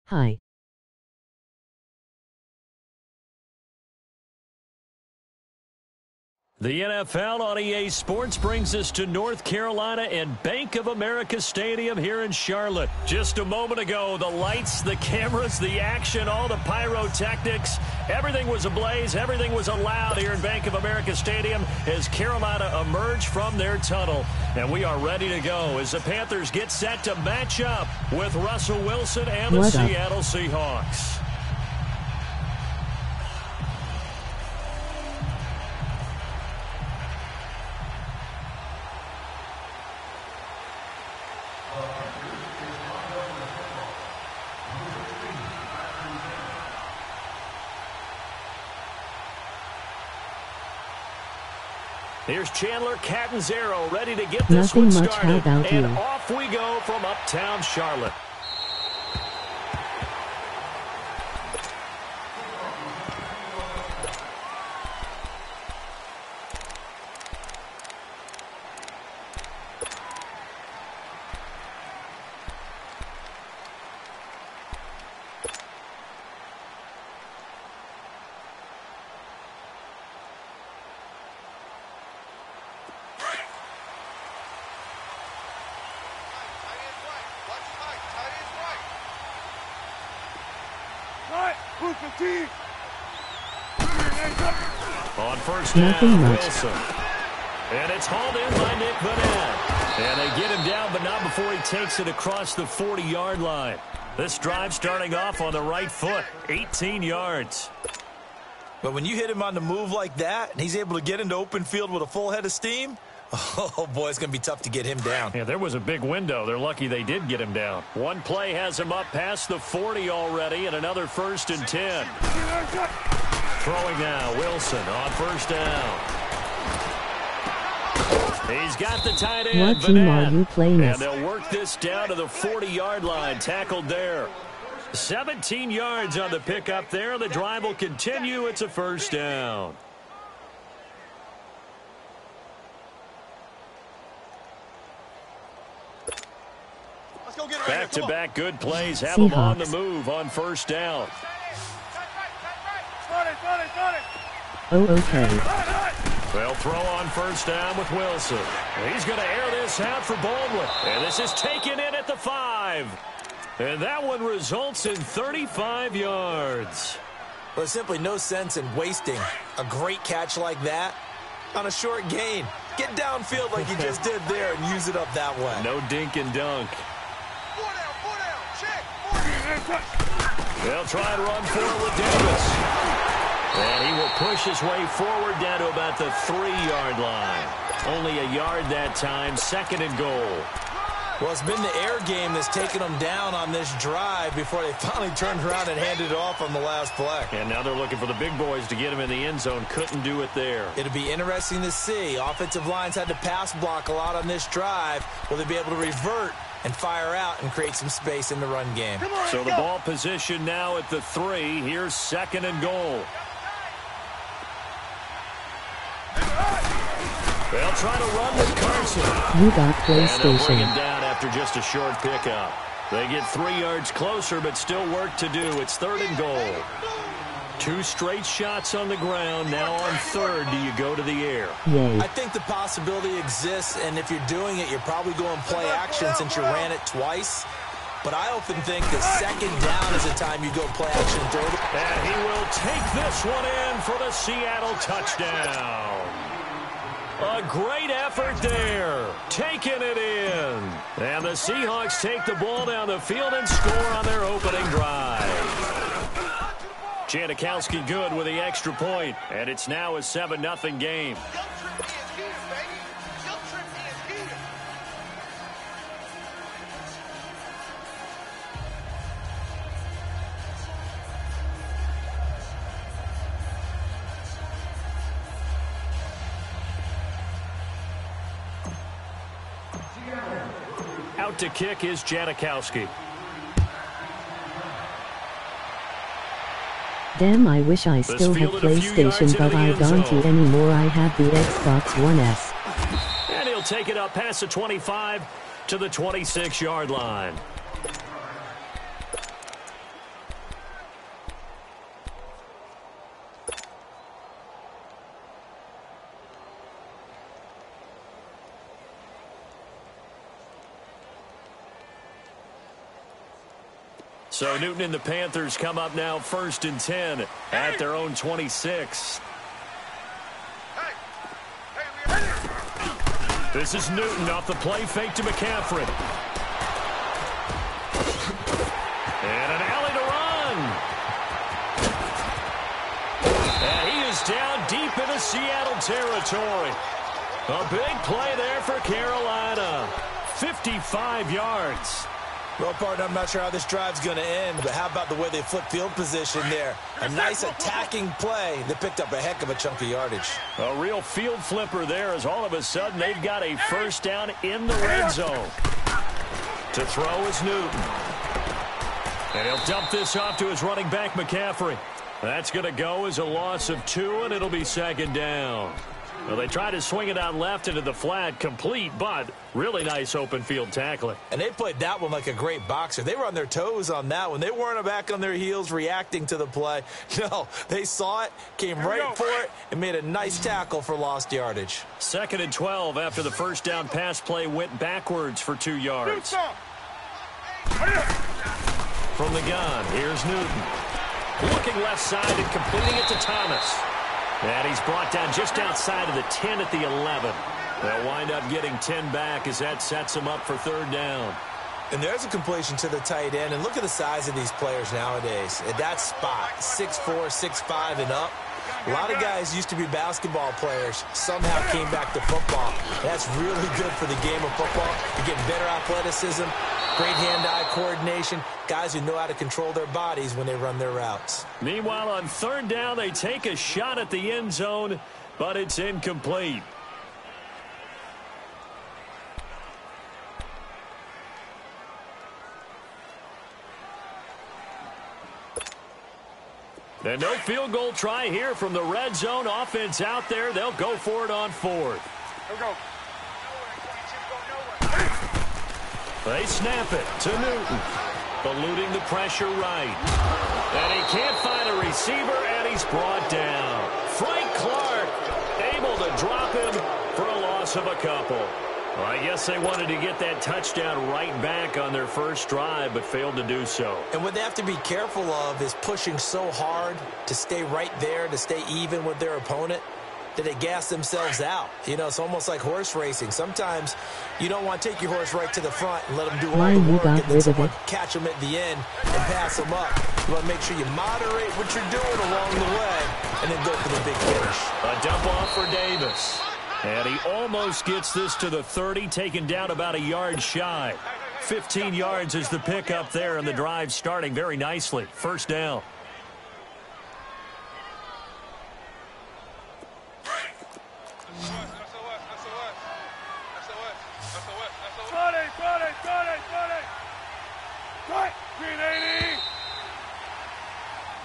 Hi. The NFL on EA Sports brings us to North Carolina and Bank of America Stadium here in Charlotte. Just a moment ago, the lights, the cameras, the action, all the pyrotechnics, everything was ablaze, everything was allowed here in Bank of America Stadium as Carolina emerged from their tunnel. And we are ready to go as the Panthers get set to match up with Russell Wilson and the Seattle Seahawks. Here's Chandler Catanzaro ready to get this one started. How about and you? Off we go from uptown Charlotte. On first down, Wilson. And it's hauled in by Nick Vanette. And they get him down, but not before he takes it across the 40-yard line. This drive starting off on the right foot, 18 yards. But when you hit him on the move like that, and he's able to get into open field with a full head of steam, oh, boy, it's going to be tough to get him down. Yeah, there was a big window. They're lucky they did get him down. One play has him up past the 40 already, and another 1st and 10. Throwing now, Wilson on first down. He's got the tight end, What team are you playing and as? they'll work this down to the 40-yard line, tackled there. 17 yards on the pickup there. The drive will continue. It's a first down. Back-to-back good plays have them on the move on first down. Oh, okay. They'll throw on first down with Wilson. He's going to air this out for Baldwin. And this is taken in at the 5. And that one results in 35 yards. Well, there's simply no sense in wasting a great catch like that on a short gain. Get downfield like you just did there and use it up that way. No dink and dunk. They'll try and run forward with Davis. And he will push his way forward down to about the 3-yard line. Only a yard that time, 2nd and goal. Well, it's been the air game that's taken them down on this drive before they finally turned around and handed it off on the last play. And now they're looking for the big boys to get him in the end zone. Couldn't do it there. It'll be interesting to see. Offensive lines had to pass block a lot on this drive. Will they be able to revert and fire out and create some space in the run game? So the ball position now at the 3. Here's 2nd and goal. They'll try to run with Carson. You got And they'll bring him PlayStation. down after just a short pickup. They get 3 yards closer, but still work to do. It's 3rd and goal. 2 straight shots on the ground. Now on 3rd, do you go to the air? Yay. I think the possibility exists, and if you're doing it, you're probably going play action since you ran it twice. But I often think that 2nd down is the time you go play action and throw it. And he will take this one in for the Seattle touchdown. A great effort there. Taking it in. And the Seahawks take the ball down the field and score on their opening drive. Janikowski good with the extra point, and it's now a 7-0 game. Out to kick is Janikowski. Damn, I wish I still had PlayStation, but I don't anymore. I have the Xbox One S. And he'll take it up past the 25 to the 26-yard line. So Newton and the Panthers come up now 1st and 10 at their own 26. This is Newton off the play fake to McCaffrey. And an alley to run. And he is down deep into Seattle territory. A big play there for Carolina. 55 yards. Well, partner, I'm not sure how this drive's going to end, but how about the way they flip field position there? A nice attacking play that picked up a heck of a chunk of yardage. A real field flipper there as all of a sudden they've got a first down in the red zone. To throw is Newton. And he'll dump this off to his running back, McCaffrey. That's going to go as a loss of 2, and it'll be 2nd down. Well, they tried to swing it out left into the flat, complete, but really nice open field tackling. And they played that one like a great boxer. They were on their toes on that one. They weren't back on their heels reacting to the play. No, they saw it, came right for it, and made a nice tackle for lost yardage. 2nd and 12 after the first down pass play went backwards for 2 yards. From the gun, here's Newton. Looking left side and completing it to Thomas. And he's brought down just outside of the 10 at the 11. They'll wind up getting 10 back as that sets him up for 3rd down. And there's a completion to the tight end. And look at the size of these players nowadays. At that spot, 6'4", 6'5", and up. A lot of guys used to be basketball players, somehow came back to football. That's really good for the game of football. You're getting better athleticism, great hand-eye coordination, guys who know how to control their bodies when they run their routes. Meanwhile, on 3rd down, they take a shot at the end zone, but it's incomplete. And no field goal try here from the red zone. Offense out there. They'll go for it on 4th. They snap it to Newton. Eluding the pressure right. And he can't find a receiver, and he's brought down. Frank Clark able to drop him for a loss of a couple. Well, I guess they wanted to get that touchdown right back on their first drive, but failed to do so. And what they have to be careful of is pushing so hard to stay right there, to stay even with their opponent, that they gas themselves out. You know, it's almost like horse racing. Sometimes you don't want to take your horse right to the front and let them do all the work and then someone catch them at the end and pass them up. You want to make sure you moderate what you're doing along the way and then go for the big finish. A dump off for Davis. And he almost gets this to the 30, taken down about a yard shy. 15 yards is the pickup there, and the drive starting very nicely. 1st down.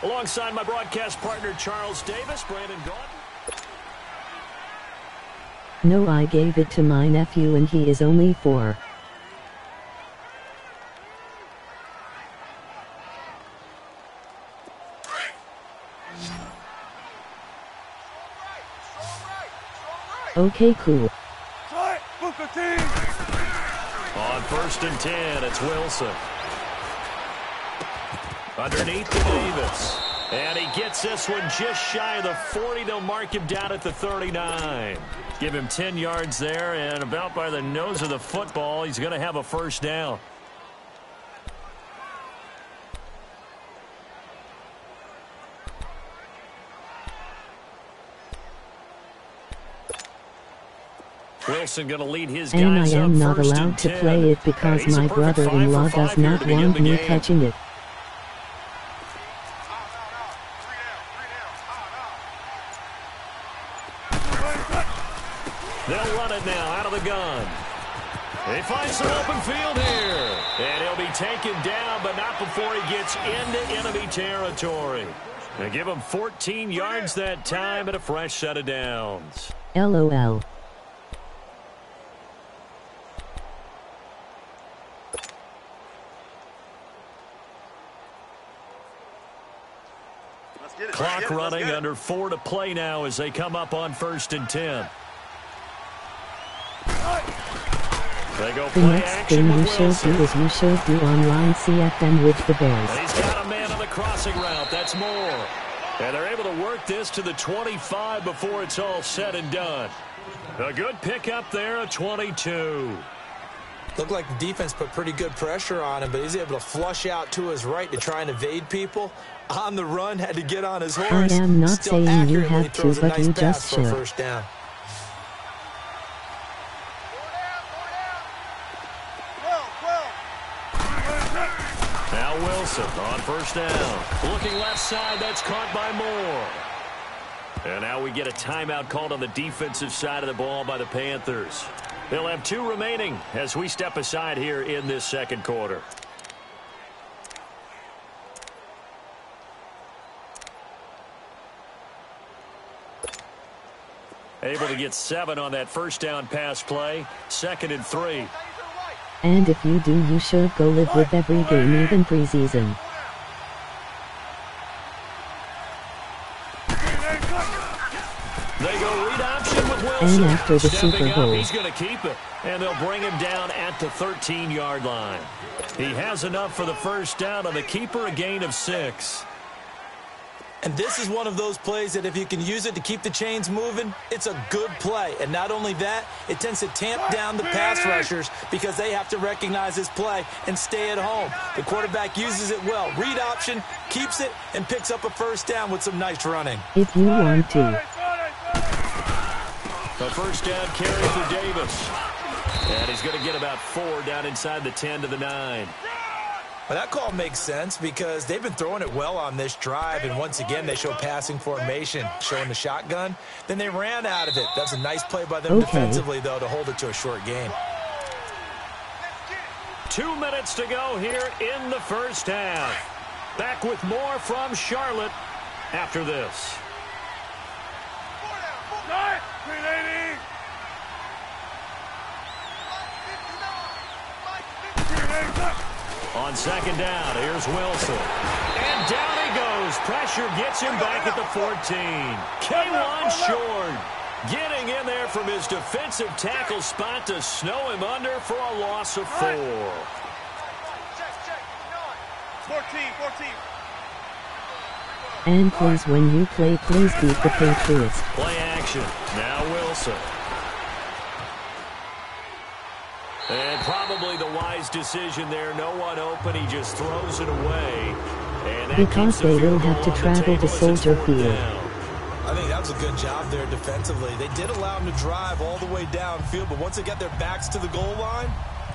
Alongside my broadcast partner, Charles Davis, Brandon Gaunt. No, I gave it to my nephew and he is only 4. Okay, cool. On 1st and 10, it's Wilson. Underneath to Davis. And he gets this one just shy of the 40. They'll mark him down at the 39. Give him 10 yards there, and about by the nose of the football, he's going to have a 1st down. Wilson going to lead his guys and I am not up 1st allowed and to 10. play it because my brother-in-law does not want me touching it. They'll run it now out of the gun. They find some open field here. And he'll be taken down, but not before he gets into enemy territory. They give him 14 yards that time and a fresh set of downs. LOL. Clock running, under 4 to play now as they come up on 1st and 10. They go The play next action thing you with should Wilson. do is you should do online CFM with the Bears. And he's got a man on the crossing route. That's more. And they're able to work this to the 25 before it's all said and done. A good pickup there, a 22. Looked like the defense put pretty good pressure on him, but he's able to flush out to his right to try and evade people. On the run, had to get on his horse. I am not Still saying you accurately have to, throws a but nice you pass just for a should. first down. Now Wilson on first down. Looking left side, that's caught by Moore. And now we get a timeout called on the defensive side of the ball by the Panthers. They'll have 2 remaining as we step aside here in this second quarter. Able to get 7 on that first down pass play. 2nd and 3. And if you do, you should go live with every game, even preseason. They go read option with Wilson. And after the Stepping Super up, Bowl. he's going to keep it. And they'll bring him down at the 13-yard line. He has enough for the first down on the keeper, a gain of 6. And this is one of those plays that if you can use it to keep the chains moving, it's a good play. And not only that, it tends to tamp down the pass rushers because they have to recognize this play and stay at home. The quarterback uses it well. Read option, keeps it, and picks up a first down with some nice running. If you want to. A first down carry for Davis. And he's going to get about 4 down inside the 10 to the 9. Well, that call makes sense because they've been throwing it well on this drive, and once again, they show passing formation, showing the shotgun. Then they ran out of it. That's a nice play by them defensively, though, to hold it to a short game. 2 minutes to go here in the first half. Back with more from Charlotte after this. On second down, here's Wilson. And down he goes. Pressure gets him back at the 14. K1 short. Getting in there from his defensive tackle spot to snow him under for a loss of 4. 14. And please, when you play, please beat the Patriots. Play action. Now Wilson. And probably the wise decision there. No one open. He just throws it away. And that Because keeps the they will field have goal to on the travel table to as it's Soldier 4th Field. down. I think that was a good job there defensively. They did allow them to drive all the way downfield, but once they got their backs to the goal line,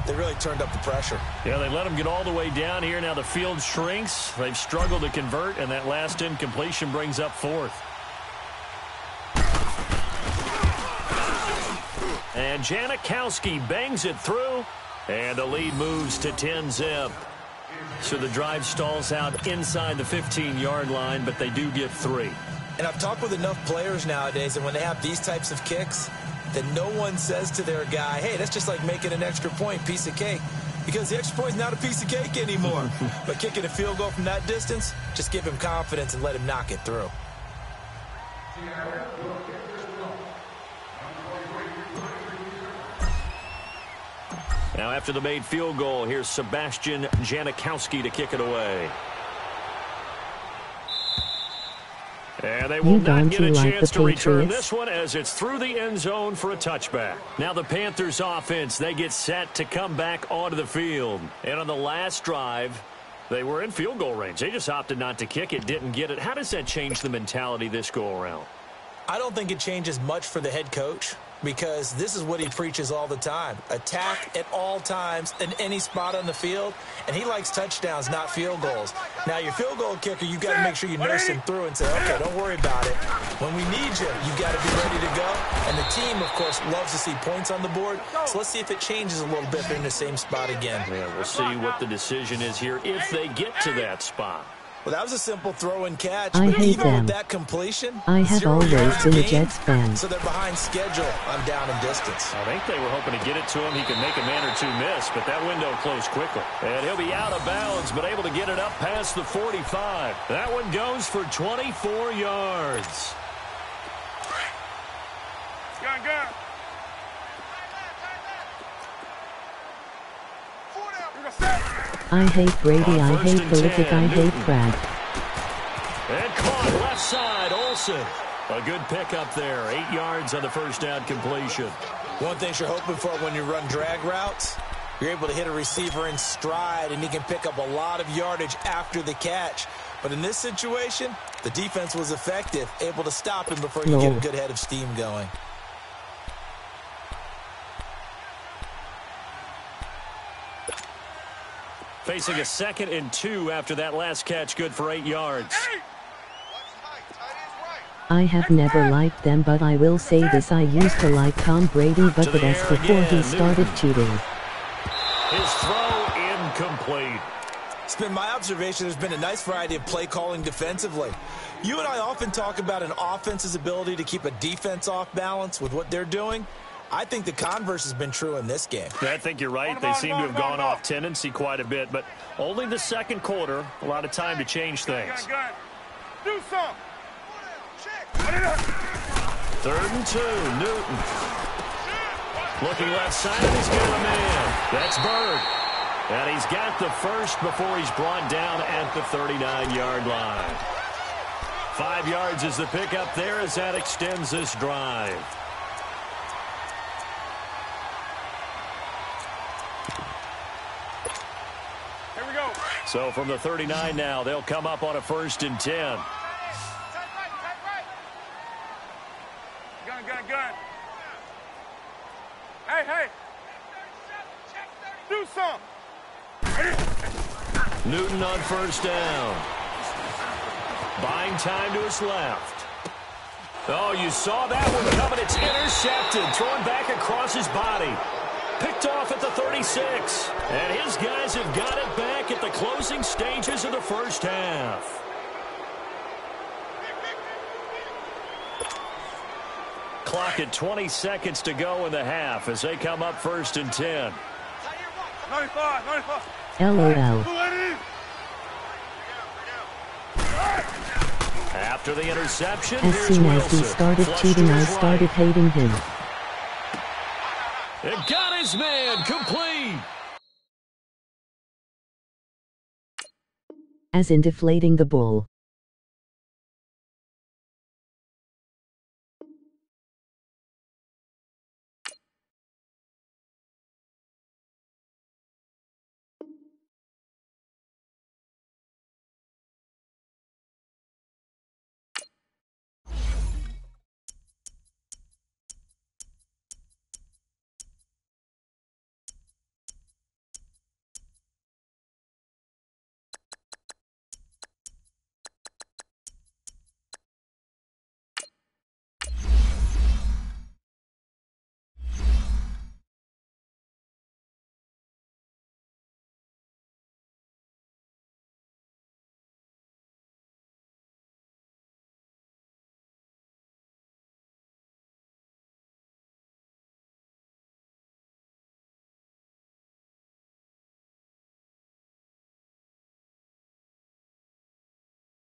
they really turned up the pressure. Yeah, they let them get all the way down here. Now the field shrinks. They've struggled to convert, and that last incompletion brings up 4th. And Janikowski bangs it through, and the lead moves to 10-zip. So the drive stalls out inside the 15-yard line, but they do get 3. And I've talked with enough players nowadays, and when they have these types of kicks, that no one says to their guy, hey, that's just like making an extra point, piece of cake. Because the extra point is not a piece of cake anymore. But kicking a field goal from that distance, just give him confidence and let him knock it through. Now after the made field goal, here's Sebastian Janikowski to kick it away. And they will not get a chance to return this one as it's through the end zone for a touchback. Now the Panthers offense, they get set to come back onto the field. And on the last drive, they were in field goal range. They just opted not to kick it, didn't get it. How does that change the mentality this go around? I don't think it changes much for the head coach because this is what he preaches all the time. Attack at all times in any spot on the field, and he likes touchdowns, not field goals. Now, your field goal kicker, you've got to make sure you nurse him through and say, okay, don't worry about it. When we need you, you've got to be ready to go. And the team, of course, loves to see points on the board, so let's see if it changes a little bit if they're in the same spot again. Yeah, we'll see what the decision is here if they get to that spot. Well, that was a simple throw and catch, I but hate even them. with that completion, I have 0 always yards been a gained, Jets fan. so they're behind schedule on down and distance. I think they were hoping to get it to him. He could make a man or two miss, but that window closed quickly. And he'll be out of bounds, but able to get it up past the 45. That one goes for 24 yards. Gun. I hate Brady, I hate Politic, I hate Brad. And caught left side, Olsen. A good pickup there. 8 yards on the first down completion. One thing you're hoping for when you run drag routes, you're able to hit a receiver in stride, and he can pick up a lot of yardage after the catch. But in this situation, the defense was effective, able to stop him before you get a good head of steam going. Facing a 2nd and 2 after that last catch, good for 8 yards. I have never liked them, but I will say this, I used to like Tom Brady, but that's before he started cheating. His throw incomplete. It's been my observation there's been a nice variety of play calling defensively. You and I often talk about an offense's ability to keep a defense off balance with what they're doing. I think the converse has been true in this game. I think you're right. They seem to have gone off tendency quite a bit, but only the second quarter, a lot of time to change things. Do something. 3rd and 2, Newton. Looking left side, and he's got a man. That's Bird. And he's got the first before he's brought down at the 39-yard line. 5 yards is the pickup there as that extends this drive. Here we go. So from the 39 now, they'll come up on a 1st and 10. Gun. Hey. Do something. Newton on 1st down. Buying time to his left. Oh, you saw that one coming. It's intercepted. Thrown back across his body. Picked off at the 36. And his guys have got it back at the closing stages of the first half. Clock at 20 seconds to go in the half as they come up 1st and 10. 95. LOL. After the interception, As soon as he started cheating, I started hating him. It got his man complete. As in deflating the bull.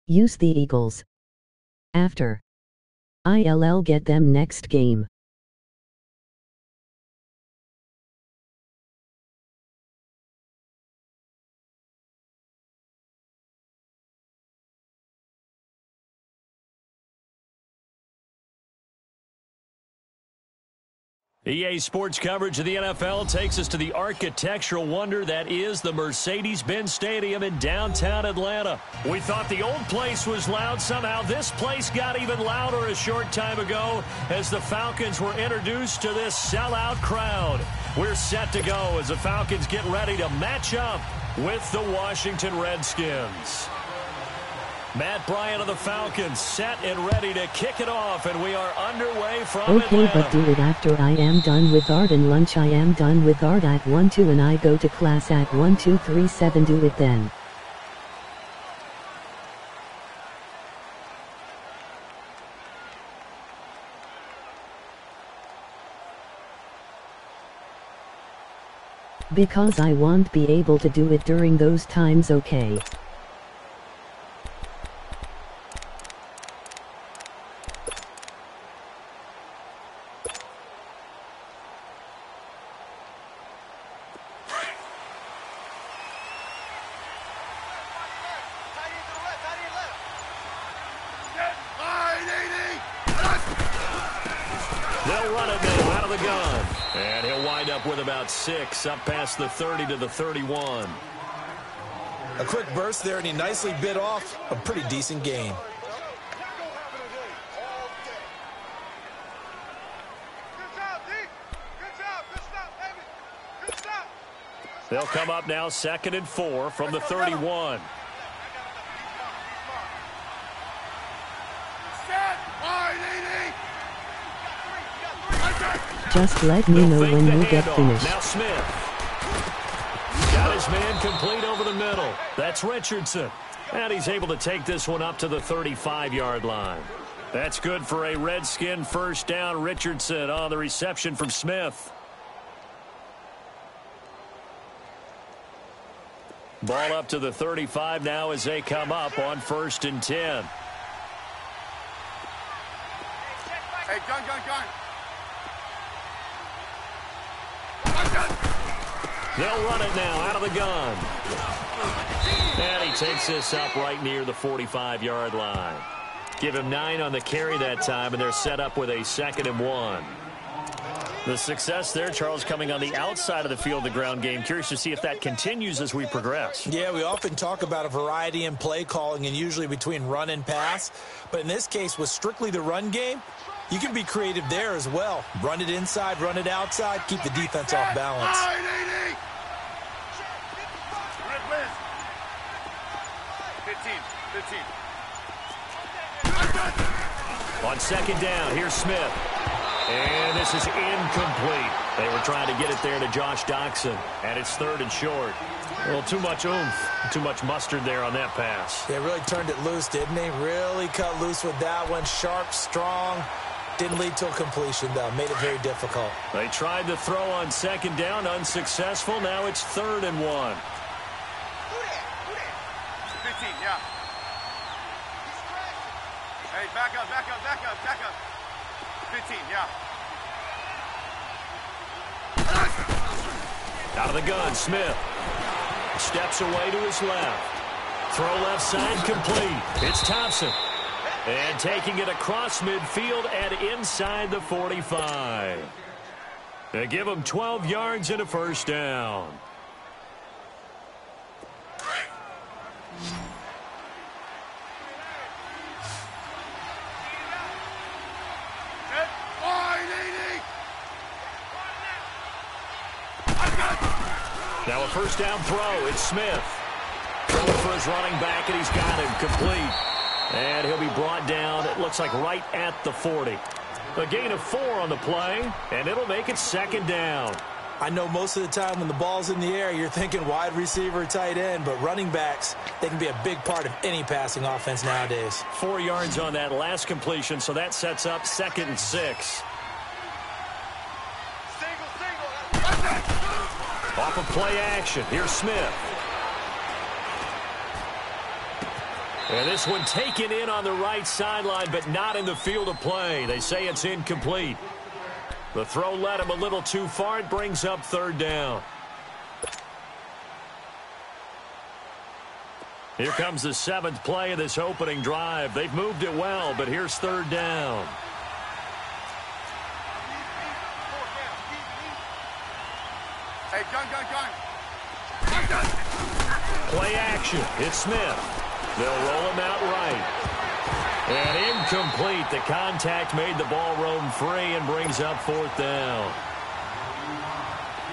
Use the Eagles. After. ILL get them next game. EA Sports coverage of the NFL takes us to the architectural wonder that is the Mercedes-Benz Stadium in downtown Atlanta. We thought the old place was loud. Somehow this place got even louder a short time ago as the Falcons were introduced to this sellout crowd. We're set to go as the Falcons get ready to match up with the Washington Redskins. Matt Bryant of the Falcons set and ready to kick it off, and we are underway from Okay, Atlanta. but do it after I am done with art and lunch. I am done with art at 1-2 and I go to class at 1-2-3-7. Do it then. Because I won't be able to do it during those times, okay? of the gun. And he'll wind up with about 6, up past the 30 to the 31. A quick burst there, and he nicely bit off a pretty decent gain. They'll come up now 2nd and 4 from the 31. Just let me know when you get finished. Now Smith. Got his man complete over the middle. That's Richardson. And he's able to take this one up to the 35-yard line. That's good for a Redskin first down. Richardson on the reception from Smith. Ball up to the 35 now as they come up on 1st and 10. Hey, gun. They'll run it now out of the gun. And he takes this up right near the 45-yard line. Give him 9 on the carry that time, and they're set up with a 2nd and 1. The success there, Charles, coming on the outside of the field, the ground game. Curious to see if that continues as we progress. Yeah, we often talk about a variety in play calling and usually between run and pass. But in this case, with strictly the run game, you can be creative there as well. Run it inside, run it outside, keep the defense off balance. 15. On 2nd down, here's Smith. And this is incomplete. They were trying to get it there to Josh Doxson, and it's 3rd and short. A little too much oomph, too much mustard there on that pass. They really turned it loose, didn't they? Really cut loose with that one. Sharp, strong. Didn't lead to a completion, though. Made it very difficult. They tried to throw on 2nd down, unsuccessful. Now it's 3rd and 1. 15, yeah. Hey, back up. 15, yeah. Out of the gun, Smith. Steps away to his left. Throw left side complete. It's Thompson. And taking it across midfield and inside the 45. They give him 12 yards and a first down. Now a first down throw. It's Smith. Throwing for his running back, and he's got him complete. And he'll be brought down, it looks like right at the 40. A gain of 4 on the play, and it'll make it 2nd down. I know most of the time when the ball's in the air, you're thinking wide receiver, tight end, but running backs, they can be a big part of any passing offense nowadays. 4 yards on that last completion, so that sets up 2nd and 6. Off of play action, here's Smith. And this one taken in on the right sideline, but not in the field of play. They say it's incomplete. The throw led him a little too far. It brings up 3rd down. Here comes the 7th play of this opening drive. They've moved it well, but here's 3rd down. Hey, gun. Play action. It's Smith. They'll roll him out right. And incomplete. The contact made the ball roam free and brings up 4th down.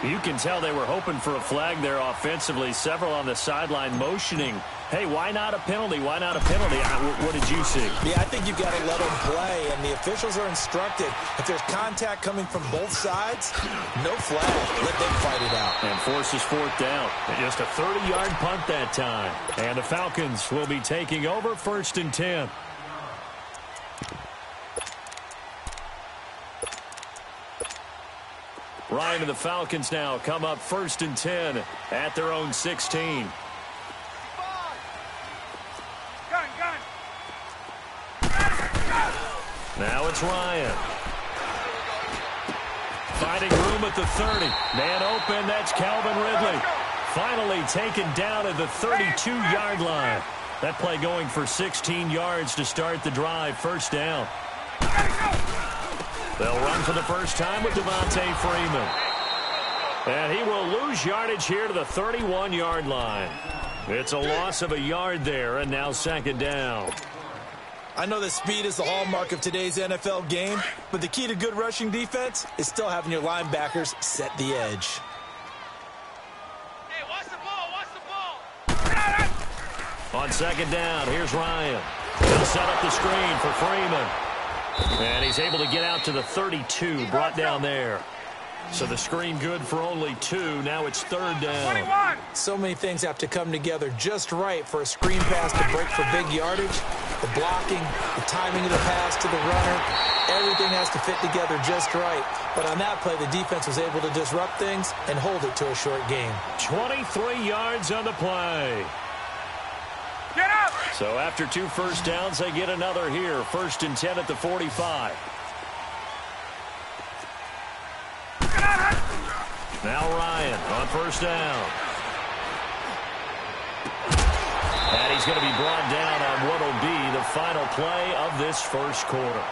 You can tell they were hoping for a flag there offensively. Several on the sideline motioning. Hey, why not a penalty? Why not a penalty? What did you see? Yeah, I think you've got to let them play, and the officials are instructed. If there's contact coming from both sides, no flag. Let them fight it out. And forces 4th down. And just a 30-yard punt that time. And the Falcons will be taking over 1st and 10. Ryan and the Falcons now come up 1st and 10 at their own 16. Now it's Ryan. Finding room at the 30. Man open, that's Calvin Ridley. Finally taken down at the 32-yard line. That play going for 16 yards to start the drive. 1st down. They'll run for the first time with Devontae Freeman. And he will lose yardage here to the 31-yard line. It's a loss of a yard there, and now second down. I know that speed is the hallmark of today's NFL game, but the key to good rushing defense is still having your linebackers set the edge. Hey, watch the ball, watch the ball. On second down, here's Ryan. He'll set up the screen for Freeman. And he's able to get out to the 32, brought down there. So the screen good for only 2. Now it's third down. 21. So many things have to come together just right for a screen pass to break for big yardage. The blocking, the timing of the pass to the runner, everything has to fit together just right. But on that play, the defense was able to disrupt things and hold it to a short game. 23 yards on the play. Get up. So after 2 first downs, they get another here. 1st and 10 at the 45. Now Ryan on first down. And he's going to be brought down on what will be the final play of this first quarter.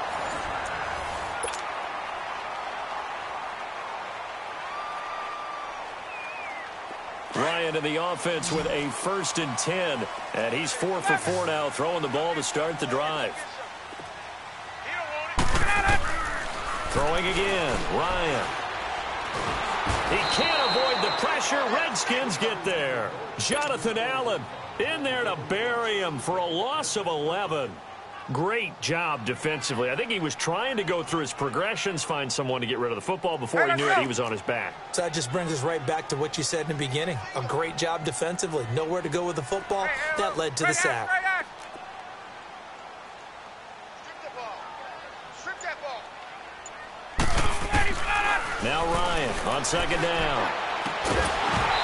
Ryan in the offense with a 1st and 10. And he's 4 for 4 now, throwing the ball to start the drive. Throwing again, Ryan. He can't avoid the pressure. Redskins get there. Jonathan Allen in there to bury him for a loss of 11. Great job defensively. I think he was trying to go through his progressions, find someone to get rid of the football. Before he knew it, he was on his back. So that just brings us right back to what you said in the beginning. A great job defensively. Nowhere to go with the football. That led to the sack. Now Ryan on second down.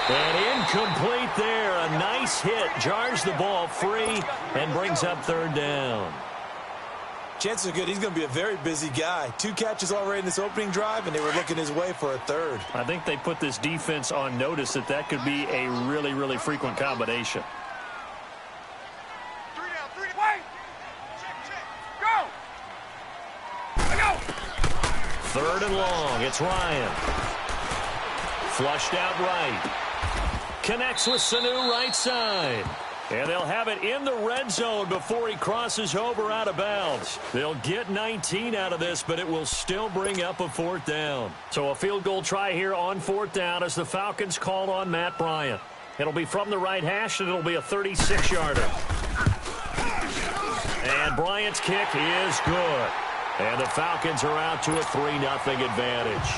And incomplete there. A nice hit. Jars the ball free and brings up third down. Chances are good he's going to be a very busy guy. 2 catches already in this opening drive, and they were looking his way for a third. I think they put this defense on notice that could be a really, really frequent combination. 3 down, 3 down. Wait. Check. Go. Go. 3rd and long. It's Ryan. Flushed out right. Connects with Sanu right side. And they'll have it in the red zone before he crosses over out of bounds. They'll get 19 out of this, but it will still bring up a 4th down. So a field goal try here on 4th down as the Falcons call on Matt Bryant. It'll be from the right hash, and it'll be a 36-yarder. And Bryant's kick is good. And the Falcons are out to a 3-0 advantage.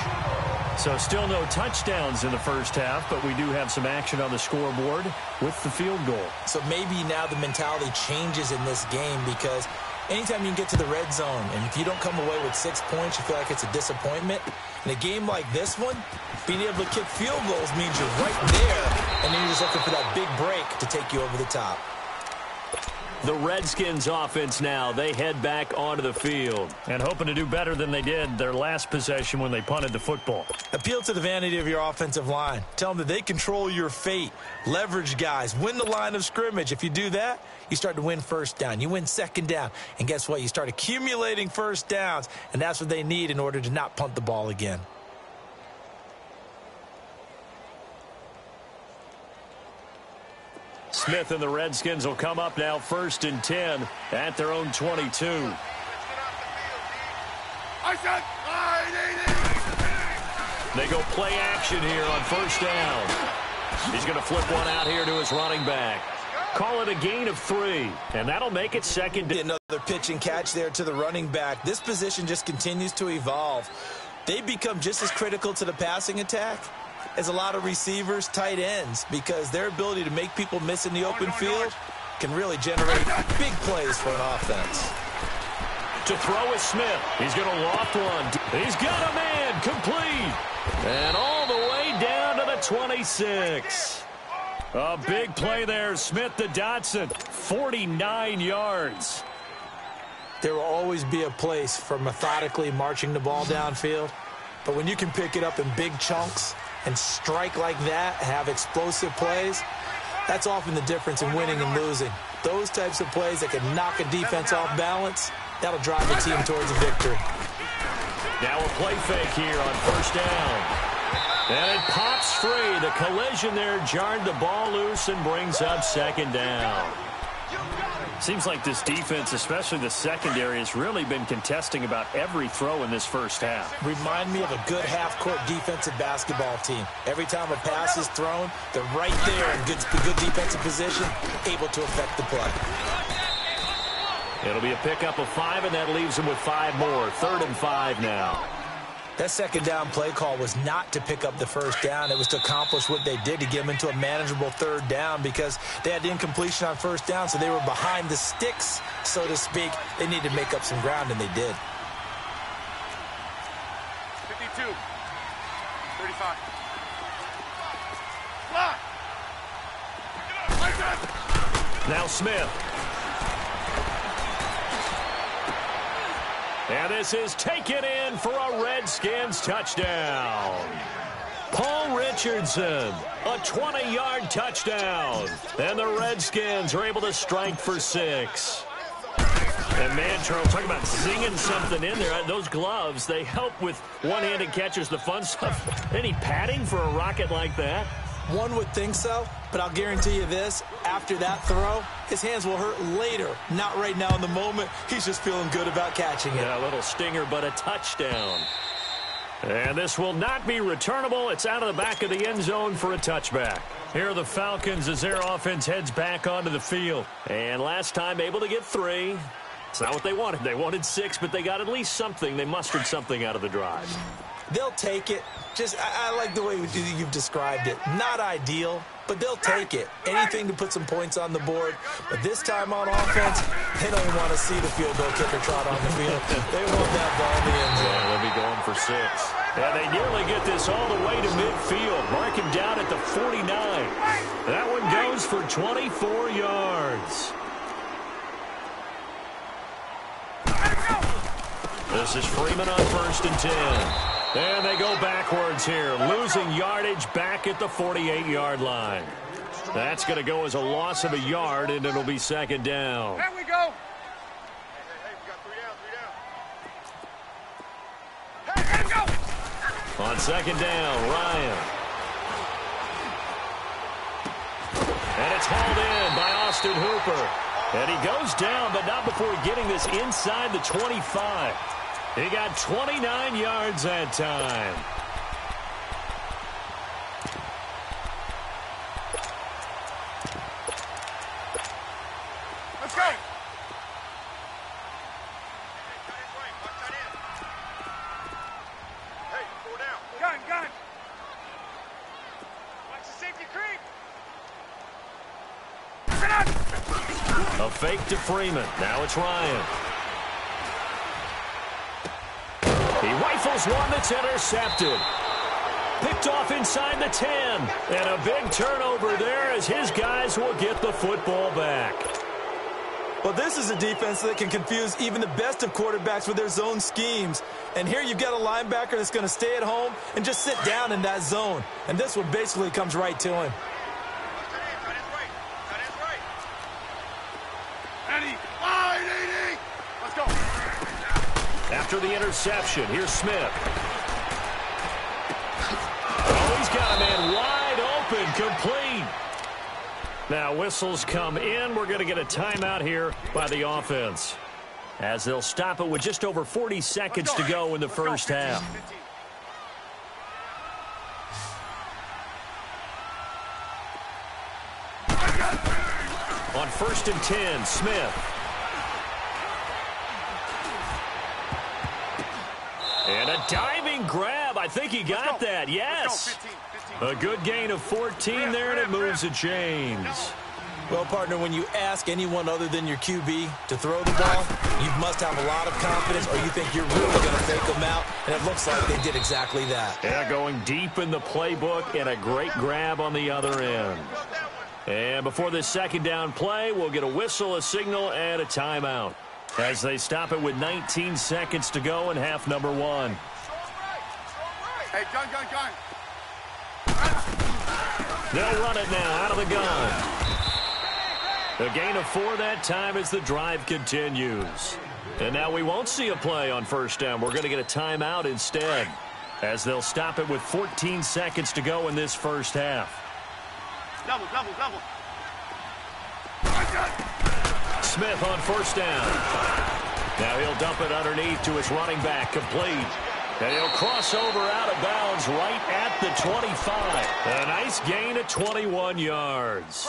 So still no touchdowns in the first half, but we do have some action on the scoreboard with the field goal. So maybe now the mentality changes in this game because anytime you can get to the red zone, and if you don't come away with 6 points, you feel like it's a disappointment. In a game like this one, being able to kick field goals means you're right there, and then you're just looking for that big break to take you over the top. The Redskins offense now, they head back onto the field and hoping to do better than they did their last possession when they punted the football. Appeal to the vanity of your offensive line. Tell them that they control your fate. Leverage guys. Win the line of scrimmage. If you do that, you start to win first down. You win second down. And guess what? You start accumulating first downs, and that's what they need in order to not punt the ball again. Smith and the Redskins will come up now 1st and 10 at their own 22. They go play action here on 1st down. He's going to flip one out here to his running back. Call it a gain of 3, and that'll make it 2nd down. Another pitch and catch there to the running back. This position just continues to evolve. They become just as critical to the passing attack as a lot of receivers, tight ends, because their ability to make people miss in the open field can really generate big plays for an offense. To throw is Smith. He's going to loft one. He's got a man complete. And all the way down to the 26. A big play there. Smith to Dotson. 49 yards. There will always be a place for methodically marching the ball downfield. But when you can pick it up in big chunks and strike like that, have explosive plays, that's often the difference in winning and losing. Those types of plays that can knock a defense off balance, that'll drive the team towards a victory. Now a play fake here on first down. And it pops free. The collision there jarred the ball loose and brings up second down. Seems like this defense, especially the secondary, has really been contesting about every throw in this first half. Remind me of a good half-court defensive basketball team. Every time a pass is thrown, they're right there in good defensive position, able to affect the play. It'll be a pickup of 5, and that leaves them with 5 more. 3rd and 5 now. That second down play call was not to pick up the first down. It was to accomplish what they did, to get them into a manageable 3rd down, because they had incompletion on first down, so they were behind the sticks, so to speak. They needed to make up some ground, and they did. 52. 35. Now Smith. And this is taken in for a Redskins touchdown. Paul Richardson, a 20-yard touchdown. And the Redskins are able to strike for 6. And man, Charles, talking about zinging something in there. Those gloves, they help with one-handed catches, the fun stuff. Any padding for a rocket like that? One would think so, but I'll guarantee you this. After that throw, his hands will hurt later. Not right now in the moment. He's just feeling good about catching it. Yeah, a little stinger, but a touchdown. And this will not be returnable. It's out of the back of the end zone for a touchback. Here are the Falcons as their offense heads back onto the field. And last time able to get 3. It's not what they wanted. They wanted 6, but they got at least something. They mustered something out of the drive. They'll take it. I like the way you've described it. Not ideal, but they'll take it. Anything to put some points on the board. But this time on offense, they don't want to see the field goal kicker trot on the field. They want that ball in the end zone. Yeah, they'll be going for 6. And they nearly get this all the way to midfield. Mark him down at the 49. That one goes for 24 yards. This is Freeman on 1st and 10. And they go backwards here, losing yardage back at the 48-yard line. That's going to go as a loss of a yard, and it'll be 2nd down. There we go. Hey, we got 3 down. Hey, let him go. On 2nd down, Ryan. And it's hauled in by Austin Hooper. And he goes down, but not before getting this inside the 25. He got 29 yards that time. Let's go. Hey, 4 down. Gun. Watch the safety creep. A fake to Freeman. Now it's Ryan. He rifles one that's intercepted. Picked off inside the 10. And a big turnover there as his guys will get the football back. Well, this is a defense that can confuse even the best of quarterbacks with their zone schemes. And here you've got a linebacker that's going to stay at home and just sit down in that zone. And this one basically comes right to him. Let's go. After the interception, here's Smith. Oh, he's got a man wide open, complete. Now whistles come in. We're going to get a timeout here by the offense, as they'll stop it with just over 40 seconds to go in the first half. On 1st and 10, Smith. And a diving grab. I think he got that. Yes. A good gain of 14 there, and it moves the chains. Well, partner, when you ask anyone other than your QB to throw the ball, you must have a lot of confidence, or you think you're really going to fake them out, and it looks like they did exactly that. Yeah, going deep in the playbook, and a great grab on the other end. And before this 2nd down play, we'll get a whistle, a signal, and a timeout, as they stop it with 19 seconds to go in half number 1. Hey, gun. They'll run it now out of the gun. A gain of 4 that time as the drive continues. And now we won't see a play on first down. We're going to get a timeout instead, as they'll stop it with 14 seconds to go in this first half. Double, double, double. Smith on first down. Now he'll dump it underneath to his running back, complete. And he'll cross over out of bounds right at the 25. A nice gain of 21 yards.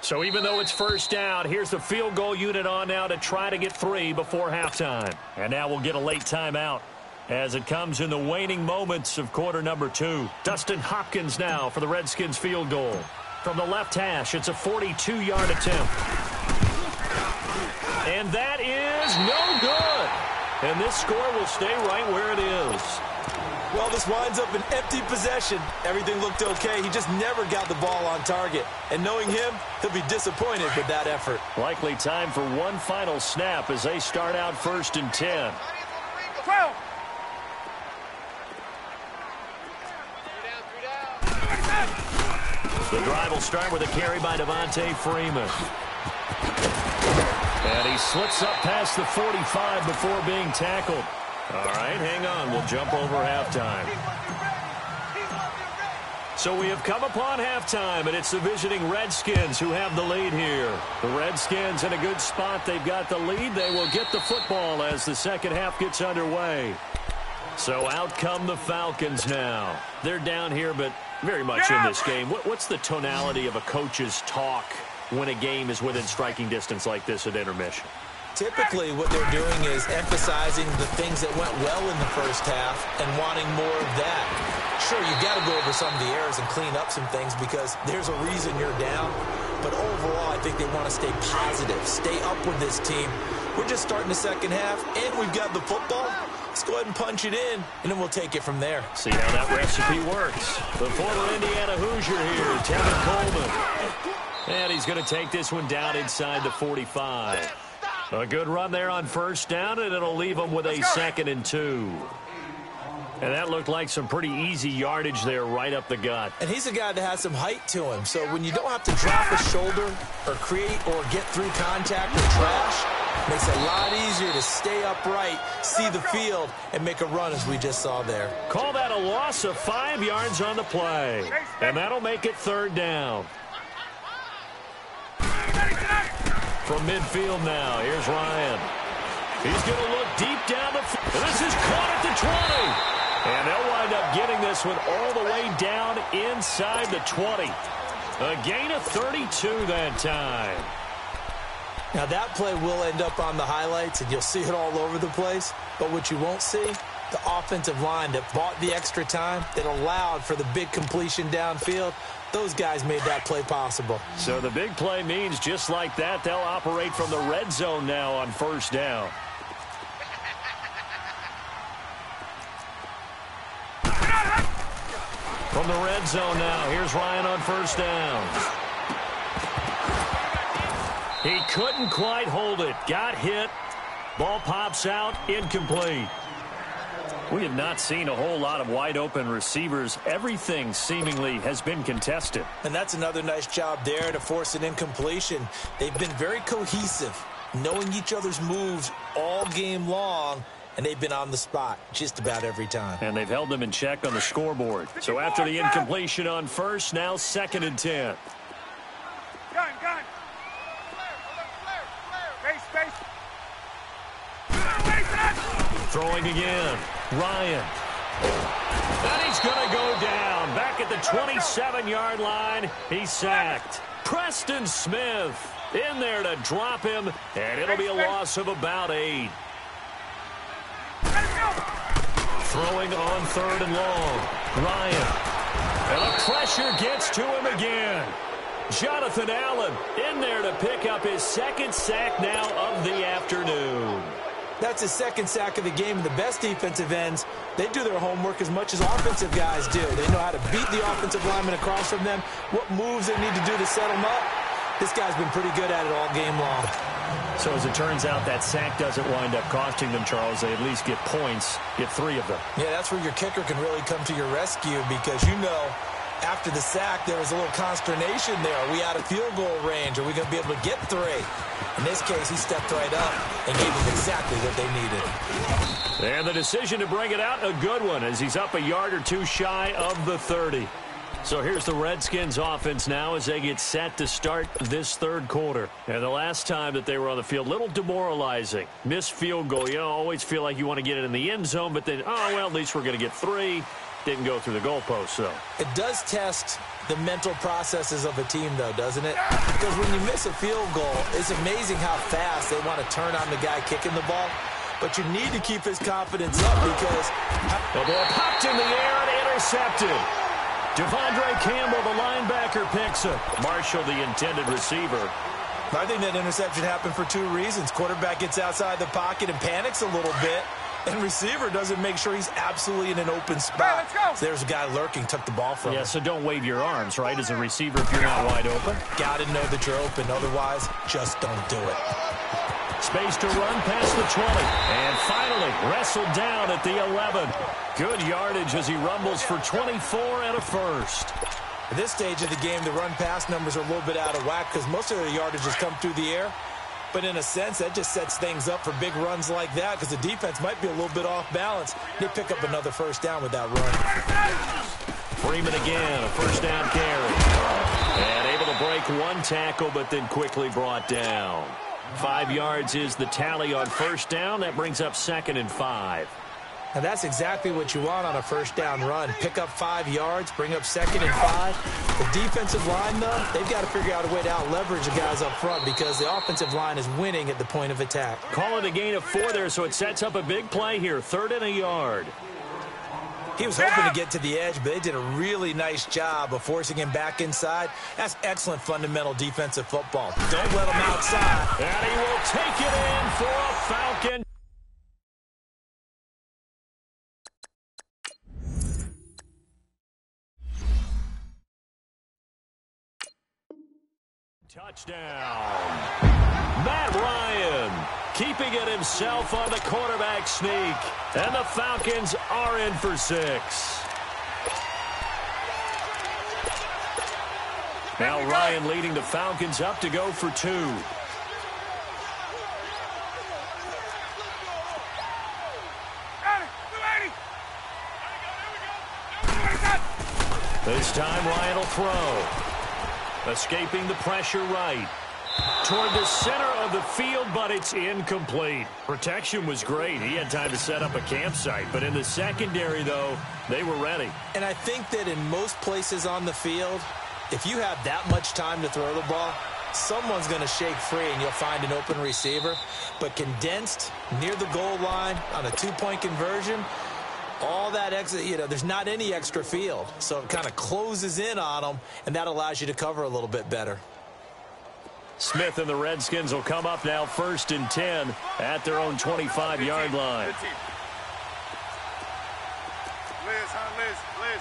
So even though it's first down, here's the field goal unit on now to try to get 3 before halftime. And now we'll get a late timeout as it comes in the waning moments of quarter number 2. Dustin Hopkins now for the Redskins field goal. From the left hash, it's a 42-yard attempt. And that is no good. And this score will stay right where it is. Well, this winds up an empty possession. Everything looked okay. He just never got the ball on target. And knowing him, he'll be disappointed with that effort. Likely time for one final snap as they start out 1st and 10. 12. The drive will start with a carry by Devontae Freeman. And he slips up past the 45 before being tackled. All right, hang on. We'll jump over halftime. So we have come upon halftime, and it's the visiting Redskins who have the lead here. The Redskins in a good spot. They've got the lead. They will get the football as the second half gets underway. So out come the Falcons now. They're down here, but very much in this game. What's the tonality of a coach's talk when a game is within striking distance like this at intermission? Typically, what they're doing is emphasizing the things that went well in the first half and wanting more of that. Sure, you got to go over some of the errors and clean up some things because there's a reason you're down. But overall, I think they want to stay positive, stay up with this team. We're just starting the second half, and we've got the football. Let's go ahead and punch it in, and then we'll take it from there. See how that recipe works. The former Indiana Hoosier here, Tevin Coleman. And he's going to take this one down inside the 45. A good run there on first down, and it'll leave him with a 2nd and 2. And that looked like some pretty easy yardage there right up the gut. And he's a guy that has some height to him. So when you don't have to drop a shoulder or create or get through contact or trash, makes it a lot easier to stay upright, see the field, and make a run as we just saw there. Call that a loss of 5 yards on the play. And that'll make it 3rd down. From midfield now, here's Ryan. He's going to look deep down the field. This is caught at the 20. And they'll wind up getting this one all the way down inside the 20. A gain of 32 that time. Now that play will end up on the highlights, and you'll see it all over the place. But what you won't see, the offensive line that bought the extra time, that allowed for the big completion downfield. Those guys made that play possible. So the big play means just like that, they'll operate from the red zone now on first down. From the red zone now, here's Ryan on first down. He couldn't quite hold it. Got hit. Ball pops out, incomplete. We have not seen a whole lot of wide-open receivers. Everything seemingly has been contested. And that's another nice job there to force an incompletion. They've been very cohesive, knowing each other's moves all game long, and they've been on the spot just about every time. And they've held them in check on the scoreboard. So after the incompletion on first, now 2nd and 10. Gun. Space. Throwing again. Ryan. And he's going to go down. Back at the 27-yard line. He's sacked. Preston Smith in there to drop him. And it'll be a loss of about 8. Throwing on 3rd and long. Ryan. And the pressure gets to him again. Jonathan Allen in there to pick up his 2nd sack now of the afternoon. That's his 2nd sack of the game. And the best defensive ends, they do their homework as much as offensive guys do. They know how to beat the offensive lineman across from them, what moves they need to do to set them up. This guy's been pretty good at it all game long. So as it turns out, that sack doesn't wind up costing them, Charles. They at least get points, get 3 of them. Yeah, that's where your kicker can really come to your rescue because you know After the sack, there was a little consternation there. Are we out of field goal range? Are we going to be able to get 3? In this case, he stepped right up and gave them exactly what they needed. And the decision to bring it out, a good one, as he's up a yard or two shy of the 30. So here's the Redskins offense now as they get set to start this third quarter. And the last time that they were on the field, a little demoralizing. Missed field goal. You know, always feel like you want to get it in the end zone, but then, oh, well, at least we're going to get 3. Didn't go through the goalpost, though. It does test the mental processes of a team, though, doesn't it? Because when you miss a field goal, it's amazing how fast they want to turn on the guy kicking the ball. But you need to keep his confidence up because... The ball popped in the air and intercepted. Devondre Campbell, the linebacker, picks it. Marshall, the intended receiver. I think that interception happened for 2 reasons. Quarterback gets outside the pocket and panics a little bit. And receiver doesn't make sure he's absolutely in an open spot. Hey, let's go. So there's a guy lurking, took the ball from him. Yeah, so don't wave your arms, right, as a receiver if you're not wide open. Got to know that you're open. Otherwise, just don't do it. Space to run past the 20. And finally, wrestled down at the 11. Good yardage as he rumbles for 24 and a first. At this stage of the game, the run-pass numbers are a little bit out of whack because most of their yardage has come through the air. But in a sense, that just sets things up for big runs like that because the defense might be a little bit off balance. They pick up another first down with that run. Freeman again, a first down carry. And able to break 1 tackle, but then quickly brought down. 5 yards is the tally on first down. That brings up 2nd and 5. And that's exactly what you want on a first down run. Pick up 5 yards, bring up 2nd and 5. The defensive line, though, they've got to figure out a way to out-leverage the guys up front because the offensive line is winning at the point of attack. Call it a gain of 4 there, so it sets up a big play here. 3rd and a yard. He was hoping to get to the edge, but they did a really nice job of forcing him back inside. That's excellent fundamental defensive football. Don't let him outside. And he will take it in for a Falcon. Touchdown. Matt Ryan keeping it himself on the quarterback sneak. And the Falcons are in for 6. Now Ryan leading the Falcons up to go for 2. This time Ryan will throw. Escaping the pressure right. Toward the center of the field, but it's incomplete. Protection was great. He had time to set up a campsite. But in the secondary, though, they were ready. And I think that in most places on the field, if you have that much time to throw the ball, someone's going to shake free and you'll find an open receiver. But condensed, near the goal line, on a 2-point conversion, all that extra, there's not any extra field. So it kind of closes in on them, and that allows you to cover a little bit better. Smith and the Redskins will come up now 1st and 10 at their own 25-yard line. Liz.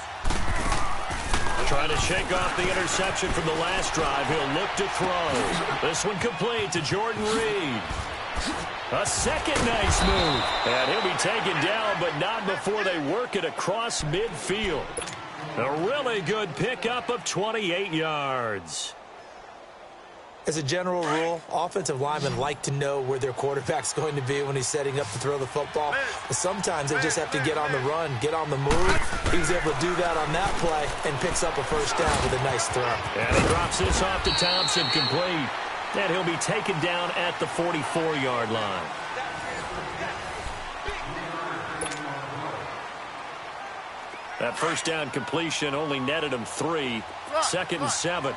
Trying to shake off the interception from the last drive. He'll look to throw. This one complete to Jordan Reed. A second nice move. And he'll be taken down, but not before they work it across midfield. A really good pickup of 28 yards. As a general rule, offensive linemen like to know where their quarterback's going to be when he's setting up to throw the football. But sometimes they just have to get on the run, get on the move. He was able to do that on that play and picks up a first down with a nice throw. And he drops this off to Thompson, complete. And he'll be taken down at the 44-yard line. That first down completion only netted him 3. 2nd and 7.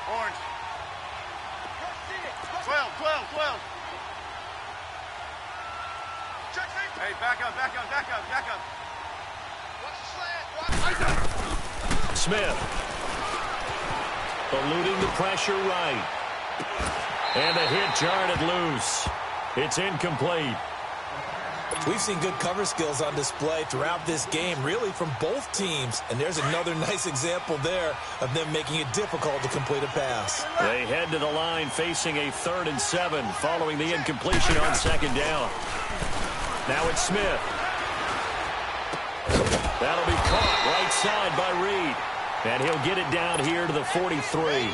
Orange. 12. Hey, back up. Smith. Eluding the pressure right. And the hit jarred it loose. It's incomplete. We've seen good cover skills on display throughout this game, really from both teams. And there's another nice example there of them making it difficult to complete a pass. They head to the line facing a 3rd and 7 following the incompletion on 2nd down. Now it's Smith. That'll be caught right side by Reed. And he'll get it down here to the 43.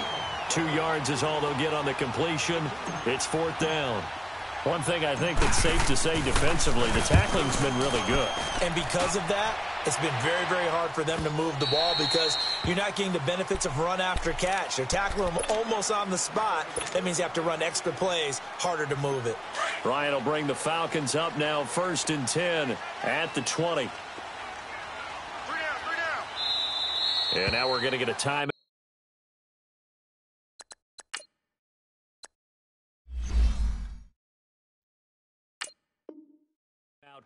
2 yards is all they'll get on the completion. It's 4th down. One thing I think that's safe to say defensively, the tackling's been really good. And because of that, it's been very, very hard for them to move the ball because you're not getting the benefits of run after catch. They're tackling them almost on the spot. That means you have to run extra plays, harder to move it. Ryan will bring the Falcons up now 1st and 10 at the 20. 3 down. And now we're going to get a timeout.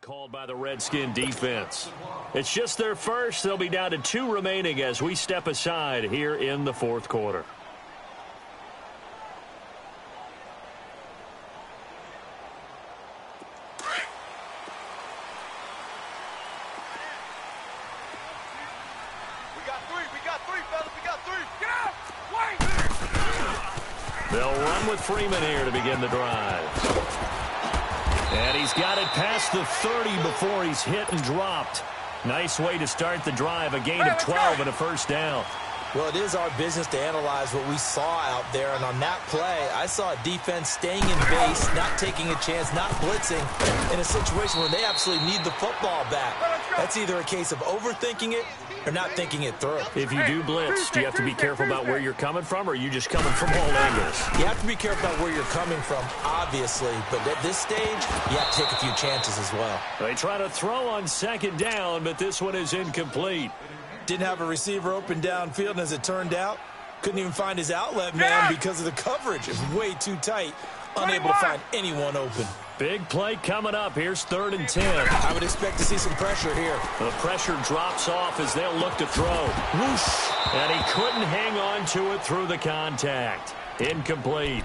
Called by the Redskin defense. It's just their first. They'll be down to 2 remaining as we step aside here in the 4th quarter. We got 3, fellas. We got 3. Get out! Wait! They'll run with Freeman here to begin the drive. And he's got it past the 30 before he's hit and dropped. Nice way to start the drive. A gain of 12 and a 1st down. Well, it is our business to analyze what we saw out there. And on that play, I saw a defense staying in base, not taking a chance, not blitzing in a situation where they absolutely need the football back. That's either a case of overthinking it or not thinking it through. If you do blitz, do you have to be careful about where you're coming from, or are you just coming from all angles? You have to be careful about where you're coming from, obviously. But at this stage, you have to take a few chances as well. They try to throw on 2nd down, but this one is incomplete. Didn't have a receiver open downfield, and as it turned out, couldn't even find his outlet man because of the coverage. It was way too tight, unable to find anyone open. Big play coming up. Here's 3rd and 10. I would expect to see some pressure here. The pressure drops off as they'll look to throw. Whoosh! And he couldn't hang on to it through the contact. Incomplete.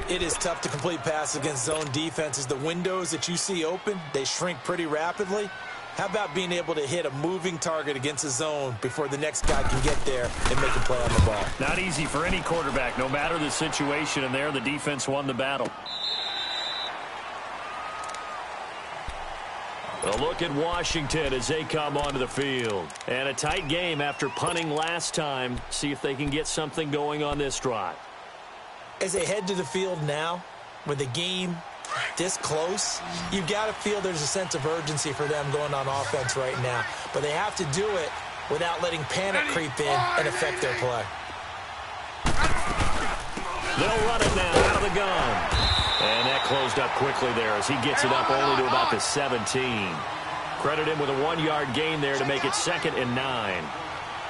It is tough to complete passes against zone defenses. The windows that you see open, they shrink pretty rapidly. How about being able to hit a moving target against a zone before the next guy can get there and make a play on the ball? Not easy for any quarterback, no matter the situation, and there the defense won the battle. A look at Washington as they come onto the field. And a tight game after punting last time. See if they can get something going on this drive. As they head to the field now, with the game this close, you've got to feel there's a sense of urgency for them going on offense right now. But they have to do it without letting panic creep in and affect their play. They'll run it now out of the gun. And that closed up quickly there as he gets it up only to about the 17. Credit him with a 1-yard gain there to make it 2nd and 9.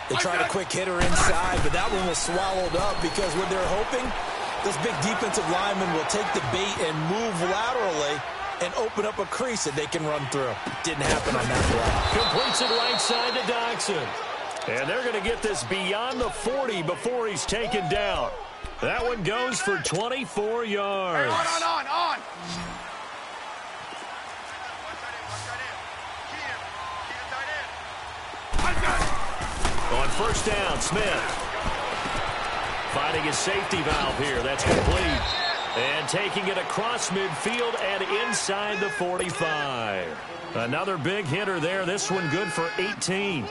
They tried a quick hitter inside, but that one was swallowed up because what they're hoping, this big defensive lineman will take the bait and move laterally and open up a crease that they can run through. Didn't happen on that play. Completes it right side to Dodson. And they're going to get this beyond the 40 before he's taken down. That one goes for 24 yards. Hey, on. On 1st down, Smith. Finding his safety valve here. That's complete. And taking it across midfield and inside the 45. Another big hitter there. This one good for 18.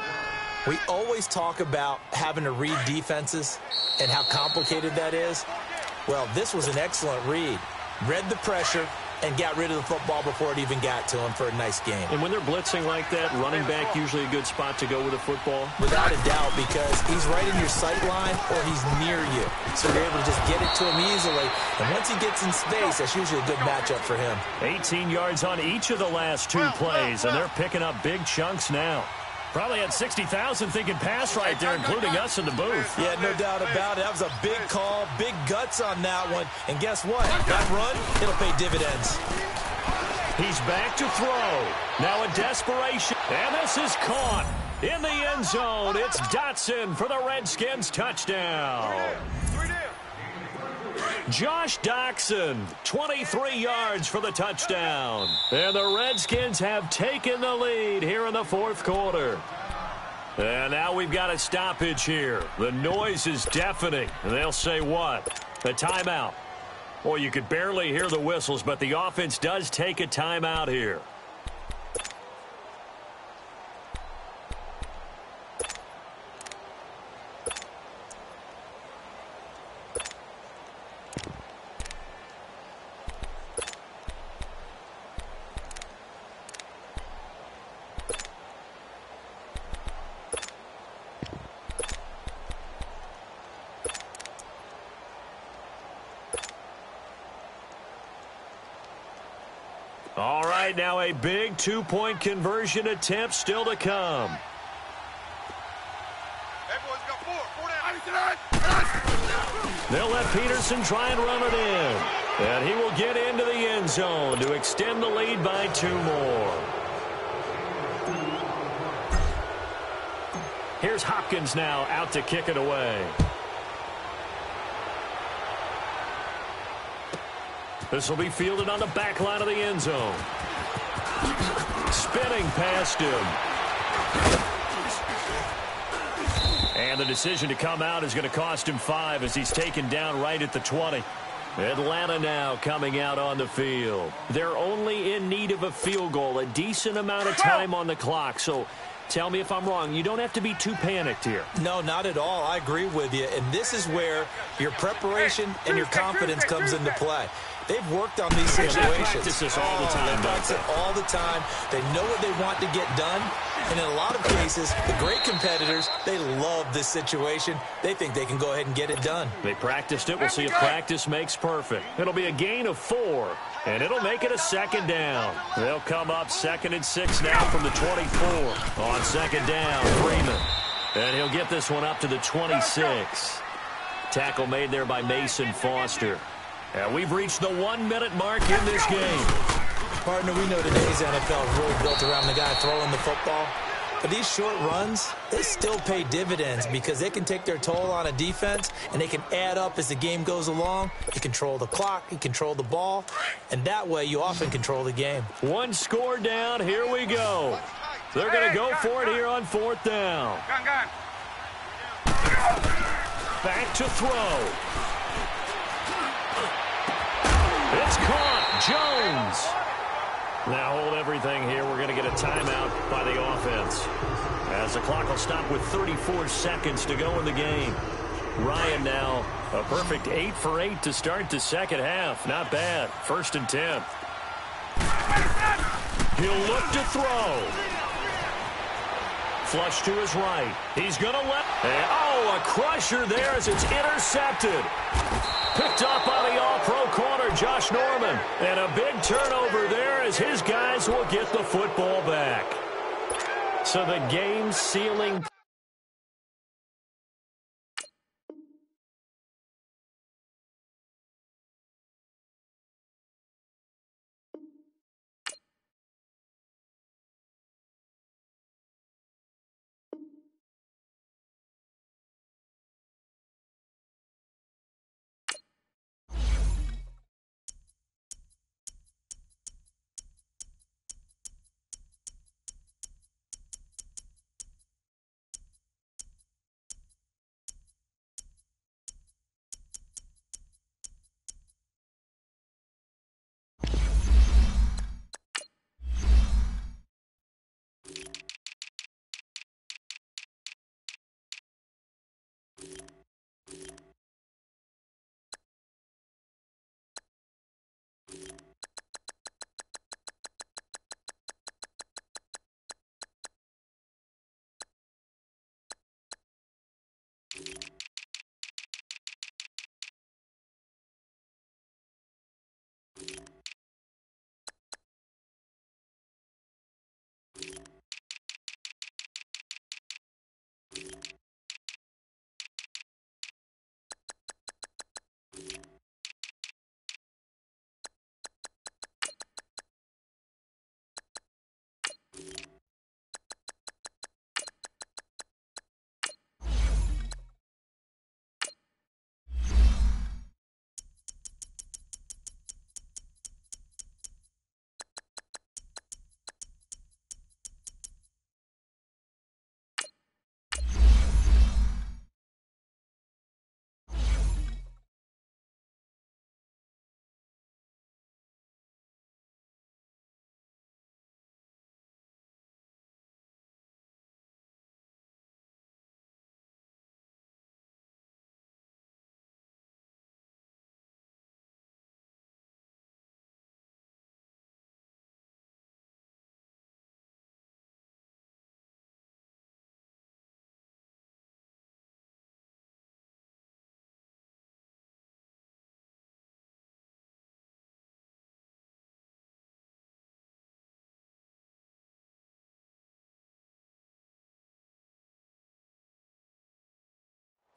We always talk about having to read defenses and how complicated that is. Well, this was an excellent read. Read the pressure and got rid of the football before it even got to him for a nice game. And when they're blitzing like that, running back usually a good spot to go with the football? Without a doubt, because he's right in your sight line or he's near you. So you're able to just get it to him easily. And once he gets in space, that's usually a good matchup for him. 18 yards on each of the last 2 plays, and they're picking up big chunks now. Probably had 60,000 thinking pass right there, including us in the booth. Yeah, no doubt about it. That was a big call, big guts on that one. And guess what? That run, it'll pay dividends. He's back to throw. Now a desperation. And this is caught in the end zone. It's Dotson for the Redskins touchdown. Josh Doxson, 23 yards for the touchdown. And the Redskins have taken the lead here in the fourth quarter. And now we've got a stoppage here. The noise is deafening. And they'll say what? A timeout. Well, you could barely hear the whistles, but the offense does take a timeout here. All right, now a big two-point conversion attempt still to come. Hey, boys, got four. They'll let Peterson try and run it in. And he will get into the end zone to extend the lead by 2 more. Here's Hopkins now out to kick it away. This will be fielded on the back line of the end zone. Spinning past him. And the decision to come out is going to cost him 5 as he's taken down right at the 20. Atlanta now coming out on the field. They're only in need of a field goal, a decent amount of time on the clock. So tell me if I'm wrong. You don't have to be too panicked here. No, not at all. I agree with you. And this is where your preparation and your confidence comes into play. They've worked on these situations. They practice this all the time. They practice it all the time. They know what they want to get done. And in a lot of cases, the great competitors, they love this situation. They think they can go ahead and get it done. They practiced it. We'll see if practice makes perfect. It'll be a gain of 4, and it'll make it a second down. They'll come up 2nd and 6 now from the 24. On second down, Freeman. And he'll get this one up to the 26. Tackle made there by Mason Foster. And we've reached the 1-minute mark in this game. Partner, we know today's NFL is really built around the guy throwing the football. But these short runs, they still pay dividends because they can take their toll on a defense, and they can add up as the game goes along. You control the clock, you control the ball, and that way you often control the game. 1 score down. Here we go. They're going to go for it here on 4th down. Gun. Back to throw. It's caught. Jones. Now hold everything here. We're going to get a timeout by the offense. As the clock will stop with 34 seconds to go in the game. Ryan now a perfect 8 for 8 to start the second half. Not bad. 1st and 10. He'll look to throw. Flush to his right. He's going to let... Oh, a crusher there as it's intercepted. Picked up by the all-pro corner, Josh Norman. And a big turnover there as his guys will get the football back. So the game-sealing...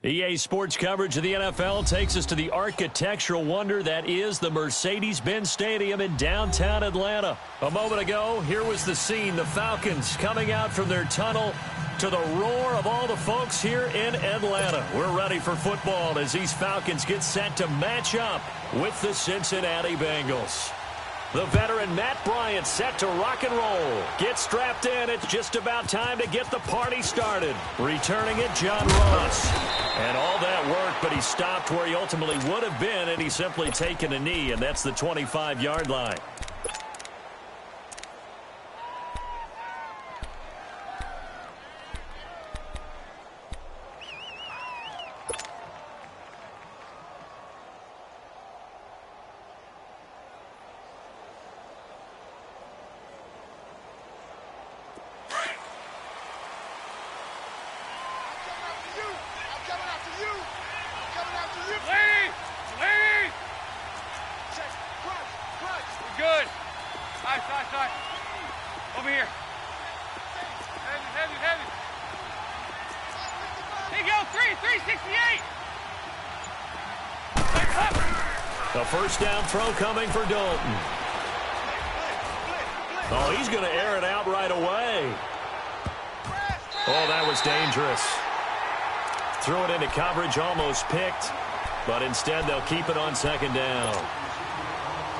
EA Sports coverage of the NFL takes us to the architectural wonder that is the Mercedes-Benz Stadium in downtown Atlanta. A moment ago, here was the scene. The Falcons coming out from their tunnel to the roar of all the folks here in Atlanta. We're ready for football as these Falcons get set to match up with the Cincinnati Bengals. The veteran Matt Bryant set to rock and roll. Get strapped in. It's just about time to get the party started. Returning it, John Ross. And all that work, but he stopped where he ultimately would have been, and he's simply taken a knee, and that's the 25-yard line. Over here. Heavy. There you go, 368. A first down throw coming for Dalton. Oh, he's going to air it out right away. Oh, that was dangerous. Threw it into coverage, almost picked, but instead they'll keep it on second down.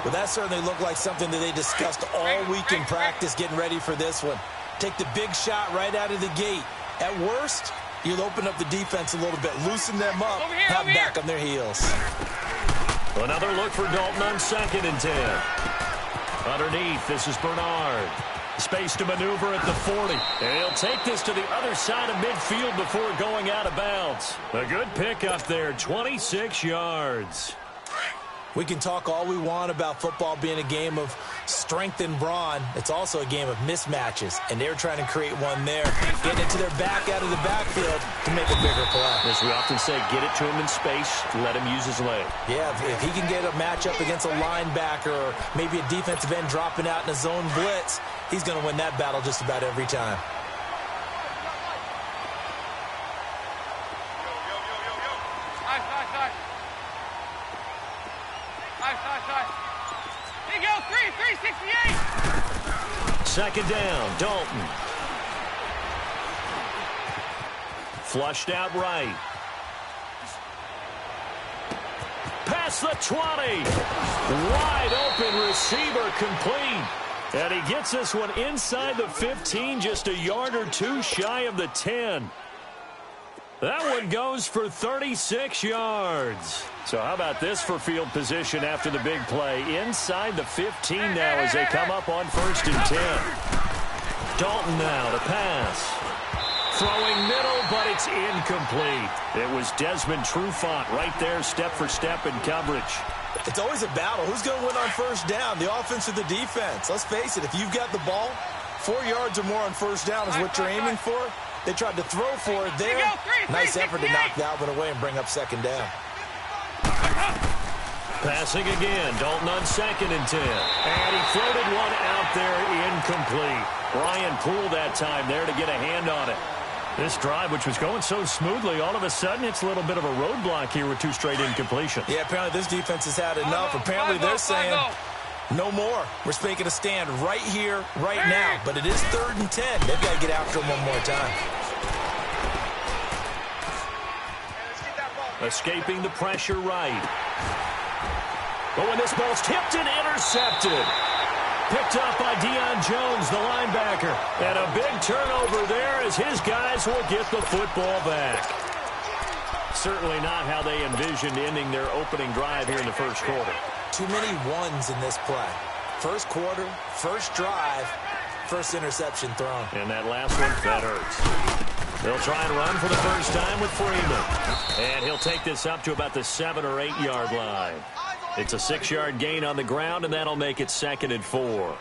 Well, that certainly looked like something that they discussed all week in practice getting ready for this one. Take the big shot right out of the gate. At worst, you'll open up the defense a little bit, loosen them up, have them back on their heels. Another look for Dalton on 2nd and 10. Underneath, this is Bernard. Space to maneuver at the 40. And he'll take this to the other side of midfield before going out of bounds. A good pick up there, 26 yards. We can talk all we want about football being a game of strength and brawn. It's also a game of mismatches, and they're trying to create one there. Getting it to their back out of the backfield to make a bigger play. As we often say, get it to him in space, let him use his leg. Yeah, if he can get a matchup against a linebacker or maybe a defensive end dropping out in a zone blitz, he's going to win that battle just about every time. There you go, 368. Second down, Dalton. Flushed out right. Past the 20. Wide open receiver complete. And he gets this one inside the 15, just a yard or two shy of the 10. That one goes for 36 yards. So how about this for field position after the big play? Inside the 15 now as they come up on 1st and 10. Dalton now to pass. Throwing middle, but it's incomplete. It was Desmond Trufant right there, step for step in coverage. It's always a battle. Who's going to win on 1st down, the offense or the defense? Let's face it, if you've got the ball, 4 yards or more on 1st down is what you're aiming for. They tried to throw for it there. Nice effort to knock that one away and bring up 2nd down. Passing again, Dalton on 2nd and 10. And he floated one out there incomplete. Ryan Poole that time there to get a hand on it. This drive, which was going so smoothly, all of a sudden it's a little bit of a roadblock here with 2 straight incompletions. Yeah, apparently this defense has had enough. Apparently they're saying no more. We're making a stand right here, right now. But it is 3rd and 10. They've got to get after him one more time. Escaping the pressure right. But when this ball's tipped and intercepted. Picked up by Deion Jones, the linebacker. And a big turnover there as his guys will get the football back. Certainly not how they envisioned ending their opening drive here in the 1st quarter. Too many ones in this play. 1st quarter, 1st drive, 1st interception thrown. And that last one, that hurts. They'll try and run for the first time with Freeman. And he'll take this up to about the 7 or 8 yard line. It's a 6-yard gain on the ground, and that'll make it 2nd and 4.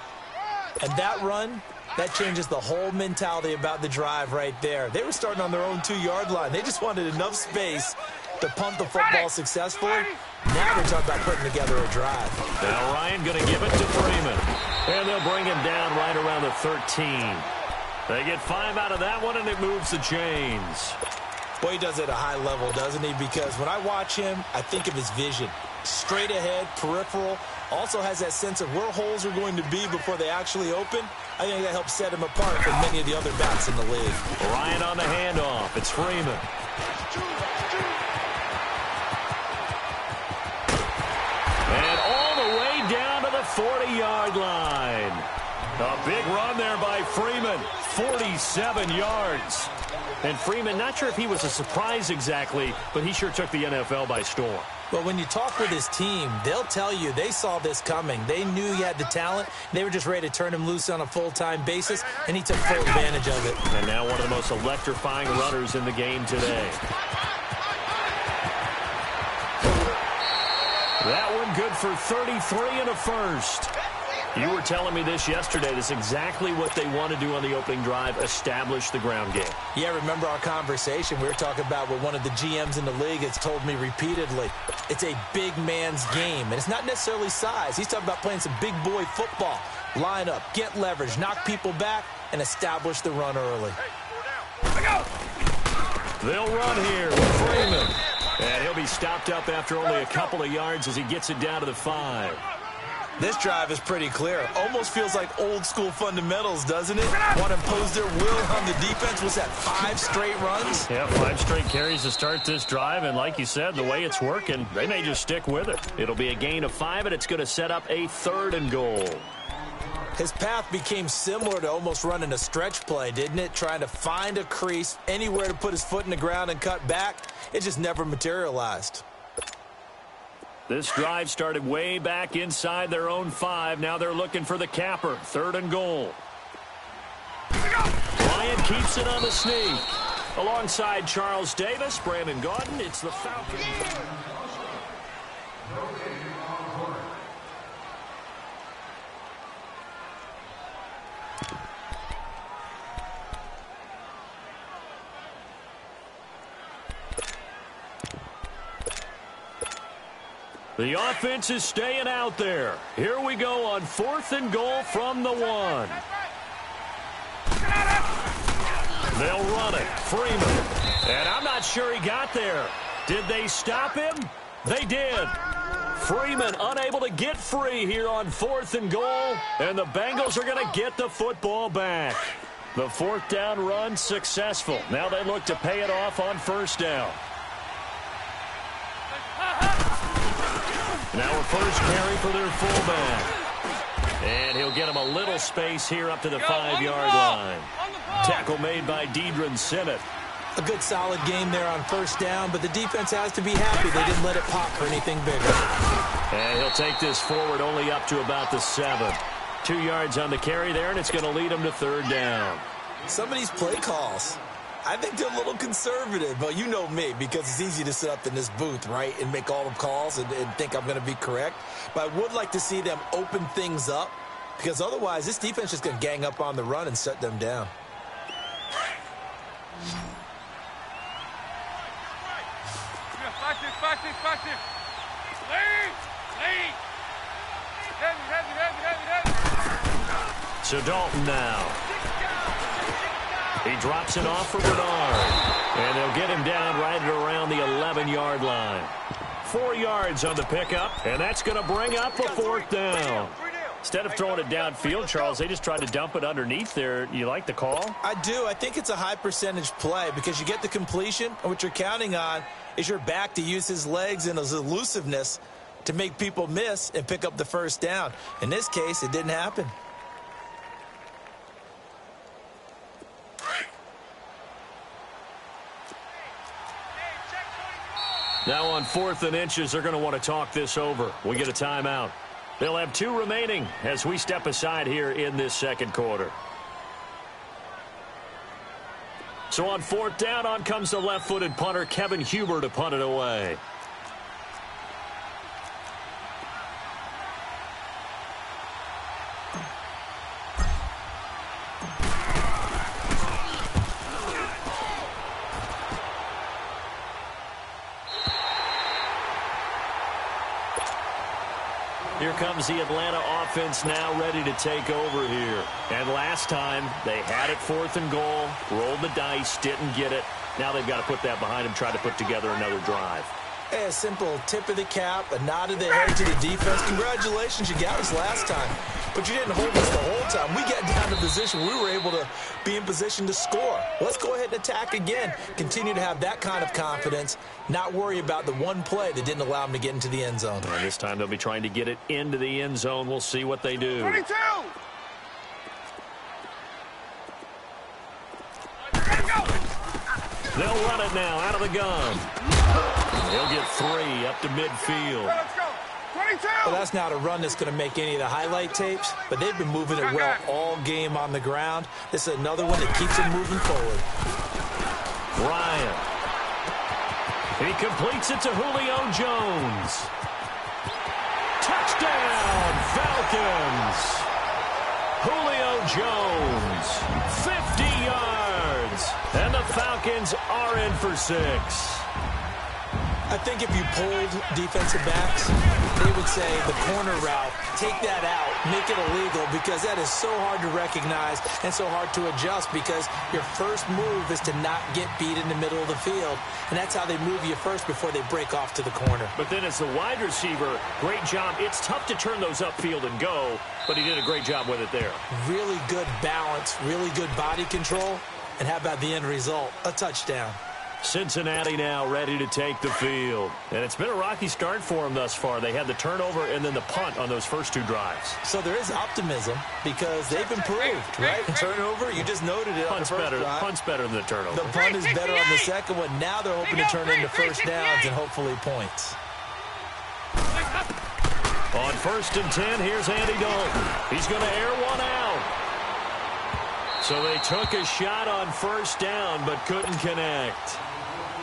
And that run, that changes the whole mentality about the drive right there. They were starting on their own 2-yard line. They just wanted enough space to punt the football successfully. Now they're talking about putting together a drive. Now Ryan going to give it to Freeman. And they'll bring him down right around the 13. They get 5 out of that one, and it moves the chains. Well, he does it at a high level, doesn't he? Because when I watch him, I think of his vision. Straight ahead, peripheral. Also has that sense of where holes are going to be before they actually open. I think that helps set him apart from many of the other backs in the league. Ryan on the handoff. It's Freeman. And all the way down to the 40-yard line. A big run there by Freeman. 47 yards. And Freeman, not sure if he was a surprise exactly, but he sure took the NFL by storm. Well, when you talk with his team, they'll tell you they saw this coming. They knew he had the talent. They were just ready to turn him loose on a full-time basis, and he took full advantage of it. And now one of the most electrifying runners in the game today. That one good for 33 and a first. You were telling me this yesterday. This is exactly what they want to do on the opening drive, establish the ground game. Yeah, remember our conversation? We were talking about what one of the GMs in the league has told me repeatedly. It's a big man's game, and it's not necessarily size. He's talking about playing some big boy football. Line up, get leverage, knock people back, and establish the run early. They'll run here with Freeman. And he'll be stopped up after only a couple of yards as he gets it down to the 5. This drive is pretty clear. Almost feels like old school fundamentals, doesn't it? Want to impose their will on the defense. Was that 5 straight runs? Yeah, 5 straight carries to start this drive. And like you said, the way it's working, they may just stick with it. It'll be a gain of 5, and it's going to set up a 3rd and goal. His path became similar to almost running a stretch play, didn't it? Trying to find a crease, anywhere to put his foot in the ground and cut back. It just never materialized. This drive started way back inside their own 5. Now they're looking for the capper. 3rd and goal. Bryant keeps it on the sneak. Alongside Charles Davis, Brandon Gaudin, it's the Falcons. The offense is staying out there. Here we go on 4th and goal from the 1. They'll run it. Freeman. And I'm not sure he got there. Did they stop him? They did. Freeman unable to get free here on 4th and goal. And the Bengals are going to get the football back. The 4th down run successful. Now they look to pay it off on 1st down. Now a first carry for their fullback. And he'll get him a little space here up to the 5-yard line. Tackle made by Deidron Sinnott. A good solid game there on 1st down, but the defense has to be happy they didn't let it pop for anything bigger. And he'll take this forward only up to about the 7. 2 yards on the carry there, and it's going to lead him to 3rd down. Some of these play calls, I think they're a little conservative, but you know me, because it's easy to sit up in this booth, right, and make all the calls and think I'm going to be correct. But I would like to see them open things up, because otherwise this defense is just going to gang up on the run and shut them down. So Dalton now. He drops it off for Bernard. And they'll get him down right at around the 11-yard line. 4 yards on the pickup, and that's going to bring up a 4th down. Instead of throwing it downfield, Charles, they just tried to dump it underneath there. You like the call? I do. I think it's a high percentage play because you get the completion, and what you're counting on is your back to use his legs and his elusiveness to make people miss and pick up the 1st down. In this case, it didn't happen. Now on 4th and inches, they're going to want to talk this over. We get a timeout. They'll have 2 remaining as we step aside here in this 2nd quarter. So on 4th down, on comes the left-footed punter, Kevin Huber, to punt it away. Here here comes the Atlanta offense now ready to take over here. And last time, they had it 4th and goal, rolled the dice, didn't get it. Now they've got to put that behind them, try to put together another drive. Hey, a simple tip of the cap, a nod of the head to the defense. Congratulations, you got us last time. But you didn't hold us the whole time. We got down to position. We were able to be in position to score. Let's go ahead and attack again. Continue to have that kind of confidence. Not worry about the one play that didn't allow them to get into the end zone. And this time they'll be trying to get it into the end zone. We'll see what they do. 22! They'll run it now out of the gun. They'll get 3 up to midfield. Let's go! 22! Well, that's not a run that's going to make any of the highlight tapes, but they've been moving it well all game on the ground. This is another one that keeps them moving forward. Ryan. He completes it to Julio Jones. Touchdown, Falcons. Julio Jones, 50 yards. And the Falcons are in for 6. I think if you polled defensive backs, they would say the corner route, take that out, make it illegal, because that is so hard to recognize and so hard to adjust, because your first move is to not get beat in the middle of the field. And that's how they move you first before they break off to the corner. But then as the wide receiver, great job. It's tough to turn those upfield and go, but he did a great job with it there. Really good balance, really good body control. And how about the end result? A touchdown. Cincinnati now ready to take the field. And it's been a rocky start for them thus far. They had the turnover and then the punt on those first 2 drives. So there is optimism because they've improved, right? Turnover, you just noted it on the first drive. Punt's better than the turnover. The punt is better on the second one. Now they're hoping to turn into first downs and hopefully points. On 1st and 10, here's Andy Dalton. He's going to air one out. So they took a shot on first down but couldn't connect.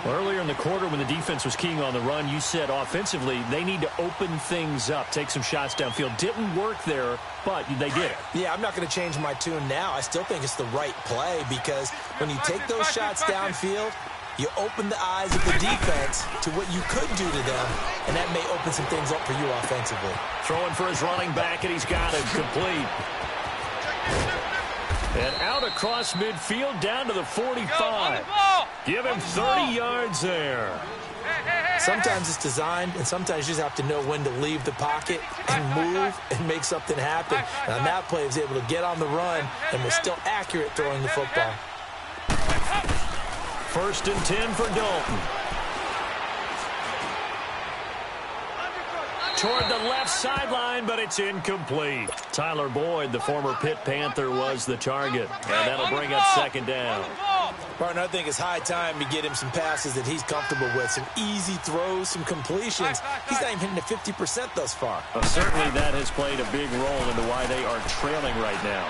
Well, earlier in the quarter when the defense was keying on the run, you said offensively they need to open things up, take some shots downfield. Didn't work there, but they did it. Yeah, I'm not going to change my tune now. I still think it's the right play because when you take those shots downfield, you open the eyes of the defense to what you could do to them, and that may open some things up for you offensively. Throwing for his running back, and he's got it complete. And out across midfield down to the 45. Give him 30 yards there. Sometimes it's designed, and sometimes you just have to know when to leave the pocket and move and make something happen. And on that play, he was able to get on the run and was still accurate throwing the football. 1st and 10 for Dalton. Toward the left sideline, but it's incomplete. Tyler Boyd, the former Pitt Panther, was the target. And that'll bring up 2nd down. Partner, I think it's high time to get him some passes that he's comfortable with. Some easy throws, some completions. He's not even hitting the 50% thus far. Well, certainly that has played a big role into why they are trailing right now.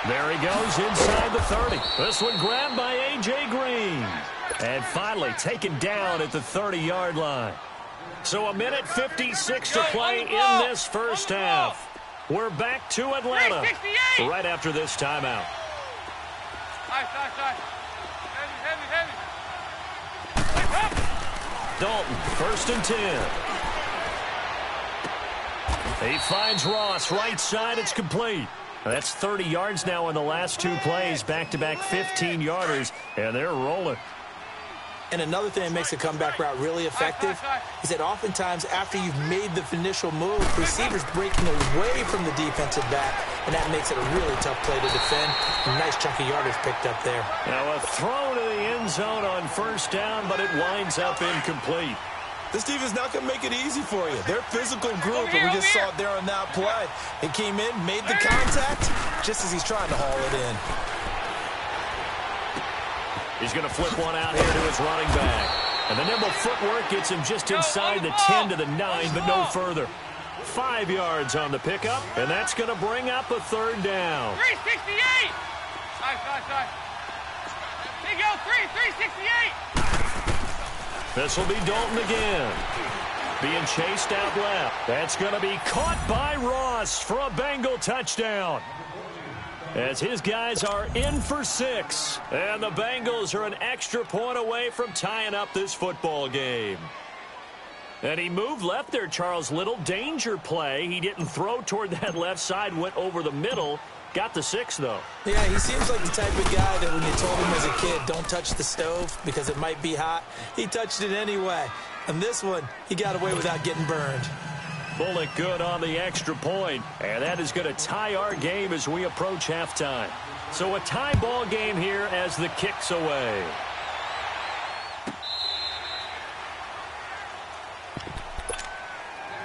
There he goes inside the 30. This one grabbed by A.J. Green. And finally taken down at the 30-yard line. So a minute 56 to play in this first half. We're back to Atlanta right after this timeout. Dalton, 1st and 10. He finds Ross right side. It's complete. That's 30 yards now in the last 2 plays. Back-to-back 15-yarders, and they're rolling. And another thing that makes a comeback route really effective is that oftentimes after you've made the initial move, receivers breaking away from the defensive back, and that makes it a really tough play to defend. A nice chunk of yardage picked up there. Now a throw to the end zone on 1st down, but it winds up incomplete. This defense is not going to make it easy for you. They're a physical group, and we just saw it there on that play. He came in, made the contact, just as he's trying to haul it in. He's going to flip one out here to his running back. And the nimble footwork gets him just inside the 10 to the 9, but no further. 5 yards on the pickup, and that's going to bring up a 3rd down. 368! Side. Big O, 368! This will be Dalton again. Being chased out left. That's going to be caught by Ross for a Bengal touchdown. As his guys are in for 6. And the Bengals are an extra point away from tying up this football game. And he moved left there, Charles. Little danger play. He didn't throw toward that left side, went over the middle. Got the 6, though. Yeah, he seems like the type of guy that when you told him as a kid, don't touch the stove because it might be hot, he touched it anyway. And this one, he got away without getting burned. Bullock good on the extra point. And that is going to tie our game as we approach halftime. So a tie ball game here as the kick's away.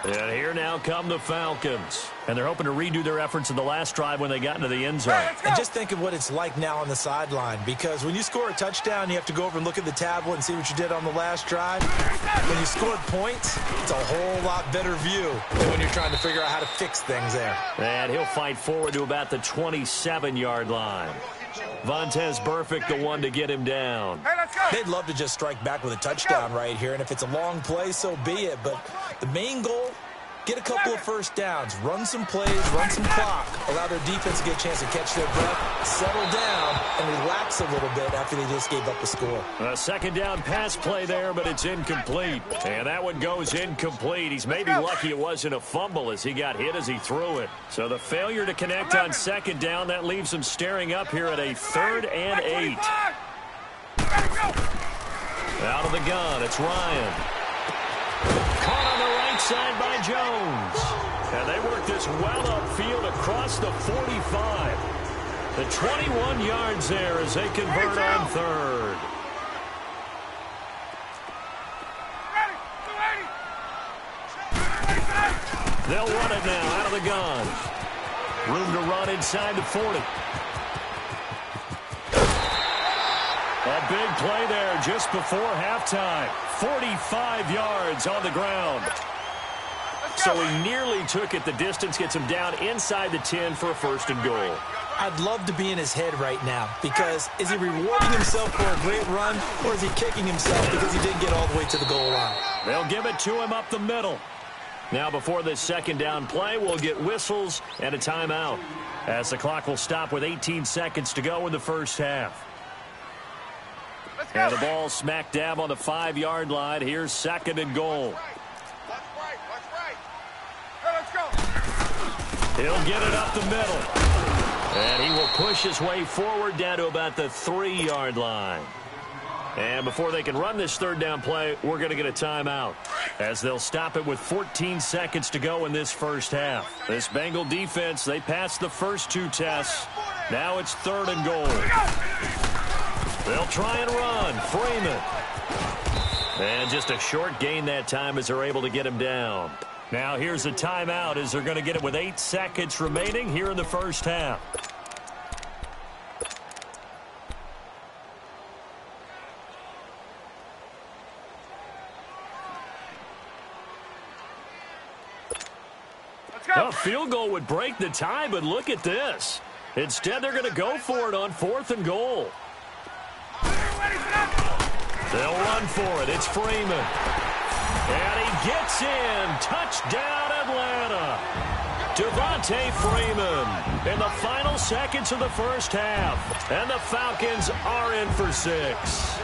And here now come the Falcons. And they're hoping to redo their efforts in the last drive when they got into the end zone. And just think of what it's like now on the sideline, because when you score a touchdown, you have to go over and look at the tablet and see what you did on the last drive. When you scored points, it's a whole lot better view than when you're trying to figure out how to fix things there. And he'll fight forward to about the 27-yard line. Vontez Burfict, the one to get him down. Hey, let's go. They'd love to just strike back with a touchdown right here, and if it's a long play, so be it. But the main goal, get a couple of first downs, run some plays, run some clock, allow their defense to get a chance to catch their breath, settle down, and relax a little bit after they just gave up a score. A second down pass play there, but it's incomplete. And that one goes incomplete. He's maybe lucky it wasn't a fumble as he got hit as he threw it. So the failure to connect on second down, that leaves him staring up here at a 3rd and 8. Out of the gun, it's Ryan. Caught on the right side by Jones. And they work this well upfield across the 45. The 21 yards there as they convert on 3rd. They'll run it now out of the gun. Room to run inside the 40. A big play there just before halftime. 45 yards on the ground. So he nearly took it the distance, gets him down inside the 10 for a 1st and goal. I'd love to be in his head right now, because is he rewarding himself for a great run, or is he kicking himself because he didn't get all the way to the goal line? They'll give it to him up the middle. Now before this second down play, we'll get whistles and a timeout, as the clock will stop with 18 seconds to go in the first half. And the ball smack dab on the 5-yard line. Here's 2nd and goal. Let's right. Hey, let's go. He'll get it up the middle. And he will push his way forward down to about the 3-yard line. And before they can run this 3rd down play, we're going to get a timeout, as they'll stop it with 14 seconds to go in this first half. This Bengal defense, they passed the first 2 tests. Now it's 3rd and goal. They'll try and run. Freeman. And just a short gain that time as they're able to get him down. Now here's a timeout as they're going to get it with 8 seconds remaining here in the first half. A field goal would break the tie, but look at this. Instead, they're going to go for it on 4th and goal. They'll run for it. It's Freeman. And he gets in. Touchdown, Atlanta. Devontae Freeman in the final seconds of the first half. And the Falcons are in for 6.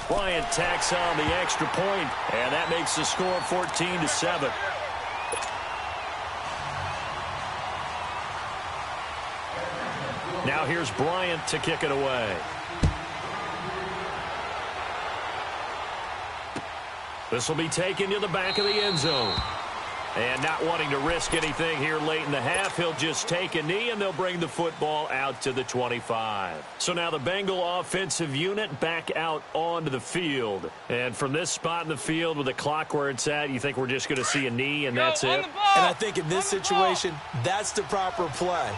Bryant tacks on the extra point, and that makes the score 14-7. Now here's Bryant to kick it away. This will be taken to the back of the end zone. And not wanting to risk anything here late in the half, he'll just take a knee, and they'll bring the football out to the 25. So now the Bengal offensive unit back out onto the field. And from this spot in the field with the clock where it's at, you think we're just going to see a knee and that's it? And I think in this situation, that's the proper play.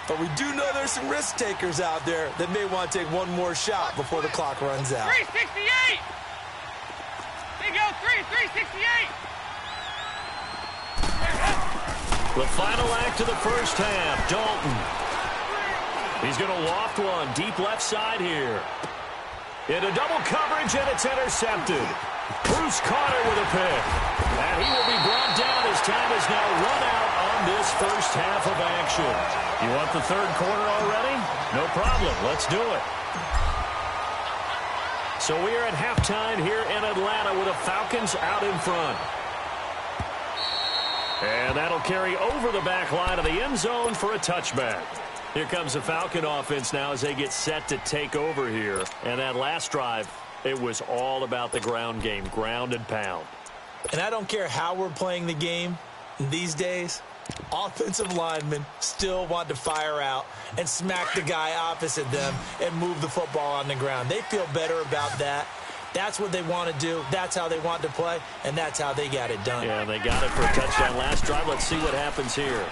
But we do know there's some risk takers out there that may want to take one more shot before the clock runs out. 368! They go 368! The final act of the first half, Dalton. He's going to loft one deep left side here. Into double coverage, and it's intercepted. Bruce Carter with a pick. And he will be brought down as time is now run out on this first half of action. You want the third quarter already? No problem. Let's do it. So we are at halftime here in Atlanta with the Falcons out in front. And that'll carry over the back line of the end zone for a touchback. Here comes the Falcon offense now as they get set to take over here. And that last drive, it was all about the ground game, ground and pound. And I don't care how we're playing the game these days, offensive linemen still want to fire out and smack the guy opposite them and move the football on the ground. They feel better about that. That's what they want to do. That's how they want to play, and that's how they got it done. Yeah, they got it for a touchdown last drive. Let's see what happens here.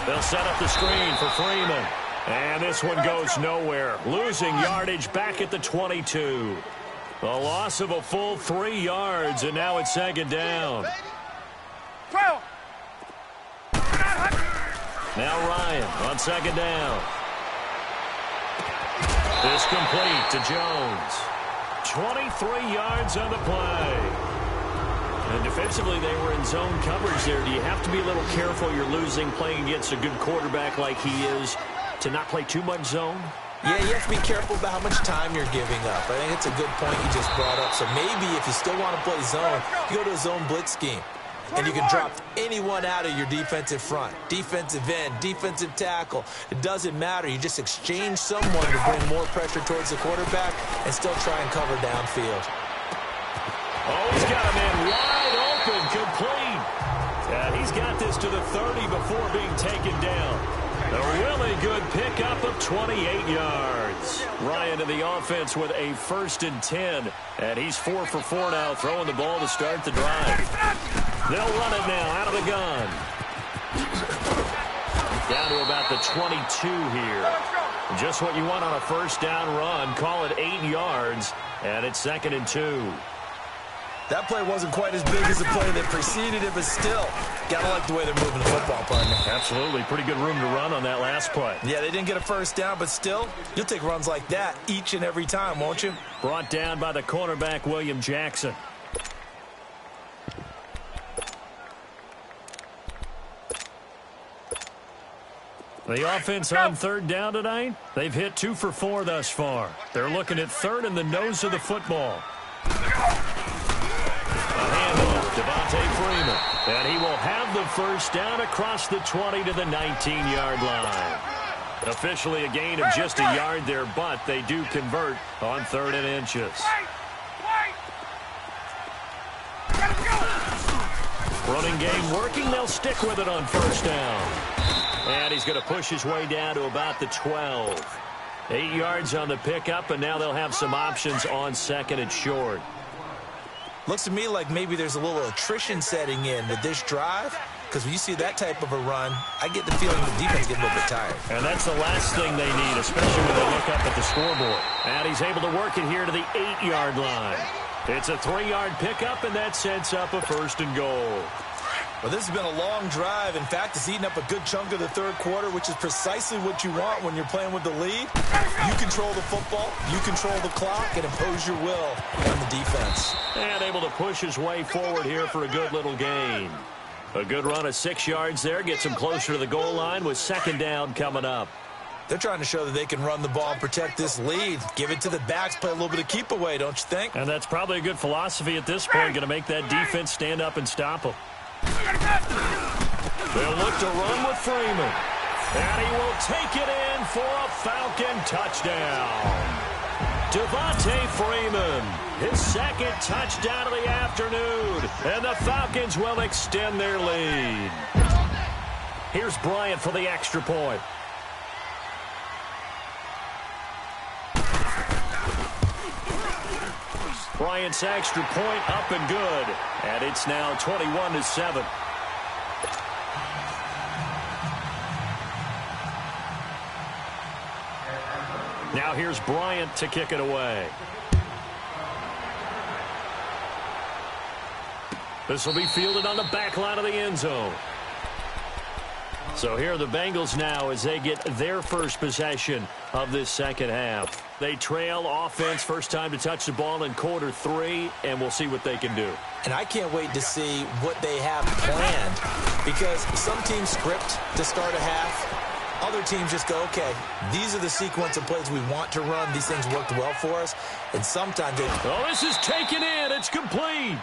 They'll set up the screen for Freeman. And this one goes nowhere. Losing yardage back at the 22. A loss of a full 3 yards, and now it's second down. Now Ryan on second down. This complete to Jones. 23 yards on the play. And defensively, they were in zone coverage there. Do you have to be a little careful? You're losing, playing against a good quarterback like he is, to not play too much zone? Yeah, you have to be careful about how much time you're giving up. I think it's a good point you just brought up. So maybe if you still want to play zone, you go to a zone blitz scheme. And you can drop anyone out of your defensive front. Defensive end, defensive tackle. It doesn't matter. You just exchange someone to bring more pressure towards the quarterback and still try and cover downfield. Oh, he's got a man wide open, complete. And he's got this to the 30 before being taken down. A really good pickup of 28 yards. Ryan to the offense with a 1st and 10. And he's 4 for 4 now, throwing the ball to start the drive. They'll run it now out of the gun. Down to about the 22 here. Just what you want on a first down run. Call it 8 yards. And it's 2nd and 2. That play wasn't quite as big as the play that preceded it, but still, gotta like the way they're moving the football, partner. Absolutely. Pretty good room to run on that last play. Yeah, they didn't get a first down, but still, you'll take runs like that each and every time, won't you? Brought down by the cornerback, William Jackson. The offense on 3rd down tonight, they've hit 2 for 4 thus far. They're looking at 3rd and the nose of the football. Devontae Freeman, and he will have the first down across the 20 to the 19-yard line. Officially a gain of just a yard there, but they do convert on 3rd and inches. Running game working. They'll stick with it on 1st down. And he's going to push his way down to about the 12. 8 yards on the pickup, and now they'll have some options on 2nd and short. Looks to me like maybe there's a little attrition setting in with this drive, because when you see that type of a run, I get the feeling the defense gets a little bit tired. And that's the last thing they need, especially when they look up at the scoreboard. And he's able to work it here to the 8-yard line. It's a 3-yard pickup, and that sets up a 1st and goal. Well, this has been a long drive. In fact, it's eaten up a good chunk of the 3rd quarter, which is precisely what you want when you're playing with the lead. You control the football, you control the clock, and impose your will on the defense. And able to push his way forward here for a good little gain. A good run of 6 yards there, gets him closer to the goal line with 2nd down coming up. They're trying to show that they can run the ball and protect this lead. Give it to the backs, play a little bit of keep away, don't you think? And that's probably a good philosophy at this point, going to make that defense stand up and stop them. They'll look to run with Freeman. And he will take it in for a Falcon touchdown. Devontae Freeman, his 2nd touchdown of the afternoon. And the Falcons will extend their lead. Here's Bryant for the extra point. Bryant's extra point up and good. And it's now 21-7. Now here's Bryant to kick it away. This will be fielded on the back line of the end zone. So here are the Bengals now as they get their first possession of this 2nd half. They trail offense, first time to touch the ball in quarter 3, and we'll see what they can do. And I can't wait to see what they have planned, because some teams script to start a half, Other teams just go, okay, these are the sequence of plays we want to run. These things worked well for us. And sometimes they... Oh, this is taken in. It's complete.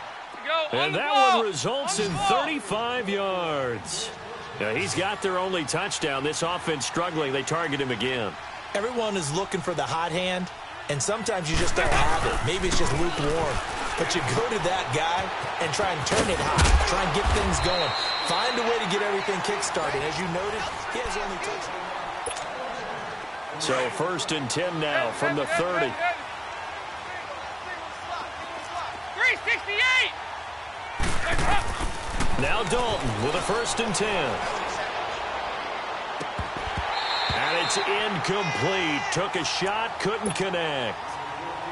And that one results in 35 yards. Now, he's got their only touchdown. This offense struggling. They target him again. Everyone is looking for the hot hand, and sometimes you just don't have it. Maybe it's just lukewarm. But you go to that guy and try and turn it hot. Try and get things going. Find a way to get everything kick-started. As you noted, he has only touchdown. So 1st and 10 now from the 30. 368! Now Dalton with a 1st and 10. And it's incomplete. Took a shot, couldn't connect.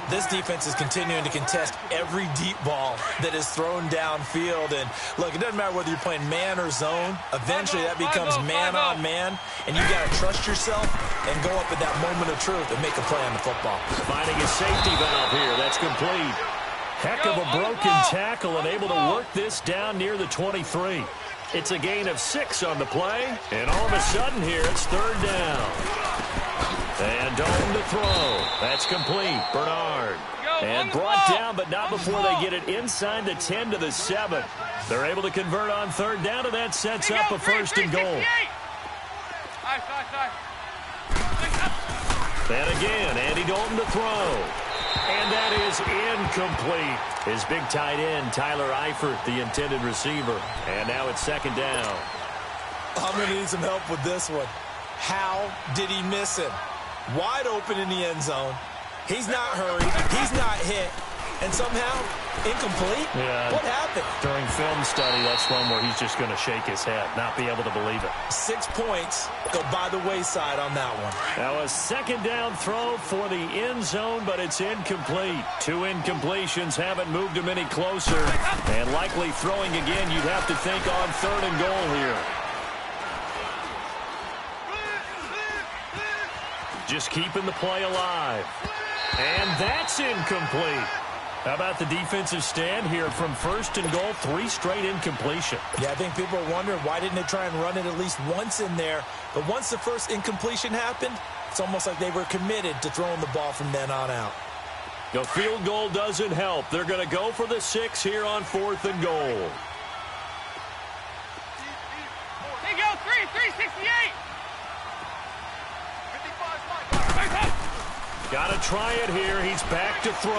This defense is continuing to contest every deep ball that is thrown downfield. And, look, it doesn't matter whether you're playing man or zone. Eventually, that becomes man-on-man, and you got to trust yourself and go up at that moment of truth and make a play on the football. Finding a safety valve here. That's complete. Heck of a broken tackle and able to work this down near the 23. It's a gain of 6 on the play, and all of a sudden here, it's 3rd down. And Dalton to throw. That's complete. Bernard. And brought down, but not before they get it inside the 10 to the 7. They're able to convert on 3rd down, and that sets up a 1st and goal. And again, Andy Dalton to throw. And that is incomplete. His big tight end, Tyler Eifert, the intended receiver. And now it's 2nd down. I'm going to need some help with this one. How did he miss him? Wide open in the end zone. He's not hurried. He's not hit. And somehow, incomplete? Yeah. What happened? During film study, that's one where he's just going to shake his head, not be able to believe it. 6 points go by the wayside on that one. Now a 2nd down throw for the end zone, but it's incomplete. 2 incompletions haven't moved him any closer. And likely throwing again, you'd have to think on 3rd and goal here. Just keeping the play alive. And that's incomplete. How about the defensive stand here from 1st and goal? 3 straight incompletion. Yeah, I think people are wondering why didn't they try and run it at least once in there. But once the first incompletion happened, it's almost like they were committed to throwing the ball from then on out. The field goal doesn't help. They're going to go for the 6 here on 4th and goal. They go 368! Got to try it here. He's back to throw.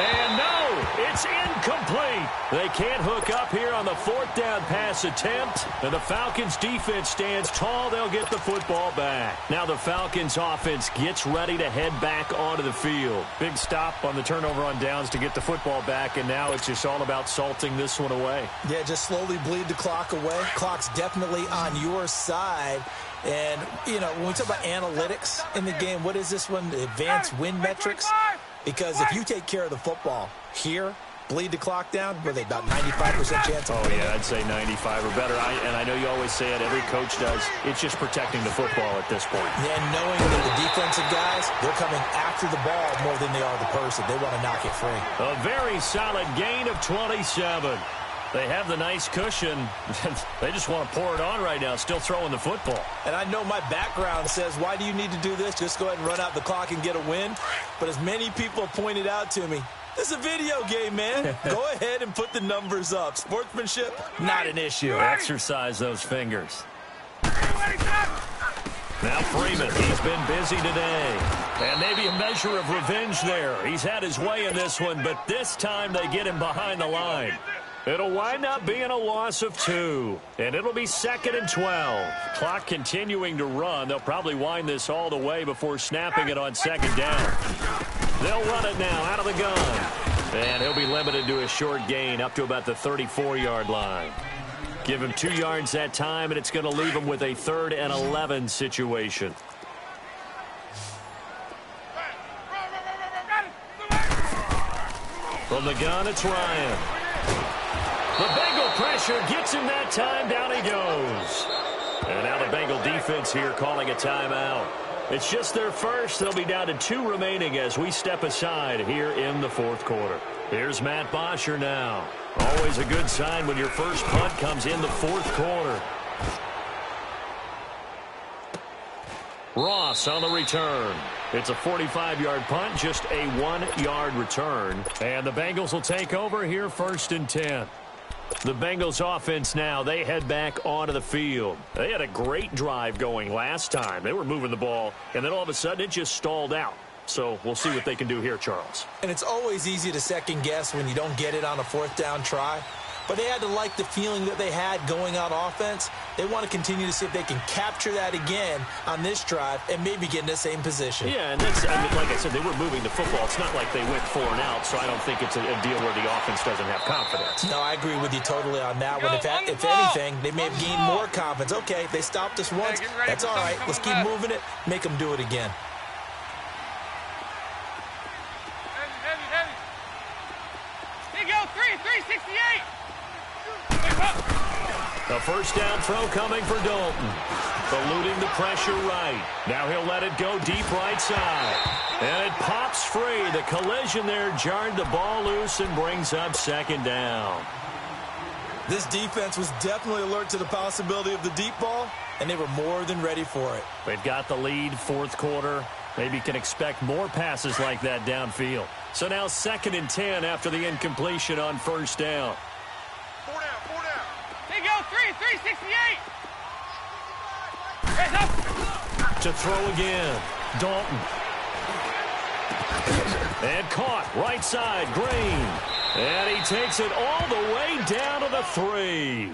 And no, it's incomplete. They can't hook up here on the 4th down pass attempt. And the Falcons defense stands tall. They'll get the football back. Now the Falcons offense gets ready to head back onto the field. Big stop on the turnover on downs to get the football back. And now it's just all about salting this one away. Yeah, just slowly bleed the clock away. Clock's definitely on your side. And, you know, when we talk about analytics in the game, what is this one? Advanced win metrics? Because if you take care of the football here, bleed the clock down, were they about 95% chance? Oh, yeah, I'd say 95 or better. And I know you always say it, every coach does. It's just protecting the football at this point. Yeah, knowing that the defensive guys, they're coming after the ball more than they are the person. They want to knock it free. A very solid gain of 27. They have the nice cushion. They just want to pour it on right now, still throwing the football. And I know my background says, why do you need to do this? Just go ahead and run out the clock and get a win. But as many people have pointed out to me, this is a video game, man. Go ahead and put the numbers up. Sportsmanship, not an issue. Exercise those fingers. Now Freeman, he's been busy today. And maybe a measure of revenge there. He's had his way in this one, but this time they get him behind the line. It'll wind up being a loss of 2. And it'll be 2nd and 12. Clock continuing to run. They'll probably wind this all the way before snapping it on 2nd down. They'll run it now out of the gun. And he'll be limited to a short gain up to about the 34-yard line. Give him 2 yards that time, and it's going to leave him with a 3rd and 11 situation. From the gun, it's Ryan. The Bengal pressure gets him that time. Down he goes. And now the Bengal defense here calling a timeout. It's just their first. They'll be down to 2 remaining as we step aside here in the 4th quarter. Here's Matt Bosher now. Always a good sign when your first punt comes in the 4th quarter. Ross on the return. It's a 45-yard punt, just a 1-yard return. And the Bengals will take over here 1st and 10. The Bengals offense now, they head back onto the field. They had a great drive going last time. They were moving the ball, and then all of a sudden it just stalled out. So we'll see what they can do here, Charles. And it's always easy to second guess when you don't get it on a 4th down try. But they had to like the feeling that they had going on offense. They want to continue to see if they can capture that again on this drive and maybe get in the same position. Yeah, and that's, like I said, they were moving the football. It's not like they went 4 and out, so I don't think it's a deal where the offense doesn't have confidence. No, I agree with you totally on that one. If anything, they may have gained more confidence. Okay, they stopped us once. That's all right. Let's keep moving it, make them do it again. Here you go, 368. A 1st down throw coming for Dalton. Eluding the pressure right. Now he'll let it go deep right side. And it pops free. The collision there jarred the ball loose and brings up 2nd down. This defense was definitely alert to the possibility of the deep ball, and they were more than ready for it. They've got the lead, 4th quarter. Maybe can expect more passes like that downfield. So now 2nd and 10 after the incompletion on 1st down. 4 down. Here you go, 368. Heads up. To throw again. Dalton. And caught. Right side. Green. And he takes it all the way down to the 3.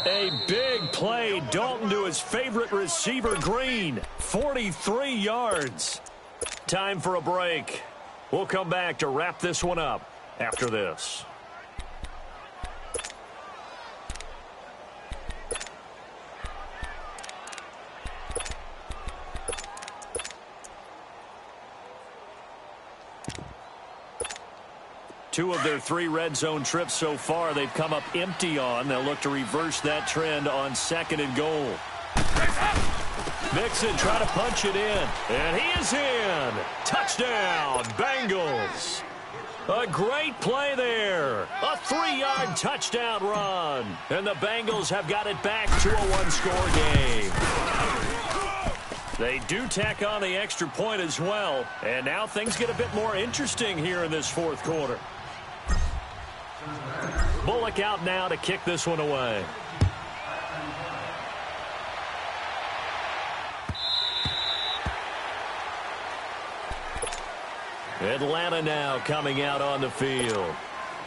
A big play. Dalton to his favorite receiver, Green. 43 yards. Time for a break. We'll come back to wrap this one up after this. Two of their 3 red zone trips so far they've come up empty on. They'll look to reverse that trend on 2nd and goal. Mixon trying to punch it in. And he is in. Touchdown, Bengals. A great play there. A 3-yard touchdown run. And the Bengals have got it back to a 1-score game. They do tack on the extra point as well. And now things get a bit more interesting here in this 4th quarter. Bullock out now to kick this one away. Atlanta now coming out on the field.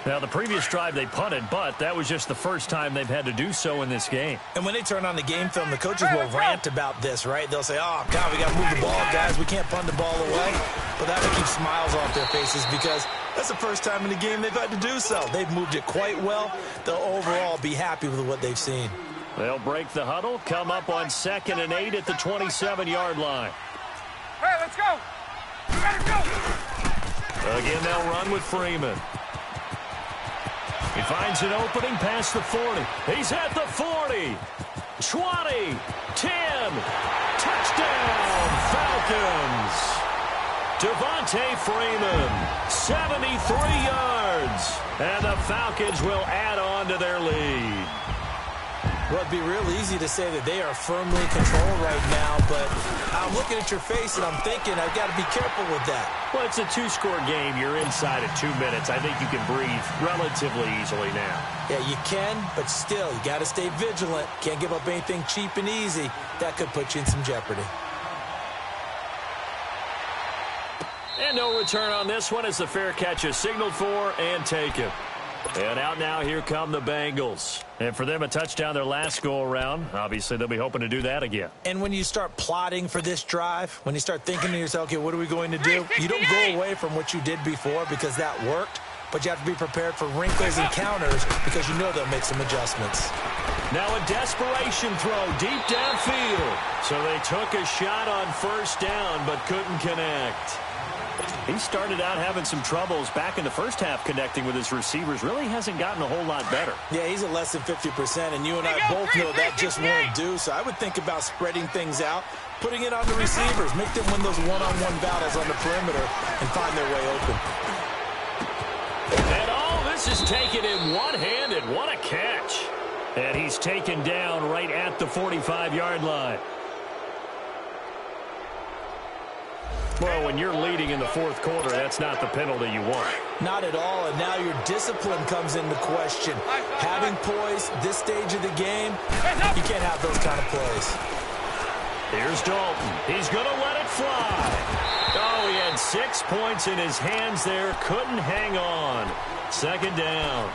Now, the previous drive they punted, but that was just the first time they've had to do so in this game. And when they turn on the game film, the coaches will rant about this, right? They'll say, oh, God, we got to move the ball, guys. We can't punt the ball away. But that will keep smiles off their faces because that's the first time in the game they've had to do so. They've moved it quite well. They'll overall be happy with what they've seen. They'll break the huddle, come up on 2nd and 8 at the 27-yard line. Hey, let's go. We gotta go. Again, they'll run with Freeman. He finds an opening past the 40. He's at the 40. 20. 10. Touchdown, Falcons. Devontae Freeman, 73 yards. And the Falcons will add on to their lead. Well, it'd be real easy to say that they are firmly in control right now, but I'm looking at your face and I'm thinking I've got to be careful with that. Well, it's a 2-score game. You're inside at 2 minutes. I think you can breathe relatively easily now. Yeah, you can, but still, you got to stay vigilant. Can't give up anything cheap and easy. That could put you in some jeopardy. And no return on this one as the fair catch is signaled for and taken. And out now, here come the Bengals. And for them, a touchdown their last go-around. Obviously, they'll be hoping to do that again. And when you start plotting for this drive, when you start thinking to yourself, okay, what are we going to do? You don't go away from what you did before because that worked, but you have to be prepared for wrinkles and counters because you know they'll make some adjustments. Now a desperation throw deep downfield. So they took a shot on 1st down but couldn't connect. He started out having some troubles back in the first half connecting with his receivers. Really hasn't gotten a whole lot better. Yeah, he's at less than 50%, and you and I both know that just won't do. So I would think about spreading things out, putting it on the receivers, make them win those one-on-one battles on the perimeter, and find their way open. And all this is taken in one-handed. What a catch. And he's taken down right at the 45-yard line. Well, when you're leading in the fourth quarter, that's not the penalty you want. Not at all, and now your discipline comes into question. Having poise this stage of the game, you can't have those kind of plays. Here's Dalton. He's going to let it fly. Oh, he had 6 points in his hands there. Couldn't hang on. Second down.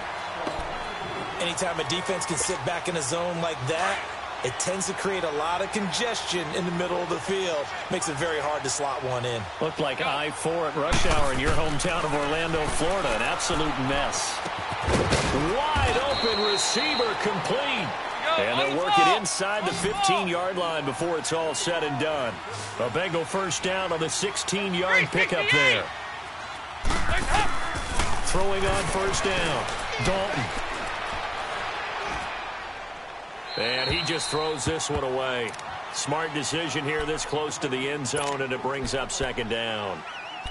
Anytime a defense can sit back in a zone like that, it tends to create a lot of congestion in the middle of the field. Makes it very hard to slot one in. Looked like I-4 at rush hour in your hometown of Orlando, Florida. An absolute mess. Wide open receiver complete. And they'll work it inside the 15-yard line before it's all said and done. A Bengal first down on the 16-yard pickup there. Throwing on first down. Dalton. And he just throws this one away. Smart decision here this close to the end zone, and it brings up second down.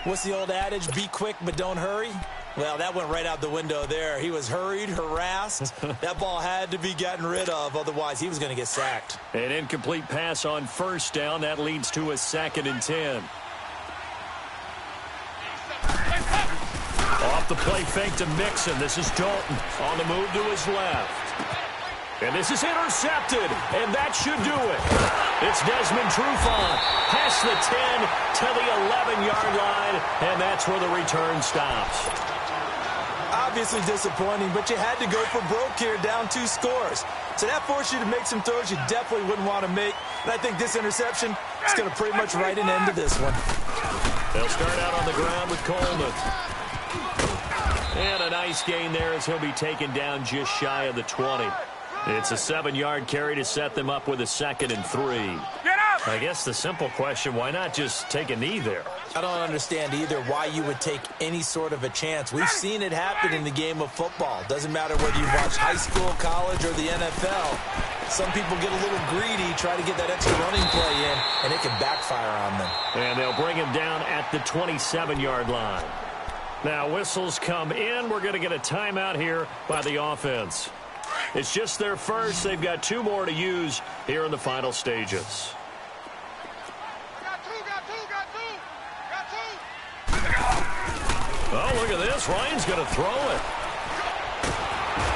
What's the old adage? Be quick, but don't hurry. Well, that went right out the window there. He was hurried, harassed. That ball had to be gotten rid of. Otherwise, he was going to get sacked. An incomplete pass on first down. That leads to a 2nd and 10. Off the play fake to Mixon. This is Dalton on the move to his left. And this is intercepted, and that should do it. It's Desmond Trufant past the 10 to the 11-yard line, and that's where the return stops. Obviously disappointing, but you had to go for broke here, down 2 scores. So that forced you to make some throws you definitely wouldn't want to make. And I think this interception is going to pretty much write an end to this one. They'll start out on the ground with Coleman. And a nice gain there as he'll be taken down just shy of the 20. It's a 7-yard carry to set them up with a 2nd and 3. Get up! I guess the simple question, why not just take a knee there? I don't understand either why you would take any sort of a chance. We've seen it happen in the game of football. Doesn't matter whether you watch high school, college, or the NFL. Some people get a little greedy, try to get that extra running play in, and it can backfire on them. And they'll bring him down at the 27-yard line. Now, whistles come in. We're going to get a timeout here by the offense. It's just their first. They've got 2 more to use here in the final stages. Oh, look at this. Ryan's going to throw it.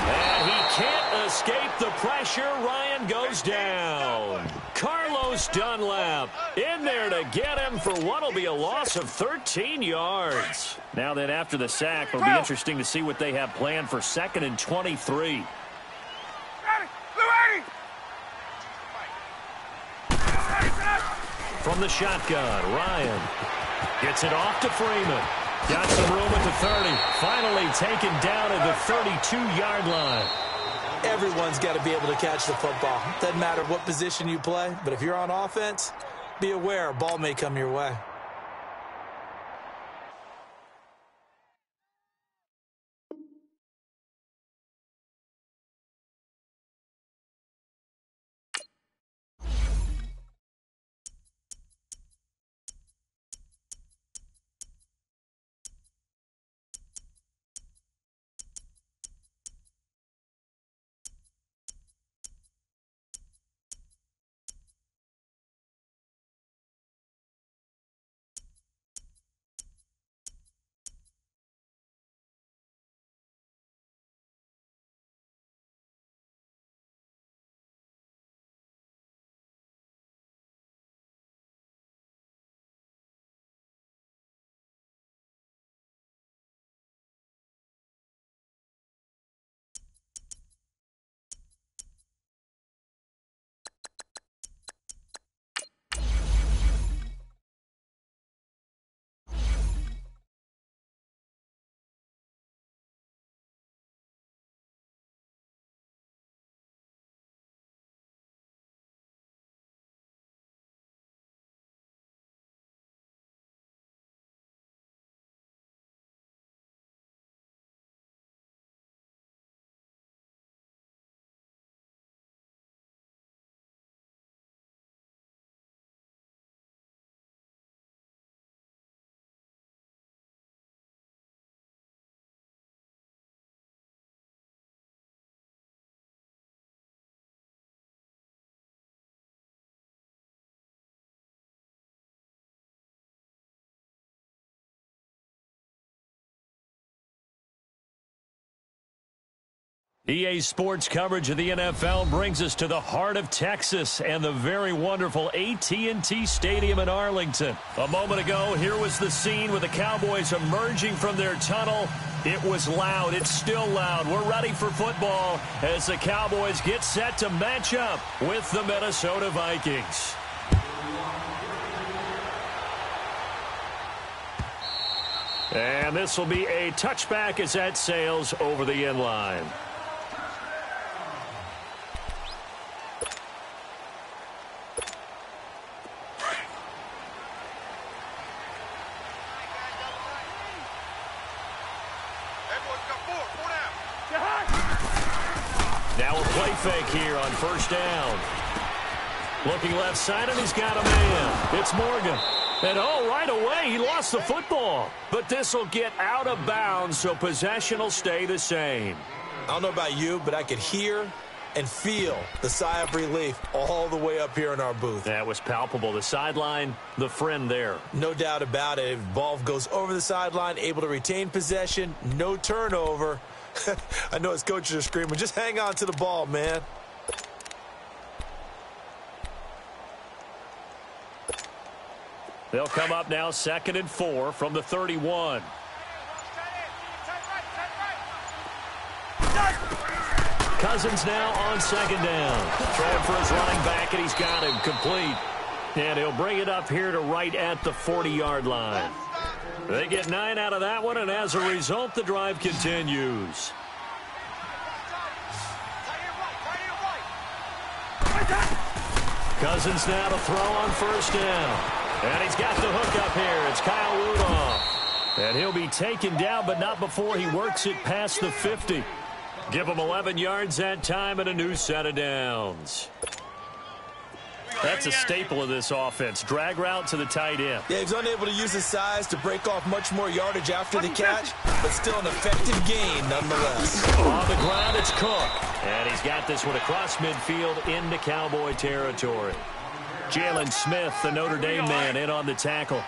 And he can't escape the pressure. Ryan goes down. Carlos Dunlap in there to get him for what will be a loss of 13 yards. Now then, after the sack, it'll be interesting to see what they have planned for 2nd and 23. From the shotgun, Ryan gets it off to Freeman. Got some room at the 30. Finally taken down at the 32-yard line. Everyone's got to be able to catch the football. Doesn't matter what position you play, but if you're on offense, be aware a ball may come your way. EA Sports coverage of the NFL brings us to the heart of Texas and the very wonderful AT&T Stadium in Arlington. A moment ago, here was the scene with the Cowboys emerging from their tunnel. It was loud. It's still loud. We're ready for football as the Cowboys get set to match up with the Minnesota Vikings. And this will be a touchback as that sails over the end line. Now a play fake here on first down. Looking left side, and he's got a man. It's Morgan. And right away, he lost the football. But this will get out of bounds, so possession will stay the same. I don't know about you, but I could hear and feel the sigh of relief all the way up here in our booth. That was palpable. The sideline, the friend there. No doubt about it. Ball goes over the sideline, able to retain possession, no turnover. I know his coaches are screaming, just hang on to the ball, man. They'll come up now 2nd and 4 from the 31. Cousins now on 2nd down. Throwing for his running back, and he's got him complete. And he'll bring it up here to right at the 40-yard line. They get 9 out of that one, and as a result, the drive continues. Cousins now to throw on first down. And he's got the hook up here. It's Kyle Rudolph. And he'll be taken down, but not before he works it past the 50. Give him 11 yards that time and a new set of downs. That's a staple of this offense. Drag route to the tight end. Yeah, he's unable to use his size to break off much more yardage after the catch, but still an effective gain nonetheless. On the ground, it's Cook. And he's got this one across midfield into Cowboy territory. Jalen Smith, the Notre Dame man, in on the tackle.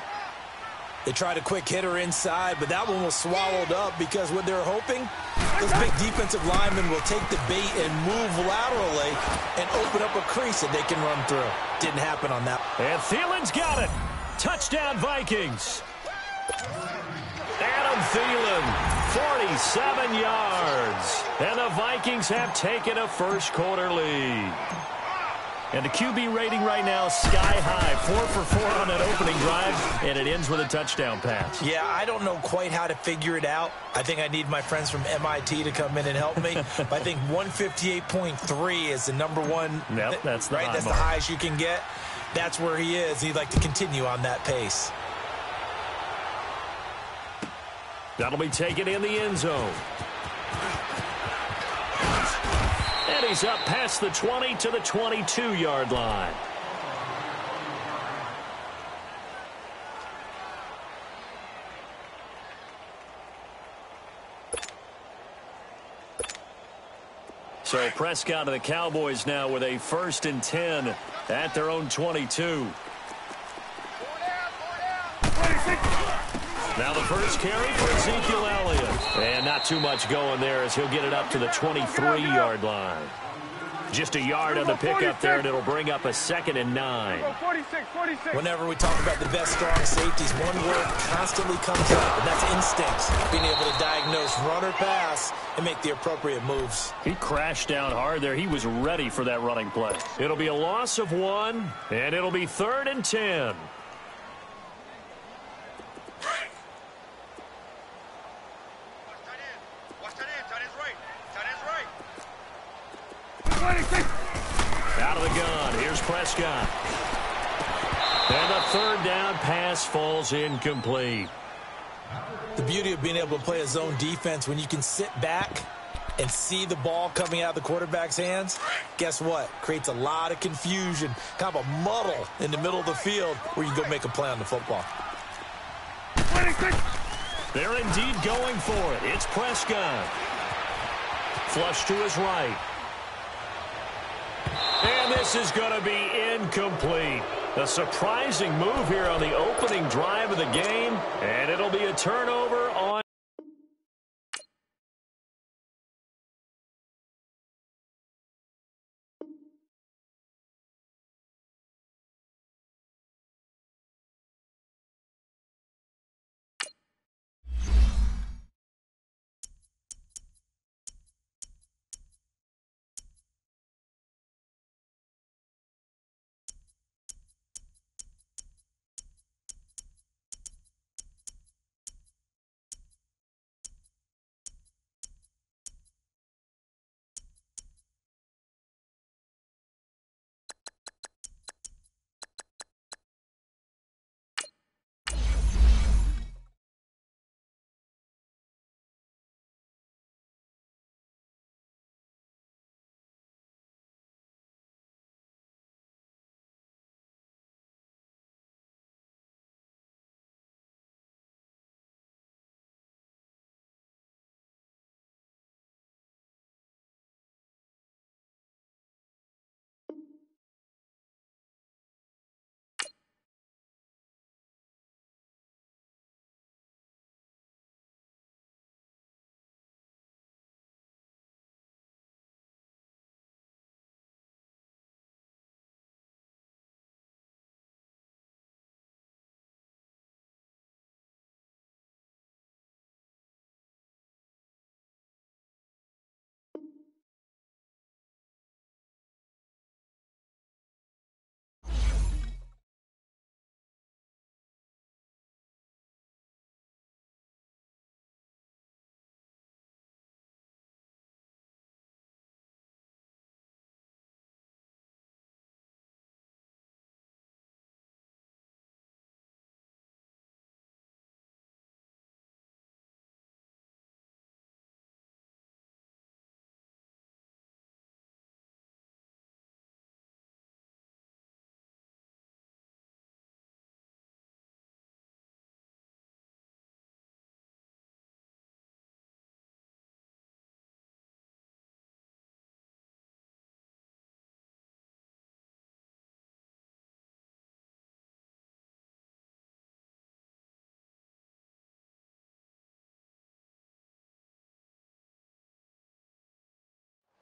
They tried a quick hitter inside, but that one was swallowed up because what they're hoping, those big defensive linemen will take the bait and move laterally and open up a crease that they can run through. Didn't happen on that. And Thielen's got it. Touchdown, Vikings. Adam Thielen, 47 yards. And the Vikings have taken a first-quarter lead. And the QB rating right now is sky high. 4 for 4 on that opening drive, and it ends with a touchdown pass. Yeah, I don't know quite how to figure it out. I think I need my friends from MIT to come in and help me. But I think 158.3 is the number one. Yep, that's the right. That's the highest you can get. That's where he is. He'd like to continue on that pace. That'll be taken in the end zone. And he's up past the 20 to the 22-yard line. So Prescott and the Cowboys now with a 1st and 10 at their own 22. Now the first carry for Ezekiel Elliott. And not too much going there as he'll get it up to the 23-yard line. Just a yard on the pickup there, and it'll bring up a 2nd and 9. Whenever we talk about the best strong safeties, one word constantly comes up, and that's instincts. Being able to diagnose run or pass and make the appropriate moves. He crashed down hard there. He was ready for that running play. It'll be a loss of 1, and it'll be 3rd and 10. Out of the gun. Here's Prescott. And the 3rd down pass falls incomplete. The beauty of being able to play a zone defense when you can sit back and see the ball coming out of the quarterback's hands, guess what? Creates a lot of confusion, kind of a muddle in the middle of the field where you go make a play on the football. They're indeed going for it. It's Prescott. Flush to his right. And this is going to be incomplete. A surprising move here on the opening drive of the game, and it'll be a turnover on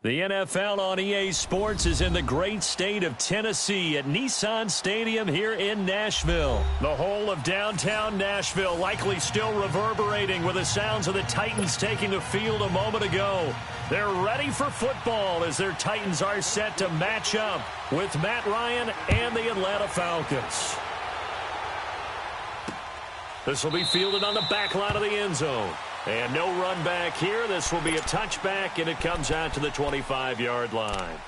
The NFL on EA Sports is in the great state of Tennessee at Nissan Stadium here in Nashville. The whole of downtown Nashville likely still reverberating with the sounds of the Titans taking the field a moment ago. They're ready for football as their Titans are set to match up with Matt Ryan and the Atlanta Falcons. This will be fielded on the back line of the end zone. And no run back here. This will be a touchback, and it comes out to the 25-yard line.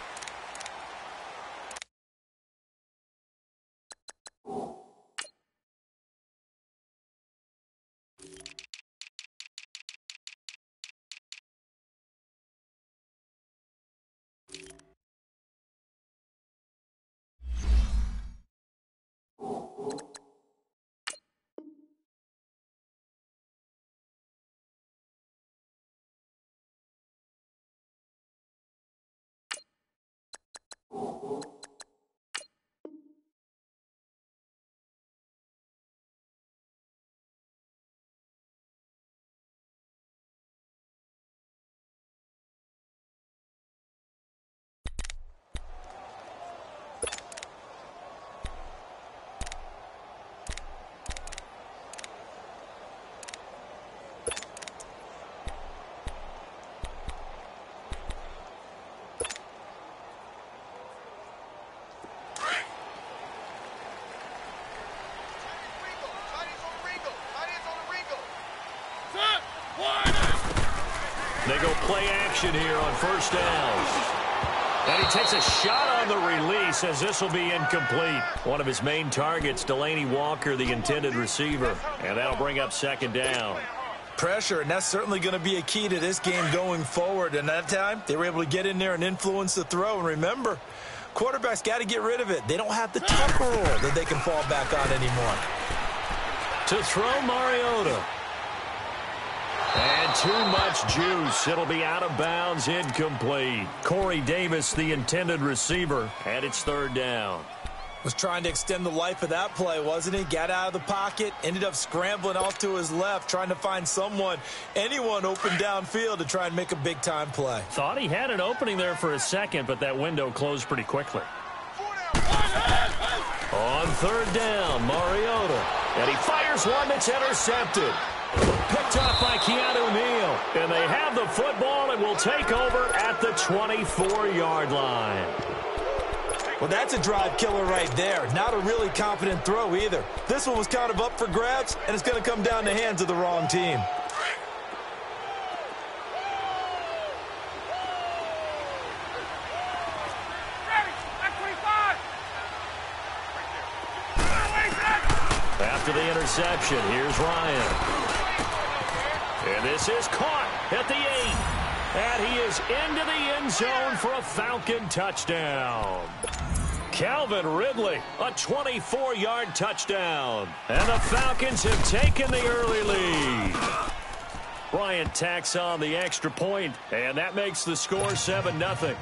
They go play action here on first down. And he takes a shot on the release as this will be incomplete. One of his main targets, Delaney Walker, the intended receiver. And that'll bring up second down. Pressure, and that's certainly going to be a key to this game going forward. And that time, they were able to get in there and influence the throw. And remember, quarterbacks got to get rid of it. They don't have the tuck rule that they can fall back on anymore. To throw, Mariota. And too much juice. It'll be out of bounds, incomplete. Corey Davis, the intended receiver, and it's third down. Was trying to extend the life of that play, wasn't he? Got out of the pocket, ended up scrambling off to his left, trying to find anyone open downfield to try and make a big-time play. Thought he had an opening there for a second, but that window closed pretty quickly. On third down, Mariota. And he fires one that's intercepted. Picked off by Keanu Neal. And they have the football and will take over at the 24-yard line. Well, that's a drive killer right there. Not a really confident throw either. This one was kind of up for grabs, and it's going to come down the hands of the wrong team. After the interception, here's Ryan. And this is caught at the 8. And he is into the end zone for a Falcon touchdown. Calvin Ridley, a 24-yard touchdown. And the Falcons have taken the early lead. Ryan tacks on the extra point, and that makes the score 7-0.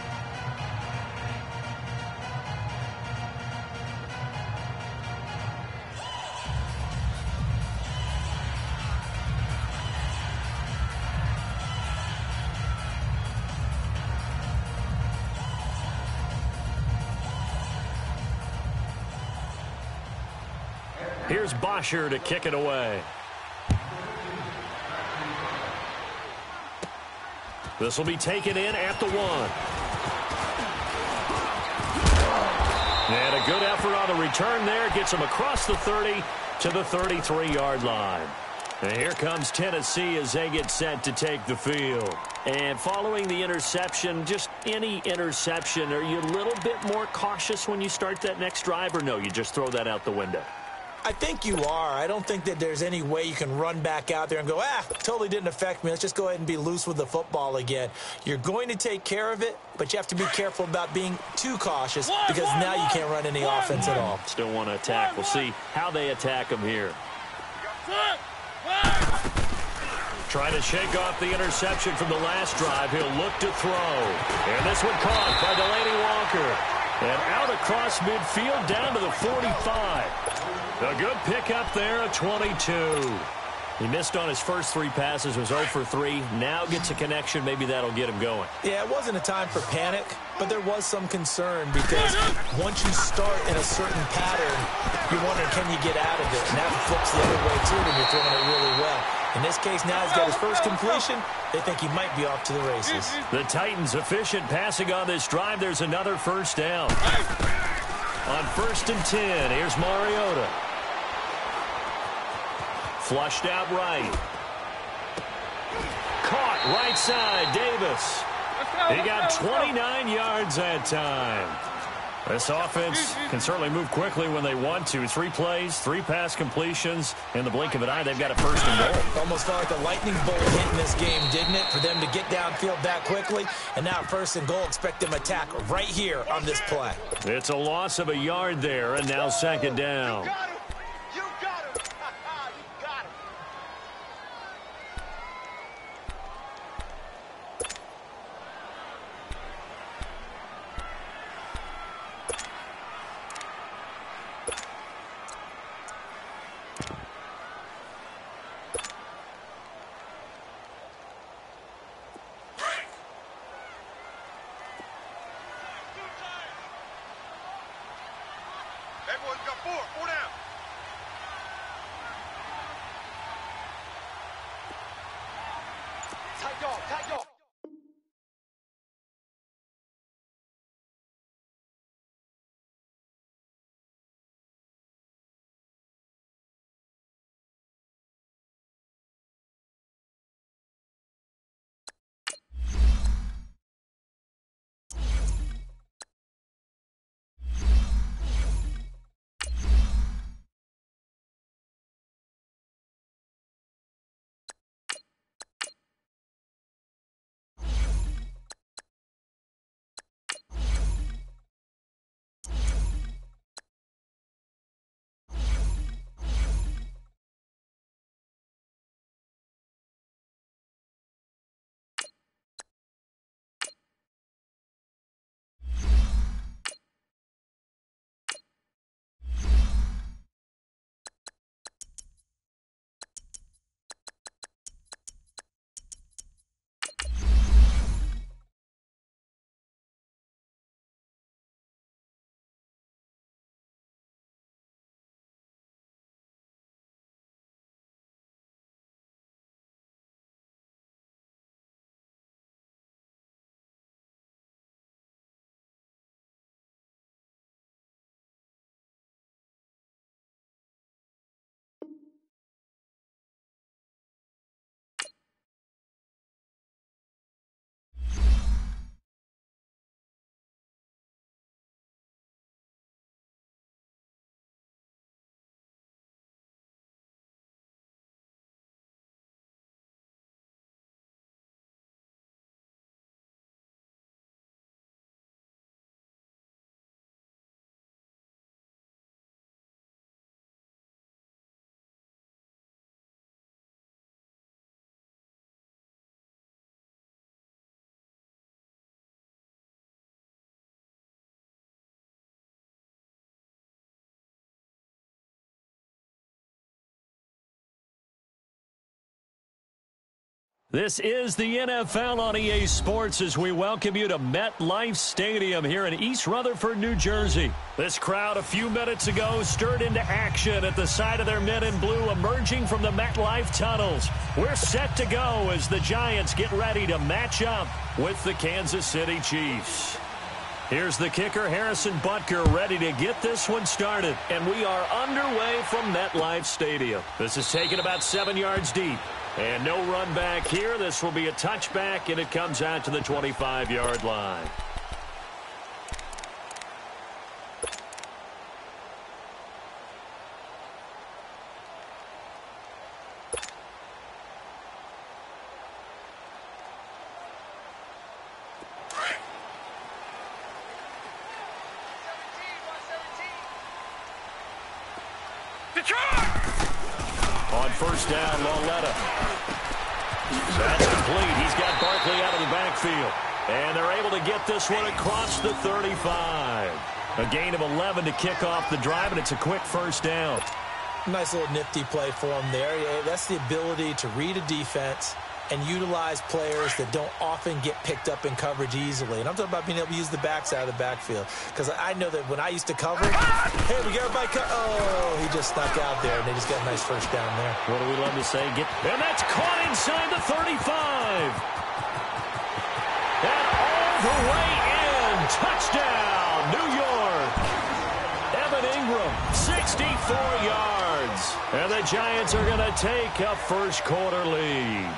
Here's Bosher to kick it away. This will be taken in at the 1. And a good effort on the return there. Gets him across the 30 to the 33-yard line. And here comes Tennessee as they get set to take the field. And following the interception, just any interception, are you a little bit more cautious when you start that next drive, or no, you just throw that out the window? I think you are. I don't think that there's any way you can run back out there and go, totally didn't affect me. Let's just go ahead and be loose with the football again. You're going to take care of it, but you have to be careful about being too cautious because now you can't run any offense at all. Still want to attack. We'll see how they attack him here. Trying to shake off the interception from the last drive. He'll look to throw. And this one caught by Delaney Walker. And out across midfield down to the 45. A good pickup there, a 22. He missed on his first 3 passes, was 0 for 3. Now gets a connection. Maybe that'll get him going. Yeah, it wasn't a time for panic, but there was some concern because once you start in a certain pattern, you're wondering, can you get out of it? And that flips the other way, too, when you're throwing it really well. In this case, now he's got his first completion. They think he might be off to the races. The Titans efficient passing on this drive. There's another first down. On 1st and 10, here's Mariota. Flushed out right. Caught right side, Davis. He got 29 yards that time. This offense can certainly move quickly when they want to. 3 plays, 3 pass completions. In the blink of an eye, they've got a 1st and goal. It almost felt like a lightning bolt hit in this game, didn't it? For them to get downfield that quickly. And now 1st and goal, expect them to attack right here on this play. It's a loss of a yard there, and now 2nd down. You got him. You got him. You got him. Everyone's got 4 down. Tight dog, tight dog. This is the NFL on EA Sports as we welcome you to MetLife Stadium here in East Rutherford, New Jersey. This crowd a few minutes ago stirred into action at the side of their men in blue emerging from the MetLife tunnels. We're set to go as the Giants get ready to match up with the Kansas City Chiefs. Here's the kicker, Harrison Butker, ready to get this one started. And we are underway from MetLife Stadium. This is taken about 7 yards deep. And no run back here. This will be a touchback, and it comes out to the 25-yard line. On 1st down, Lauletta. That's complete. He's got Barkley out of the backfield. And they're able to get this one across the 35. A gain of 11 to kick off the drive, and it's a quick 1st down. Nice little nifty play for him there. Yeah, that's the ability to read a defense and utilize players that don't often get picked up in coverage easily. And I'm talking about being able to use the backside of the backfield. Because I know that when I used to cover, hey, we got everybody oh, he just snuck out there, and they just got a nice first down there. What do we love to say? And that's caught inside the 35. And all the way in. Touchdown, New York. Evan Ingram, 64 yards. And the Giants are going to take a first-quarter lead.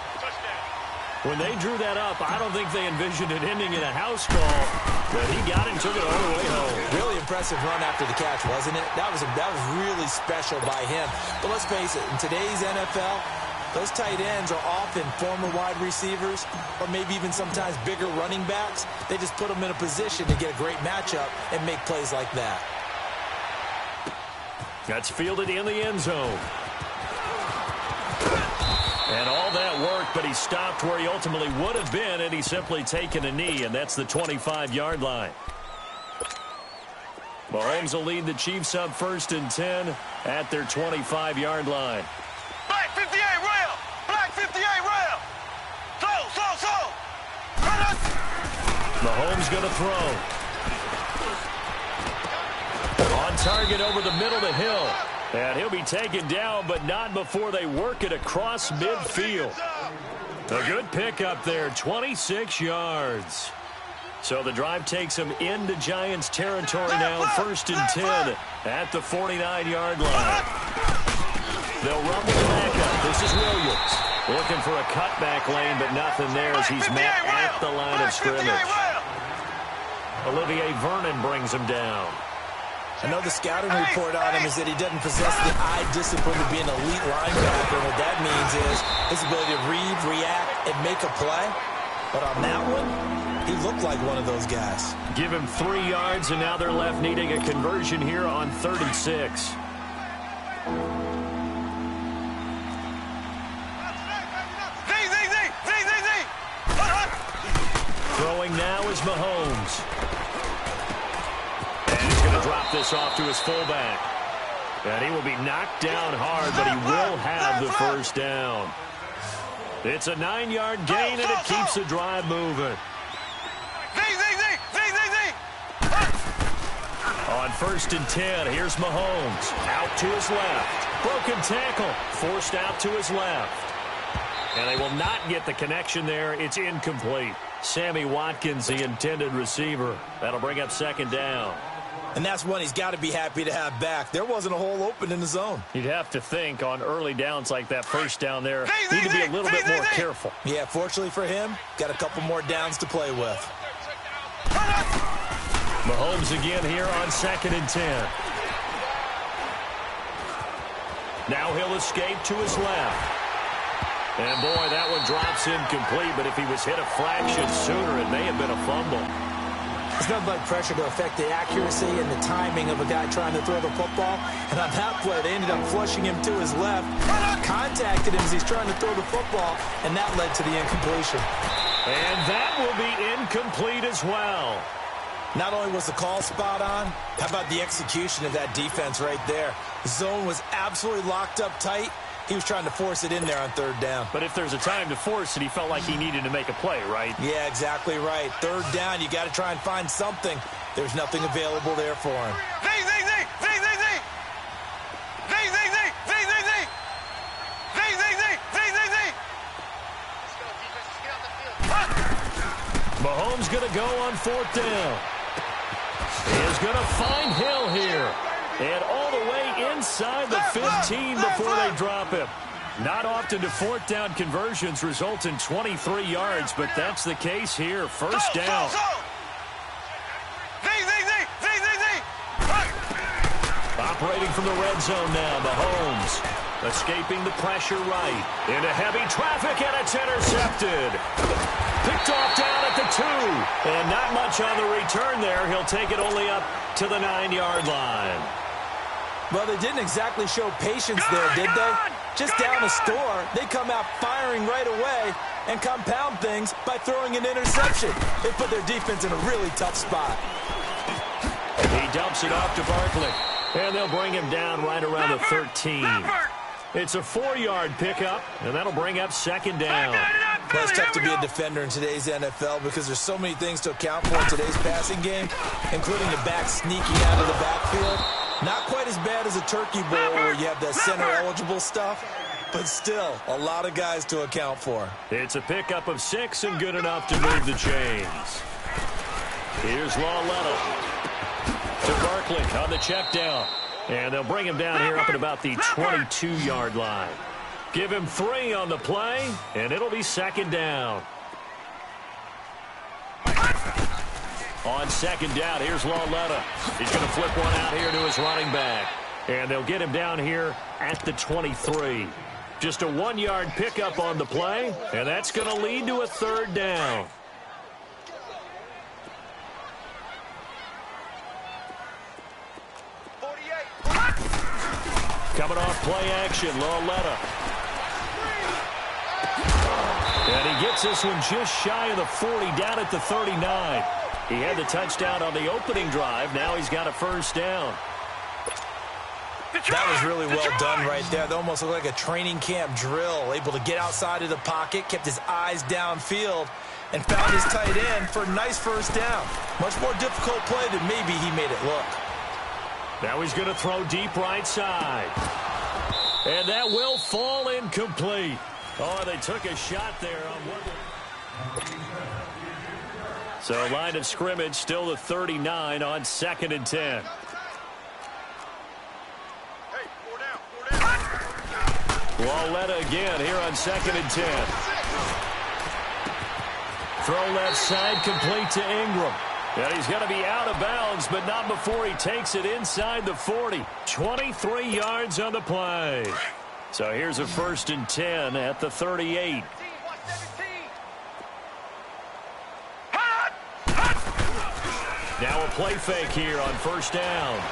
When they drew that up, I don't think they envisioned it ending in a house call, but he got it and took it all the way home. Really impressive run after the catch, wasn't it? That was really special by him. But let's face it, in today's NFL, those tight ends are often former wide receivers or maybe even sometimes bigger running backs. They just put them in a position to get a great matchup and make plays like that. That's fielded in the end zone. And all that work, but he stopped where he ultimately would have been, and he's simply taken a knee, and that's the 25-yard line. Mahomes will lead the Chiefs up 1st and 10 at their 25-yard line. Black 58 rail! Black 58 rail! So! Mahomes going to throw. On target over the middle to Hill. And he'll be taken down, but not before they work it across midfield. A good pick up there, 26 yards. So the drive takes them into Giants territory now, 1st and 10 at the 49-yard line. They'll run with the backup. This is Williams. Looking for a cutback lane, but nothing there as he's met at the line of scrimmage. Olivier Vernon brings him down. I know the scouting report on him is that he doesn't possess the eye discipline to be an elite linebacker. And what that means is his ability to read, react, and make a play. But on that one, he looked like one of those guys. Give him 3 yards, and now they're left needing a conversion here on 36. Throwing now is Mahomes. Drop this off to his fullback. And he will be knocked down hard, but he will have the first down. It's a 9-yard gain, and it keeps the drive moving. On 1st and 10, here's Mahomes. Out to his left. Broken tackle. Forced out to his left. And they will not get the connection there. It's incomplete. Sammy Watkins, the intended receiver. That'll bring up 2nd down. And that's one he's got to be happy to have back. There wasn't a hole open in the zone. You'd have to think on early downs like that first down there, need to be a little bit more careful. Yeah, fortunately for him, got a couple more downs to play with. Mahomes again here on 2nd and 10. Now he'll escape to his left. And boy, that one drops incomplete, but if he was hit a fraction sooner, it may have been a fumble. It's nothing like pressure to affect the accuracy and the timing of a guy trying to throw the football. And on that play, they ended up flushing him to his left, contacted him as he's trying to throw the football, and that led to the incompletion. And that will be incomplete as well. Not only was the call spot on, how about the execution of that defense right there? The zone was absolutely locked up tight. He was trying to force it in there on 3rd down. But if there's a time to force it, he felt like he needed to make a play, right? Yeah, exactly right. 3rd down, you got to try and find something. There's nothing available there for him. Mahomes going to go on 4th down. He is going to find Hill here. And all the way inside the 15 before they drop him. Not often do 4th down conversions result in 23 yards, but that's the case here. 1st down. Operating from the red zone now, Mahomes. Escaping the pressure right. Into heavy traffic, and it's intercepted. Picked off down at the 2. And not much on the return there. He'll take it only up to the 9-yard line. Well, they didn't exactly show patience there, did they? Just down a score, they come out firing right away and compound things by throwing an interception. They put their defense in a really tough spot. He dumps it off to Barkley. And they'll bring him down right around the 13. It's a 4-yard pickup, and that'll bring up second down. Well, it's tough to be a defender in today's NFL because there's so many things to account for in today's passing game, including the back sneaking out of the backfield. Not quite as bad as a turkey bowl where you have the center-eligible stuff, but still a lot of guys to account for. It's a pickup of 6 and good enough to move the chains. Here's Lawletta to Barkley on the check down. And they'll bring him down here up at about the 22-yard line. Give him 3 on the play, and it'll be second down. On second down, here's Lawletta. He's going to flip one out here to his running back. And they'll get him down here at the 23. Just a 1-yard pickup on the play, and that's going to lead to a third down. Coming off play action, Lawletta. And he gets this one just shy of the 40, down at the 39. He had the touchdown on the opening drive. Now he's got a first down. That was really well done right there. That almost looked like a training camp drill. Able to get outside of the pocket, kept his eyes downfield, and found his tight end for a nice first down. Much more difficult play than maybe he made it look. Now he's going to throw deep right side. And that will fall incomplete. Oh, they took a shot there on one. So line of scrimmage still the 39 on 2nd and 10. Lawletta again here on 2nd and 10. Throw left side, complete to Ingram. And he's going to be out of bounds, but not before he takes it inside the 40. 23 yards on the play. So here's a 1st and 10 at the 38. Now a play fake here on first down.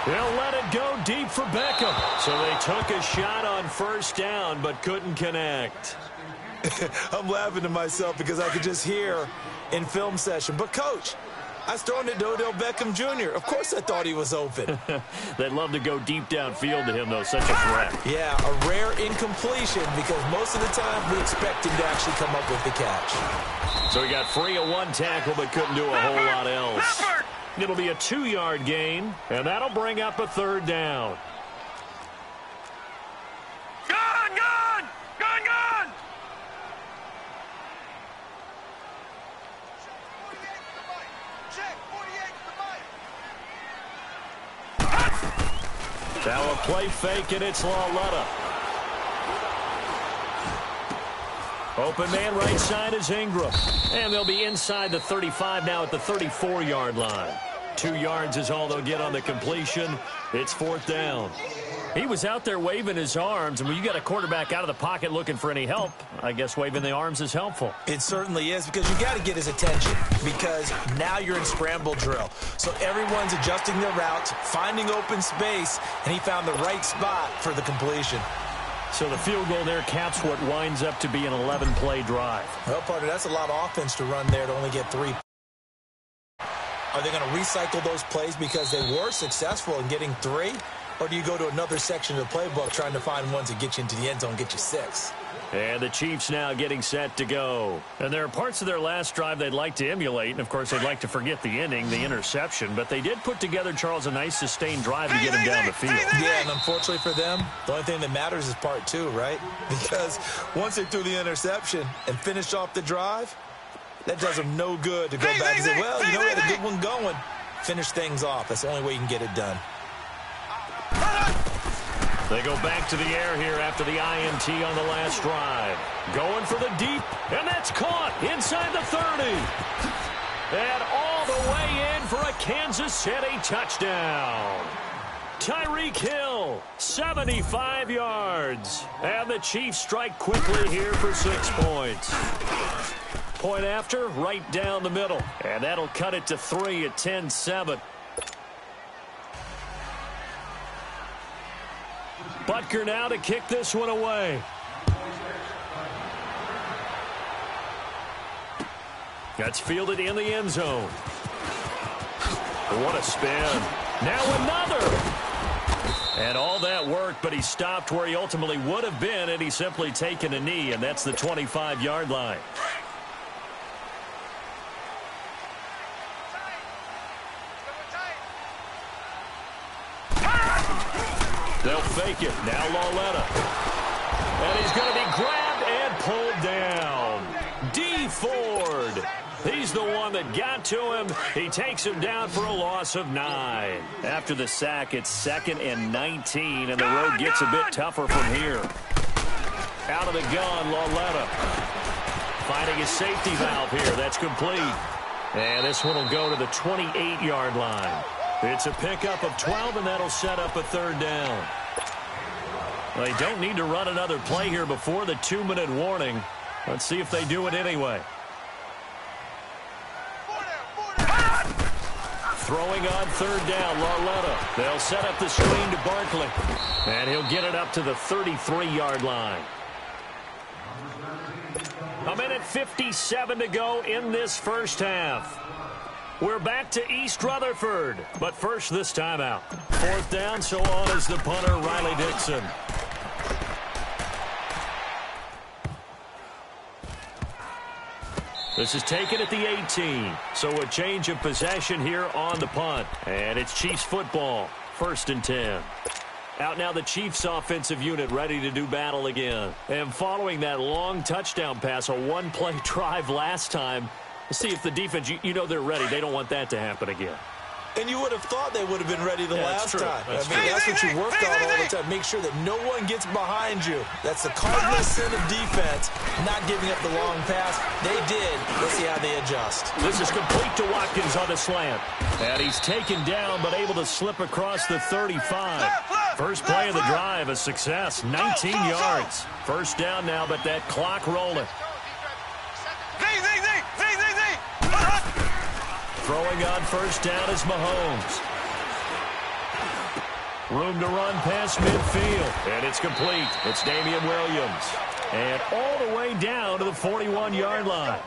They'll let it go deep for Beckham. So they took a shot on first down, but couldn't connect. I'm laughing to myself because I could just hear in film session, but coach, I was throwing it to Odell Beckham Jr. Of course I thought he was open. They'd love to go deep downfield to him, though. Such a threat. Yeah, a rare incompletion because most of the time we expect him to actually come up with the catch. So he got free of one tackle but couldn't do a whole lot else. It'll be a 2-yard gain, and that'll bring up a third down. Now a play fake, and it's Lawletta. Open man right side is Ingram. And they'll be inside the 35 now at the 34-yard line. 2 yards is all they'll get on the completion. It's 4th down. He was out there waving his arms, and when you got a quarterback out of the pocket looking for any help, I guess waving the arms is helpful. It certainly is, because you got to get his attention, because now you're in scramble drill. So everyone's adjusting their routes, finding open space, and he found the right spot for the completion. So the field goal there caps what winds up to be an 11-play drive. Well, partner, that's a lot of offense to run there to only get 3. Are they going to recycle those plays because they were successful in getting 3? Or do you go to another section of the playbook trying to find ones that get you into the end zone, get you 6? And the Chiefs now getting set to go. And there are parts of their last drive they'd like to emulate. And, of course, they'd like to forget the ending, the interception. But they did put together, Charles, a nice sustained drive to get him down the field. Yeah, and unfortunately for them, the only thing that matters is part 2, right? Because once they threw the interception and finished off the drive, that does them no good to go back and say, well, you know, we had a good one going. Finish things off. That's the only way you can get it done. They go back to the air here after the INT on the last drive. Going for the deep, and that's caught inside the 30. And all the way in for a Kansas City touchdown. Tyreek Hill, 75 yards. And the Chiefs strike quickly here for 6 points. Point after, right down the middle. And that'll cut it to 3 at 10-7. Butker now to kick this one away. That's fielded in the end zone. What a spin. Now another. And all that worked, but he stopped where he ultimately would have been had he simply taken a knee, and that's the 25-yard line. They'll fake it. Now Lauletta. And he's going to be grabbed and pulled down. D. Ford. He's the one that got to him. He takes him down for a loss of 9. After the sack, it's 2nd and 19, and the road gets a bit tougher from here. Out of the gun, Lauletta. Finding his safety valve here. That's complete. And this one will go to the 28-yard line. It's a pickup of 12, and that'll set up a 3rd down. Well, they don't need to run another play here before the 2-minute warning. Let's see if they do it anyway. Throwing on 3rd down, Lauletta. They'll set up the screen to Barkley. And he'll get it up to the 33-yard line. 1:57 to go in this first half. We're back to East Rutherford. But first, this timeout. 4th down, so on is the punter, Riley Dixon. This is taken at the 18. So a change of possession here on the punt. And it's Chiefs football. 1st and 10. Out now the Chiefs offensive unit ready to do battle again. And following that long touchdown pass, a one-play drive last time, let's see if the defense, you know they're ready. They don't want that to happen again. And you would have thought they would have been ready the last time. That's that's what you work on all the time. Make sure that no one gets behind you. That's the cardinal sin of defense, not giving up the long pass. They did. Let's see how they adjust. This is complete to Watkins on the slant. And he's taken down, but able to slip across the 35. First play of the drive, a success, 19 yards. 1st down now, but that clock rolling. Throwing on 1st down is Mahomes. Room to run past midfield. And it's complete. It's Damian Williams. And all the way down to the 41-yard line.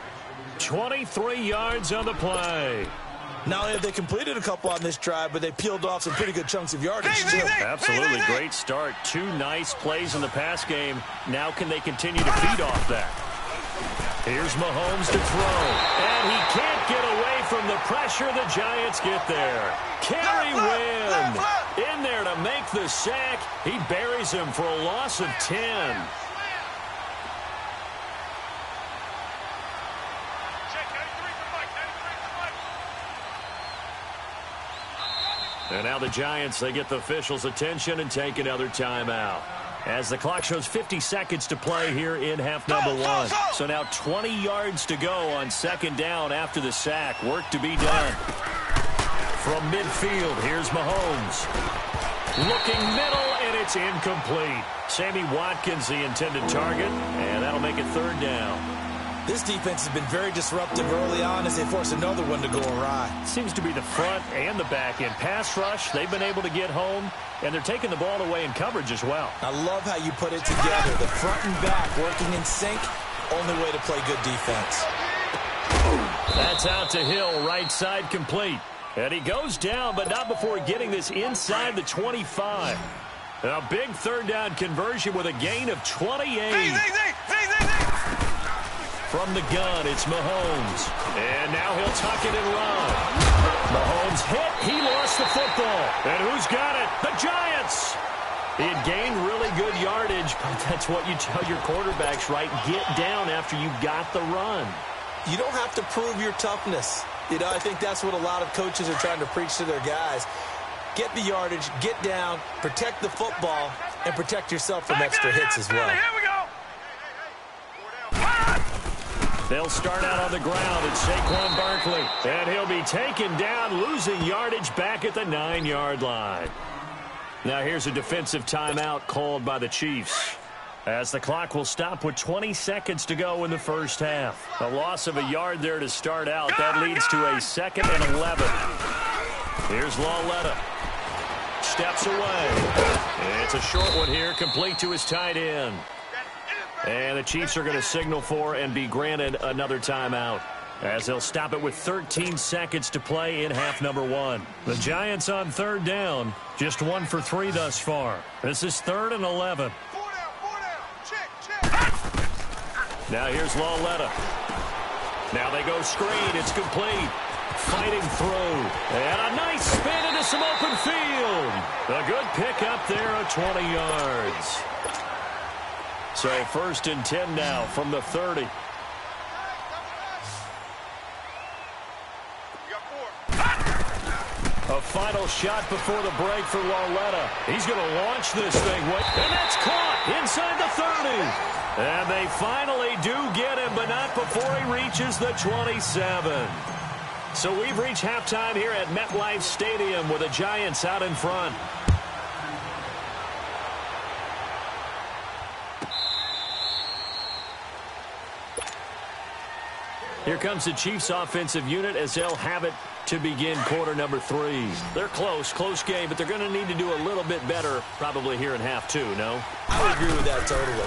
23 yards on the play. Not only have they completed a couple on this drive, but they peeled off some pretty good chunks of yardage, too. Absolutely. Great start. 2 nice plays in the pass game. Now can they continue to feed off that? Here's Mahomes to throw. And he can't get away from the pressure. The Giants get there. Kerry Wynn in there to make the sack. He buries him for a loss of 10. And now the Giants, they get the officials' attention and take another timeout. As the clock shows 50 seconds to play here in half number 1. So now 20 yards to go on 2nd down after the sack. Work to be done. From midfield, here's Mahomes. Looking middle, and it's incomplete. Sammy Watkins, the intended target, and that'll make it 3rd down. This defense has been very disruptive early on as they force another one to go awry. Seems to be the front and the back end. Pass rush, they've been able to get home, and they're taking the ball away in coverage as well. I love how you put it together. The front and back working in sync. Only way to play good defense. That's out to Hill, right side complete. And he goes down, but not before getting this inside the 25. A big 3rd down conversion with a gain of 28. From the gun, it's Mahomes. And now he'll tuck it and run. Mahomes hit. He lost the football. And who's got it? The Giants. He had gained really good yardage, but that's what you tell your quarterbacks, right? Get down after you got the run. You don't have to prove your toughness. You know, I think that's what a lot of coaches are trying to preach to their guys. Get the yardage, get down, protect the football, and protect yourself from extra hits as well. Here we go. They'll start out on the ground. It's Saquon Barkley. And he'll be taken down, losing yardage back at the 9-yard line. Now here's a defensive timeout called by the Chiefs, as the clock will stop with 20 seconds to go in the first half. A loss of a yard there to start out. That leads to a 2nd and 11. Here's Lauletta. Steps away. It's a short one here, complete to his tight end. And the Chiefs are going to signal for and be granted another timeout. as they'll stop it with 13 seconds to play in half number one. The Giants on third down, just 1 for 3 thus far. This is 3rd and 11. 4 down. Check. Now here's Lauletta. Now they go screen. It's complete. Fighting through. And a nice spin into some open field. A good pick up there at 20 yards. So 1st and 10 now from the 30. A final shot before the break for Lauletta. He's going to launch this thing. And that's caught inside the 30. And they finally do get him, but not before he reaches the 27. So we've reached halftime here at MetLife Stadium with the Giants out in front. Here comes the Chiefs offensive unit as they'll have it to begin quarter number 3. They're close game, but they're going to need to do a little bit better probably here in half 2, no? I would agree with that totally.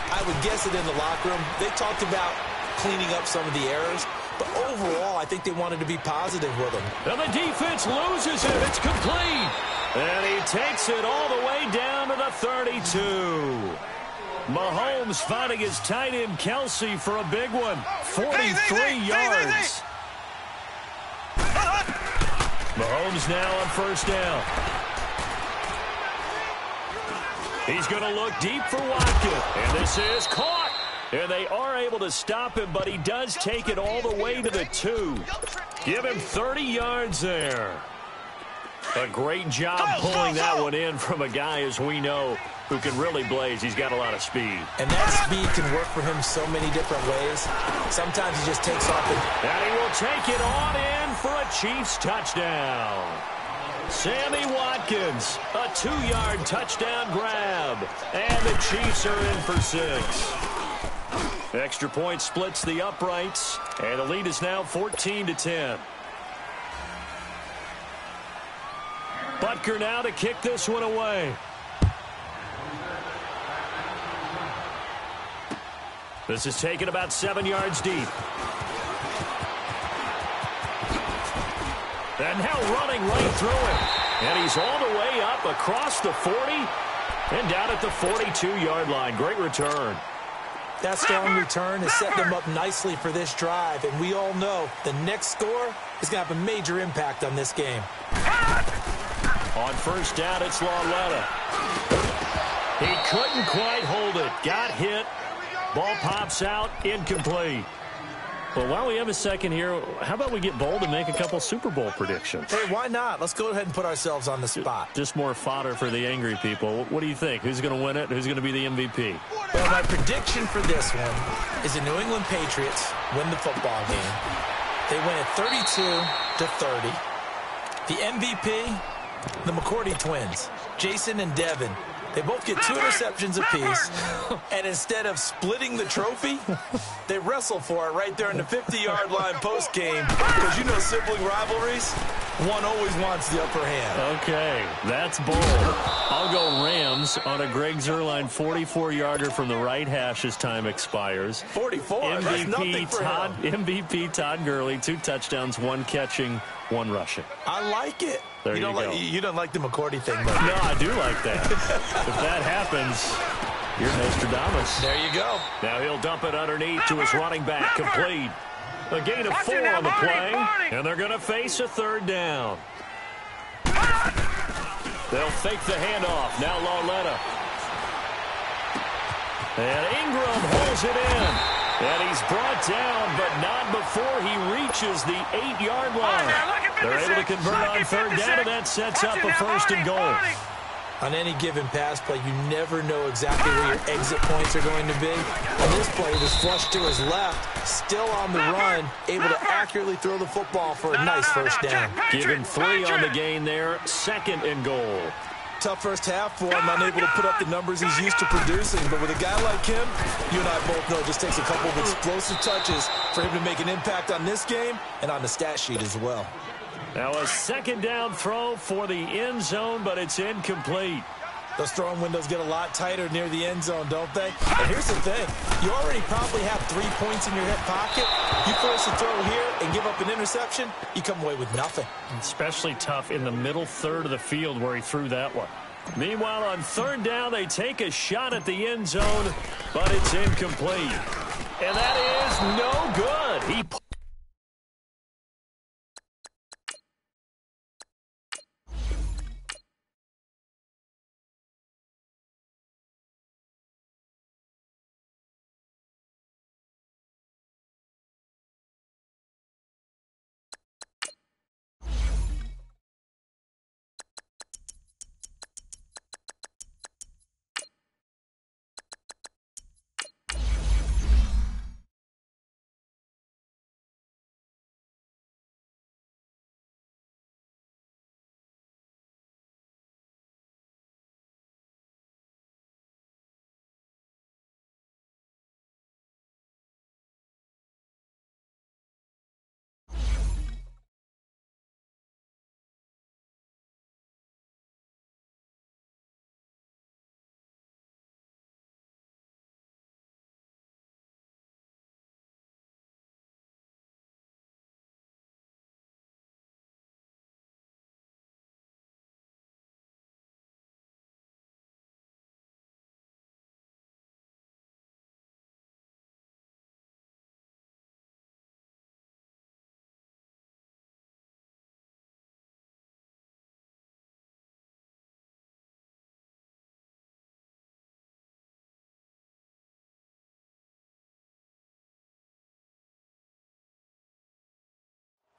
I would guess it in the locker room. They talked about cleaning up some of the errors, but overall I think they wanted to be positive with them. And the defense loses it. It's complete. And he takes it all the way down to the 32. Mahomes finding his tight end Kelsey for a big one. 43 yards. Mahomes now on 1st down. He's going to look deep for Watkins. And this is caught. And they are able to stop him, but he does take it all the way to the 2. Give him 30 yards there. A great job pulling that one in from a guy, as we know, who can really blaze. He's got a lot of speed. And that speed can work for him so many different ways. Sometimes he just takes off. And he will take it on in for a Chiefs touchdown. Sammy Watkins, a 2-yard touchdown grab. And the Chiefs are in for 6. Extra point splits the uprights. And the lead is now 14-10. Butker now to kick this one away. This is taken about 7 yards deep. And now running right through it. And he's all the way up across the 40 and down at the 42-yard line. Great return. That strong return has set them up nicely for this drive. And we all know the next score is going to have a major impact on this game. On 1st down, it's Lauletta. He couldn't quite hold it. Got hit. Ball pops out. Incomplete. Well, while we have a second here, how about we get bold and make a couple Super Bowl predictions? Hey, why not? Let's go ahead and put ourselves on the spot. Just more fodder for the angry people. What do you think? Who's going to win it? Who's going to be the MVP? Well, my prediction for this one is the New England Patriots win the football game. They win it 32-30. The MVP, the McCourty twins, Jason and Devin. They both get 2 interceptions apiece, and instead of splitting the trophy, they wrestle for it right there in the 50-yard line post-game. Because you know sibling rivalries, one always wants the upper hand. Okay, that's bold. I'll go Rams on a Greg Zuerlein 44-yarder from the right hash as time expires. 44, that's nothing for him. MVP Todd Gurley, 2 touchdowns, 1 catching, 1 rushing. I like it. There you go. You don't like the McCourty thing, though. No, I do like that. If that happens, you're Nostradamus. There you go. Now he'll dump it underneath to his running back. Complete. A gain of 4 on the play. And they're going to face a 3rd down. They'll fake the handoff. Now Lauletta. And Ingram holds it in. And he's brought down, but not before he reaches the 8-yard line. They're able to convert on 3rd down, and that sets up a 1st and goal. On any given pass play, you never know exactly where your exit points are going to be. On this play, he was flushed to his left, still on the run, able to accurately throw the football for a nice 1st down. Give him 3 on the gain there, 2nd and goal. Tough first half for him, unable to put up the numbers he's used to producing. But with a guy like him, you and I both know it just takes a couple of explosive touches for him to make an impact on this game and on the stat sheet as well. Now a 2nd down throw for the end zone, but it's incomplete. Those throwing windows get a lot tighter near the end zone, don't they? And here's the thing. You already probably have 3 points in your hip pocket. You force a throw here and give up an interception, you come away with nothing. Especially tough in the middle third of the field where he threw that one. Meanwhile, on third down, they take a shot at the end zone, but it's incomplete. And that is no good. He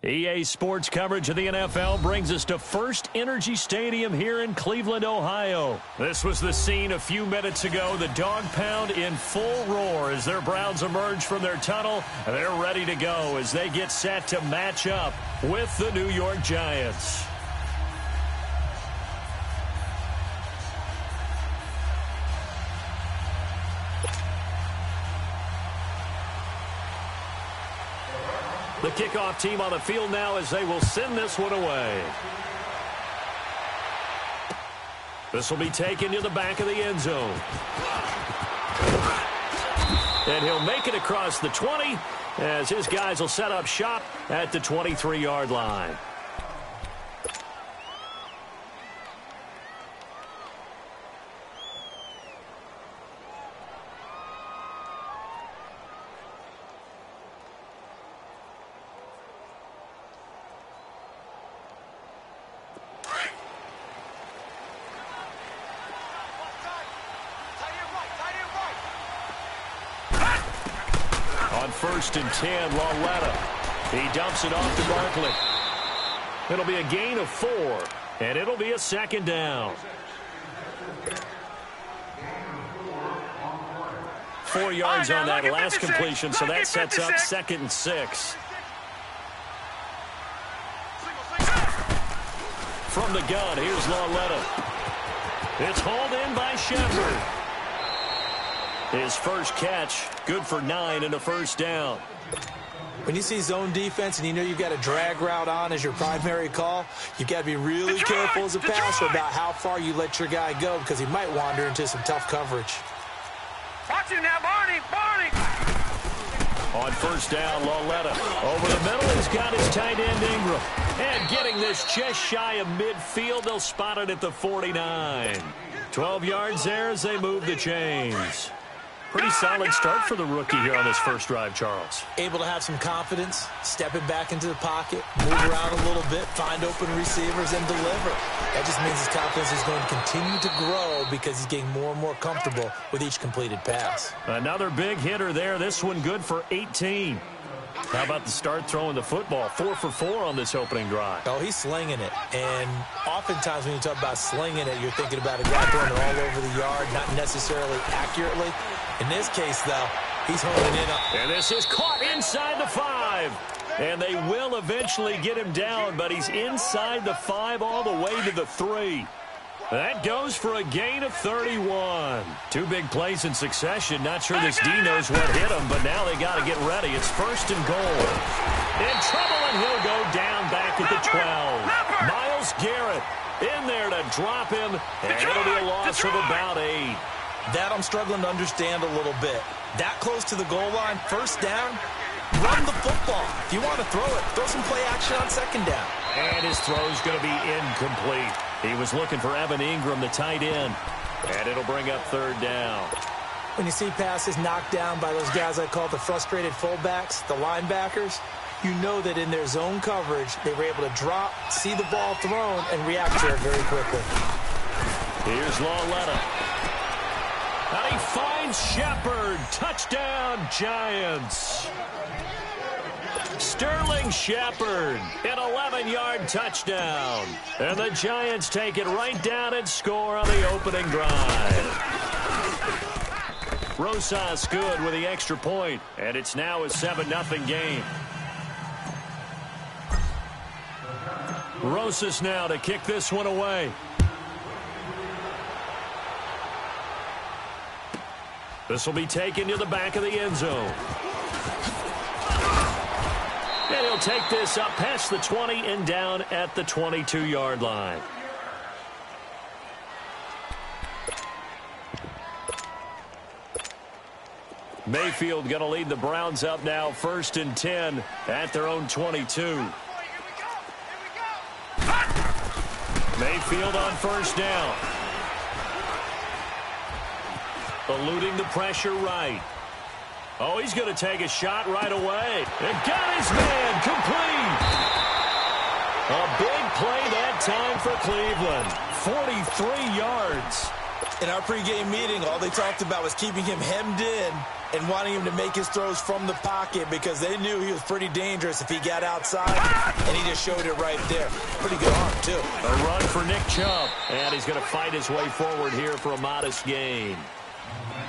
EA Sports coverage of the NFL brings us to First Energy Stadium here in Cleveland, Ohio. This was the scene a few minutes ago. The dog pound in full roar as their Browns emerge from their tunnel. They're ready to go as they get set to match up with the New York Giants. The kickoff team on the field now as they will send this one away. This will be taken to the back of the end zone. And he'll make it across the 20 as his guys will set up shop at the 23-yard line. First and 10, Lauletta. He dumps it off to Barkley. It'll be a gain of 4, and it'll be a second down. 4 yards on that last completion, so that sets up 2nd and 6. From the gun, here's Lauletta. It's hauled in by Shepard. His first catch, good for 9 and a first down. When you see zone defense and you know you've got a drag route on as your primary call, you've got to be really careful as a passer about how far you let your guy go because he might wander into some tough coverage. Watch him now, Barney! On first down, Lauletta. Over the middle, he's got his tight end, Ingram. And getting this just shy of midfield, they'll spot it at the 49. 12 yards there as they move the chains. Pretty solid start for the rookie here on this first drive, Charles. Able to have some confidence, stepping back into the pocket, move around a little bit, find open receivers, and deliver. That just means his confidence is going to continue to grow because he's getting more and more comfortable with each completed pass. Another big hitter there. This one good for 18. How about the start throwing the football? 4 for 4 on this opening drive. Oh, he's slinging it. And oftentimes when you talk about slinging it, you're thinking about a guy throwing it all over the yard, not necessarily accurately. In this case, though, he's holding it up. And this is caught inside the 5. And they will eventually get him down, but he's inside the 5 all the way to the 3. That goes for a gain of 31. 2 big plays in succession. Not sure this D knows what hit him, but now they got to get ready. It's first and goal. In trouble, and he'll go down back at the 12. Myles Garrett In there to drop him, and it'll be a loss of about 8. That I'm struggling to understand a little bit. That close to the goal line, first down, run the football. If you want to throw it, throw some play action on second down. And his throw's going to be incomplete. He was looking for Evan Ingram, the tight end, and it'll bring up third down. When you see passes knocked down by those guys I call the frustrated fullbacks, the linebackers, you know that in their zone coverage, they were able to drop, see the ball thrown, and react to it very quickly. Here's Lawletta. And he finds Shepard. Touchdown, Giants. Sterling Shepard, an 11-yard touchdown. And the Giants take it right down and score on the opening drive. Rosas good with the extra point, and it's now a 7-0 game. Rosas now to kick this one away. This will be taken to the back of the end zone. And he'll take this up past the 20 and down at the 22-yard line. Mayfield going to lead the Browns up now, 1st and 10 at their own 22. Mayfield on first down. Eluding the pressure right. Oh, he's going to take a shot right away. And got his man complete. A big play that time for Cleveland. 43 yards. In our pregame meeting, all they talked about was keeping him hemmed in and wanting him to make his throws from the pocket because they knew he was pretty dangerous if he got outside, and he just showed it right there. Pretty good arm, too. A run for Nick Chubb, and he's going to fight his way forward here for a modest gain.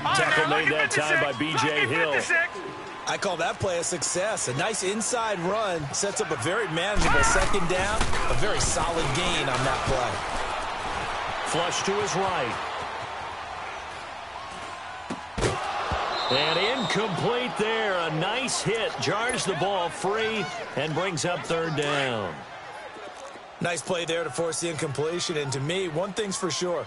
Tackle made that time by B.J. Hill. I call that play a success. A nice inside run sets up a very manageable second down. A very solid gain on that play. Flush to his right. And incomplete there. A nice hit. Jars the ball free and brings up third down. Nice play there to force the incompletion. And to me, one thing's for sure.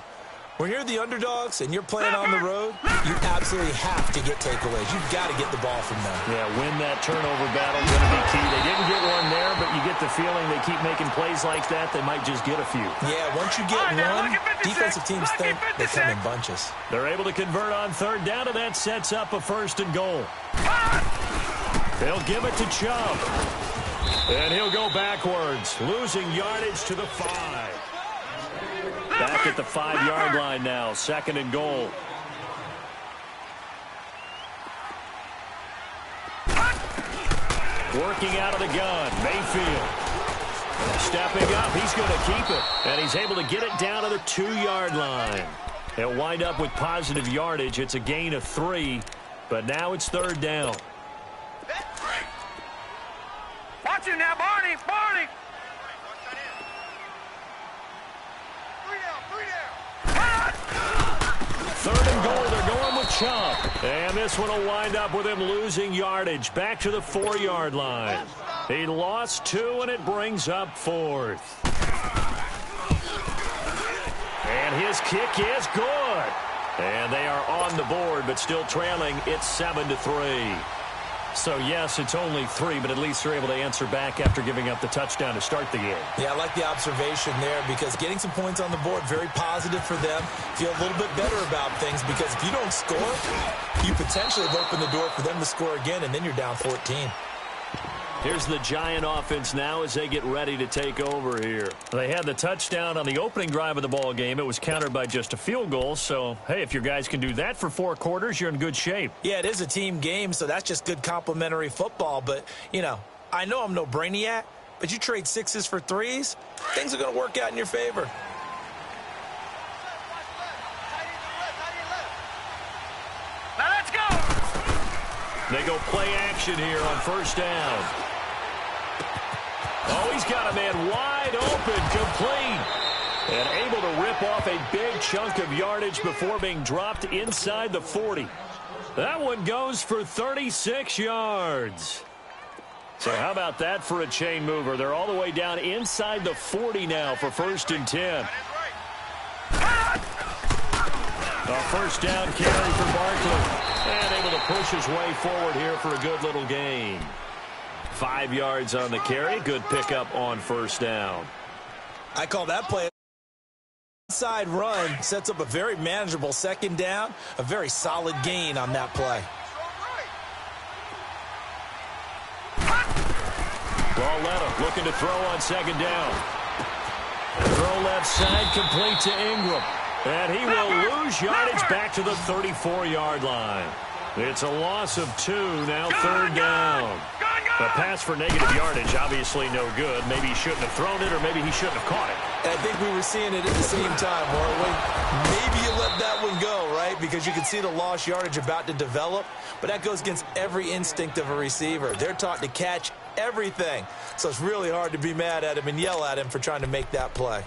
When you're the underdogs and you're playing on the road, you absolutely have to get takeaways. You've got to get the ball from them. Yeah, win that turnover battle is going to be key. They didn't get one there, but you get the feeling they keep making plays like that, they might just get a few. Yeah, once you get one, defensive teams think they come in bunches. They're able to convert on third down, and that sets up a 1st and goal. They'll give it to Chubb. And he'll go backwards, losing yardage to the 5. Back at the 5-yard line now, 2nd and goal. Working out of the gun, Mayfield. Stepping up, he's going to keep it. And he's able to get it down to the 2-yard line. He'll wind up with positive yardage. It's a gain of 3, but now it's third down. Watch him now, Barney! Barney! Third and goal, they're going with Chubb. And this one will wind up with him losing yardage back to the 4-yard line. He lost 2, and it brings up 4th. And his kick is good. And they are on the board, but still trailing. It's 7-3. So, yes, it's only 3, but at least they're able to answer back after giving up the touchdown to start the game. Yeah, I like the observation there because getting some points on the board, very positive for them. Feel a little bit better about things because if you don't score, you potentially have opened the door for them to score again, and then you're down 14. Here's the Giant offense now as they get ready to take over here. They had the touchdown on the opening drive of the ball game. It was countered by just a field goal. So, hey, if your guys can do that for 4 quarters, you're in good shape. Yeah, it is a team game, so that's just good complimentary football. But, you know I'm no brainiac, but you trade 6s for 3s, things are going to work out in your favor. Now let's go! They go play action here on first down. Oh, he's got a man wide open, complete. And able to rip off a big chunk of yardage before being dropped inside the 40. That one goes for 36 yards. So how about that for a chain mover? They're all the way down inside the 40 now for 1st and 10. A first down carry for Barkley. And able to push his way forward here for a good little gain. 5 yards on the carry. Good pickup on 1st down. I call that play inside run. Sets up a very manageable 2nd down. A very solid gain on that play. Barletta looking to throw on 2nd down. Throw left side, complete to Ingram. And he will lose yardage back to the 34-yard line. It's a loss of 2, now 3rd down. A pass for negative yardage, obviously no good. Maybe he shouldn't have thrown it, or maybe he shouldn't have caught it. I think we were seeing it at the same time, weren't we? Maybe you let that one go, right? Because you can see the lost yardage about to develop. But that goes against every instinct of a receiver. They're taught to catch everything. So it's really hard to be mad at him and yell at him for trying to make that play.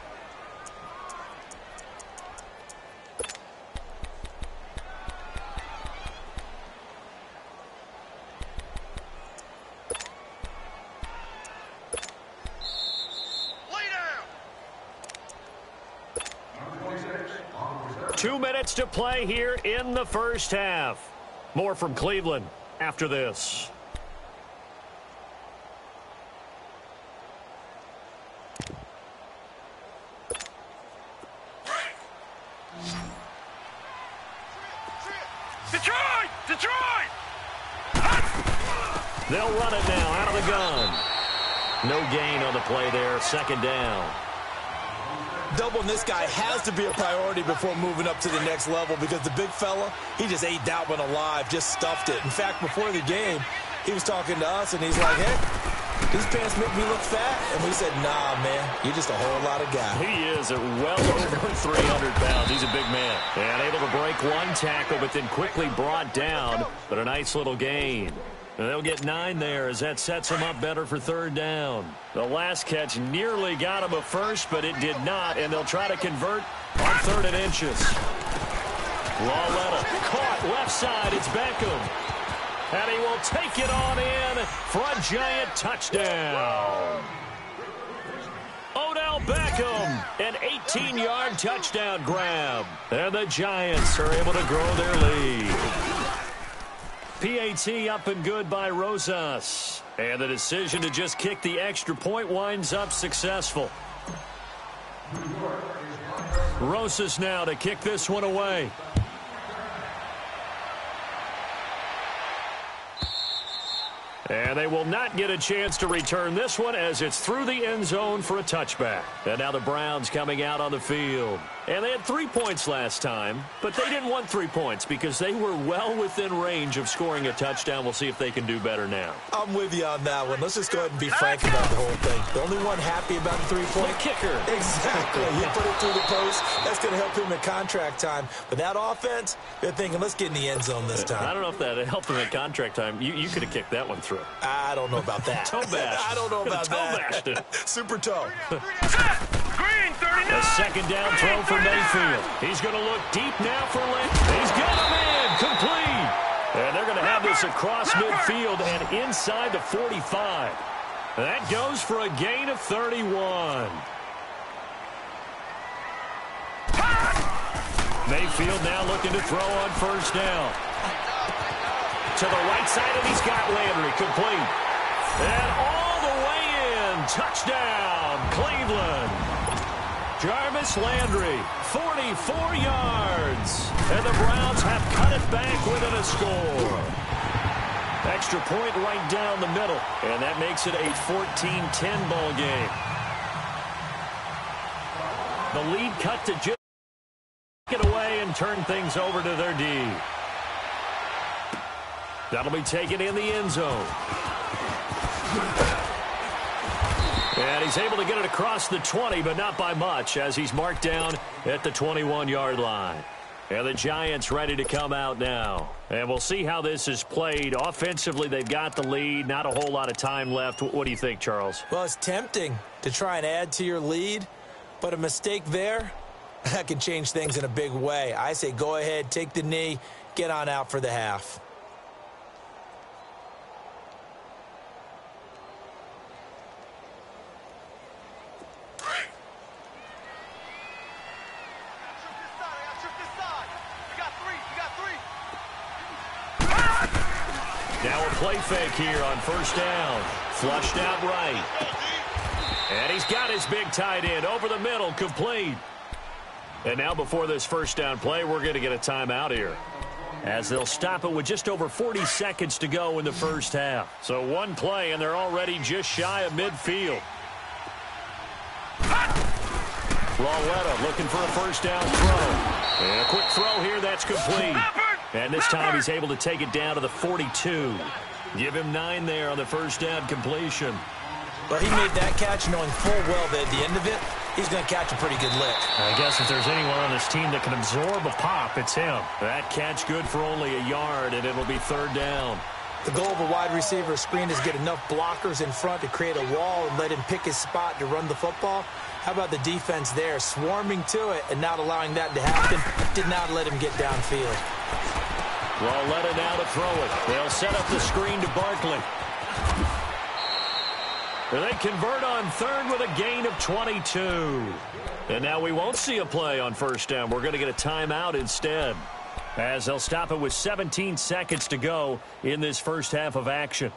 Two minutes to play here in the first half. More from Cleveland after this. Detroit! Detroit! They'll run it now out of the gun. No gain on the play there. 2nd down. Doubling this guy has to be a priority before moving up to the next level because the big fella, he just ate that one alive, just stuffed it. In fact, before the game, he was talking to us, and he's like, hey, these pants make me look fat. And we said, nah, man, you're just a whole lot of guy. He is at well over 300 pounds. He's a big man. And able to break one tackle, but then quickly brought down. But a nice little gain. And they'll get 9 there as that sets them up better for 3rd down. The last catch nearly got him a first, but it did not, and they'll try to convert on 3rd and inches. Barletta caught left side. It's Beckham. And he will take it on in for a giant touchdown. Odell Beckham, an 18-yard touchdown grab. And the Giants are able to grow their lead. PAT up and good by Rosas. And the decision to just kick the extra point winds up successful. Rosas now to kick this one away. And they will not get a chance to return this one as it's through the end zone for a touchback. And now the Browns coming out on the field. And they had 3 points last time, but they didn't want 3 points because they were well within range of scoring a touchdown. We'll see if they can do better now. I'm with you on that one. Let's just go ahead and be frank about the whole thing. The only one happy about the 3-point kicker. Exactly. You put it through the post. That's going to help him at contract time. But that offense, they're thinking, let's get in the end zone this time. I don't know if that helped him at contract time. You could have kicked that one through. I don't know about that. Toe bash. I don't know about that. Toe bashed it. Super toe. Green, 39! A 2nd down throw for Mayfield. He's going to look deep now for Lynch. He's got him in. Complete. And they're going to have this across midfield and inside the 45. That goes for a gain of 31. Mayfield now looking to throw on 1st down. To the right side, and he's got Landry complete. And all the way in. Touchdown, Cleveland. Jarvis Landry, 44 yards. And the Browns have cut it back within a score. Extra point right down the middle. And that makes it a 14-10 ball game. The lead cut to just get away and turn things over to their D. That'll be taken in the end zone. And he's able to get it across the 20, but not by much, as he's marked down at the 21-yard line. And the Giants ready to come out now. And we'll see how this is played. Offensively, they've got the lead. Not a whole lot of time left. What do you think, Charles? Well, it's tempting to try and add to your lead, but a mistake there, that can change things in a big way. I say go ahead, take the knee, get on out for the half. Now a play fake here on first down. Flushed out right. And he's got his big tight end over the middle, complete. And now before this first down play, we're going to get a timeout here, as they'll stop it with just over 40 seconds to go in the first half. So one play, and they're already just shy of midfield. Lauletta looking for a first down throw. And a quick throw here, that's complete. And this time he's able to take it down to the 42. Give him 9 there on the first down completion. Well, he made that catch knowing full well that at the end of it, he's going to catch a pretty good lick. I guess if there's anyone on this team that can absorb a pop, it's him. That catch good for only a yard, and it'll be third down. The goal of a wide receiver screen is get enough blockers in front to create a wall and let him pick his spot to run the football. How about the defense there, swarming to it and not allowing that to happen? Did not let him get downfield. Lauletta now to throw it. They'll set up the screen to Barkley. They convert on third with a gain of 22. And now we won't see a play on first down. We're going to get a timeout instead, as they'll stop it with 17 seconds to go in this first half of action.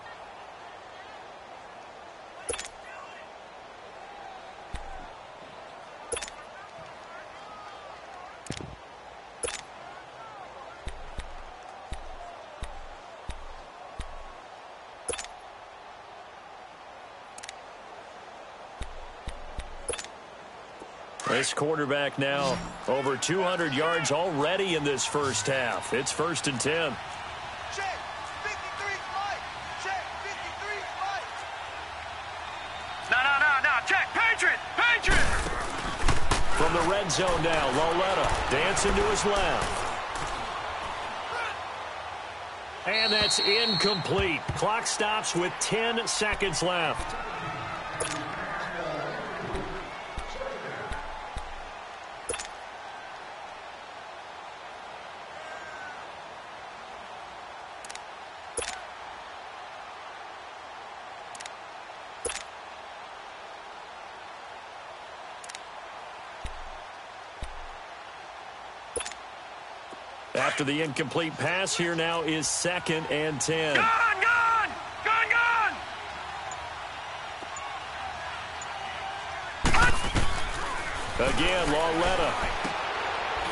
This quarterback now over 200 yards already in this first half. It's 1st and 10. Check. 53 fight. Check. 53 fight. No. Check. Patriot. From the red zone now, Lauletta dancing to his left. And that's incomplete. Clock stops with 10 seconds left. After the incomplete pass, here now is 2nd and 10. Gone. Again, Lauletta.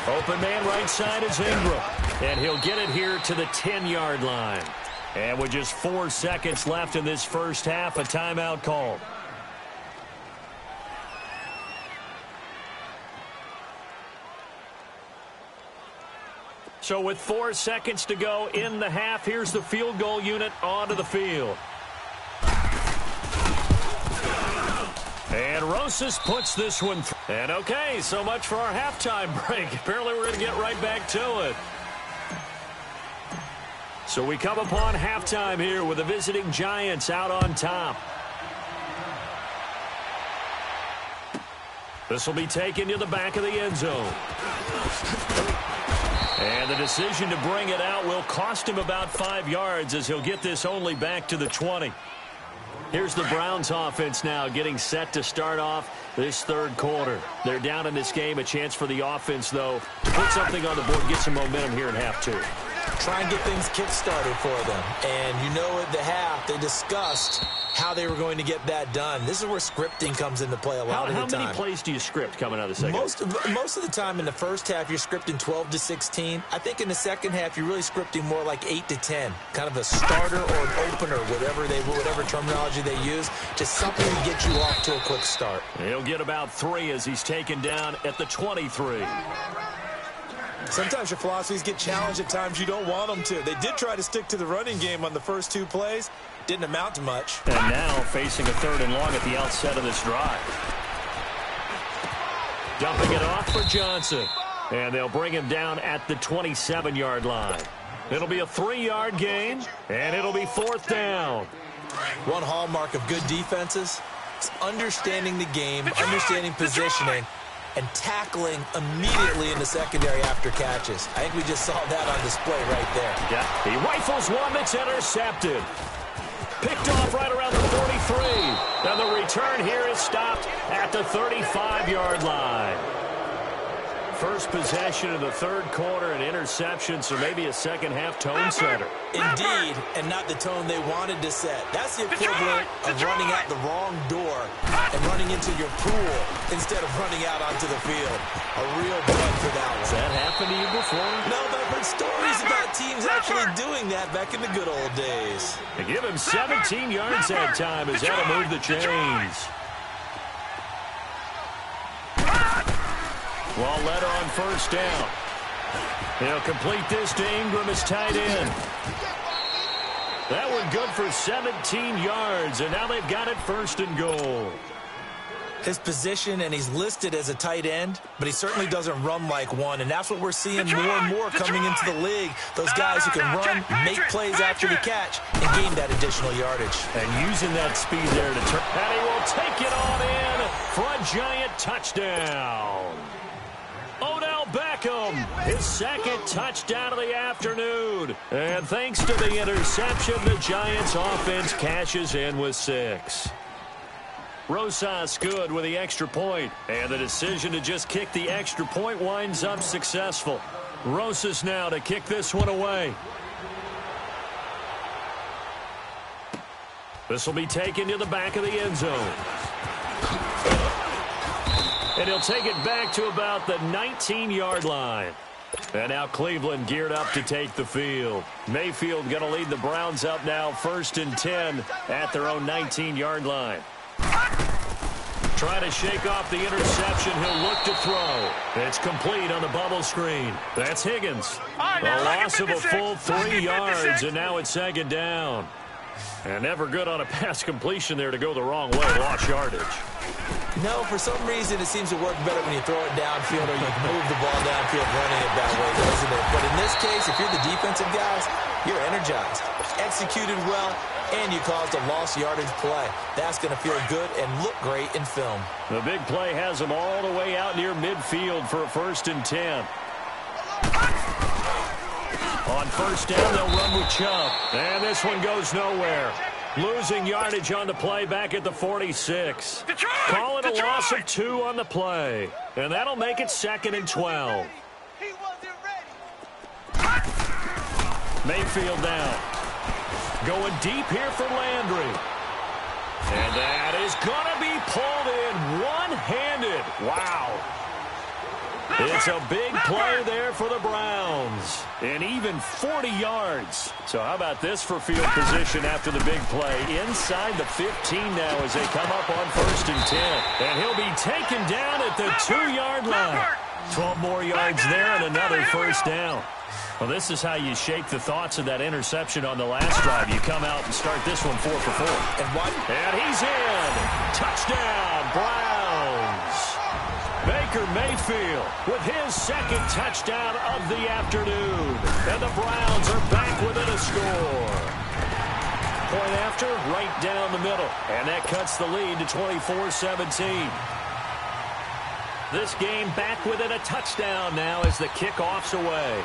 Open man right side is Ingram. And he'll get it here to the 10-yard line. And with just 4 seconds left in this first half, a timeout called. So with 4 seconds to go in the half, here's the field goal unit onto the field. And Rosas puts this one through. And okay, so much for our halftime break. Apparently we're going to get right back to it. So we come upon halftime here with the visiting Giants out on top. This will be taken to the back of the end zone. And the decision to bring it out will cost him about 5 yards, as he'll get this only back to the 20. Here's the Browns offense now getting set to start off this third quarter. They're down in this game. A chance for the offense, though, to put something on the board, get some momentum here in half two. Try and get things kick-started for them. And you know at the half, they discussed how they were going to get that done. This is where scripting comes into play a lot of the time. How many plays do you script coming out of the second? Most of the time in the first half, you're scripting 12 to 16. I think in the second half, you're really scripting more like 8 to 10. Kind of a starter or an opener, whatever terminology they use. Just something to get you off to a quick start. He'll get about 3 as he's taken down at the 23. Sometimes your philosophies get challenged at times you don't want them to. They did try to stick to the running game on the first 2 plays. Didn't amount to much. And now facing a 3rd and long at the outset of this drive. Dumping it off for Johnson. And they'll bring him down at the 27-yard line. It'll be a 3-yard gain, and it'll be 4th down. One hallmark of good defenses is understanding the game, understanding positioning, and tackling immediately in the secondary after catches. I think we just saw that on display right there. Yeah, he rifles one that's intercepted. Picked off right around the 43. And the return here is stopped at the 35-yard line. first possession of the third quarter, an interception, so maybe a second-half tone setter. Indeed, and not the tone they wanted to set. That's the equivalent of running out the wrong door and running into your pool instead of running out onto the field. A real bug for that one. Has that happened to you before? No, but I've heard stories about teams actually doing that back in the good old days. They give him 17 yards that time as that'll move the chains. Walletta on first down. He'll complete this to Ingram as tight end. That one good for 17 yards, and now they've got it first and goal. His position, and he's listed as a tight end, but he certainly doesn't run like one, and that's what we're seeing more and more coming into the league. Those guys who can run, make plays after the catch, and gain that additional yardage. And using that speed there to turn. And he will take it on in for a Giant touchdown. Odell Beckham, his second touchdown of the afternoon. And thanks to the interception, the Giants offense cashes in with 6. Rosas good with the extra point, and the decision to just kick the extra point winds up successful. Rosas now to kick this one away. This will be taken to the back of the end zone. And he'll take it back to about the 19-yard line. And now Cleveland geared up to take the field. Mayfield going to lead the Browns up now, 1st and 10 at their own 19-yard line. Trying to shake off the interception. He'll look to throw. It's complete on the bubble screen. That's Higgins. A loss of a full 3 yards, and now it's 2nd down. And never good on a pass completion there to go the wrong way. Lost yardage. No, for some reason it seems to work better when you throw it downfield or you move the ball downfield running it that way, doesn't it? But in this case, if you're the defensive guys, you're energized, executed well, and you caused a lost yardage play. That's going to feel good and look great in film. The big play has them all the way out near midfield for a 1st and 10. On first down, they'll run with Chubb. And this one goes nowhere. Losing yardage on the play back at the 46. Call it a loss of 2 on the play. And that'll make it 2nd and 12. He wasn't ready. Mayfield now. Going deep here for Landry. And that is going to be pulled in one-handed. Wow. It's a big play there for the Browns. And even 40 yards. So how about this for field position after the big play? Inside the 15 now as they come up on 1st and 10. And he'll be taken down at the 2-yard line. 12 more yards there and another 1st down. Well, this is how you shake the thoughts of that interception on the last drive. You come out and start this one 4 for 4. And he's in. Touchdown, Browns. Baker Mayfield with his 2nd touchdown of the afternoon. And the Browns are back within a score. Point after, right down the middle. And that cuts the lead to 24-17. This game back within a touchdown now as the kickoff's away.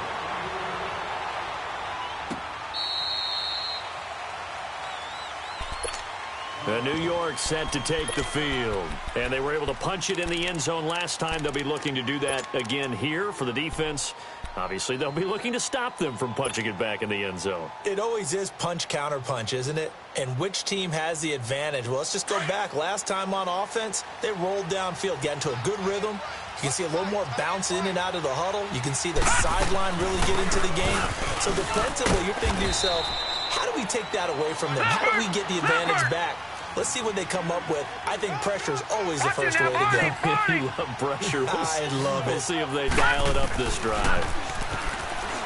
New York set to take the field. And they were able to punch it in the end zone last time. They'll be looking to do that again here for the defense. Obviously, they'll be looking to stop them from punching it back in the end zone. It always is punch-counter-punch, isn't it? And which team has the advantage? Well, let's just go back. Last time on offense, they rolled downfield, got into a good rhythm. You can see a little more bounce in and out of the huddle. You can see the sideline really get into the game. So defensively, you're thinking to yourself, how do we take that away from them? How do we get the advantage back? Let's see what they come up with. I think pressure is always the first way to go. You love pressure. I love it. We'll see if they dial it up this drive.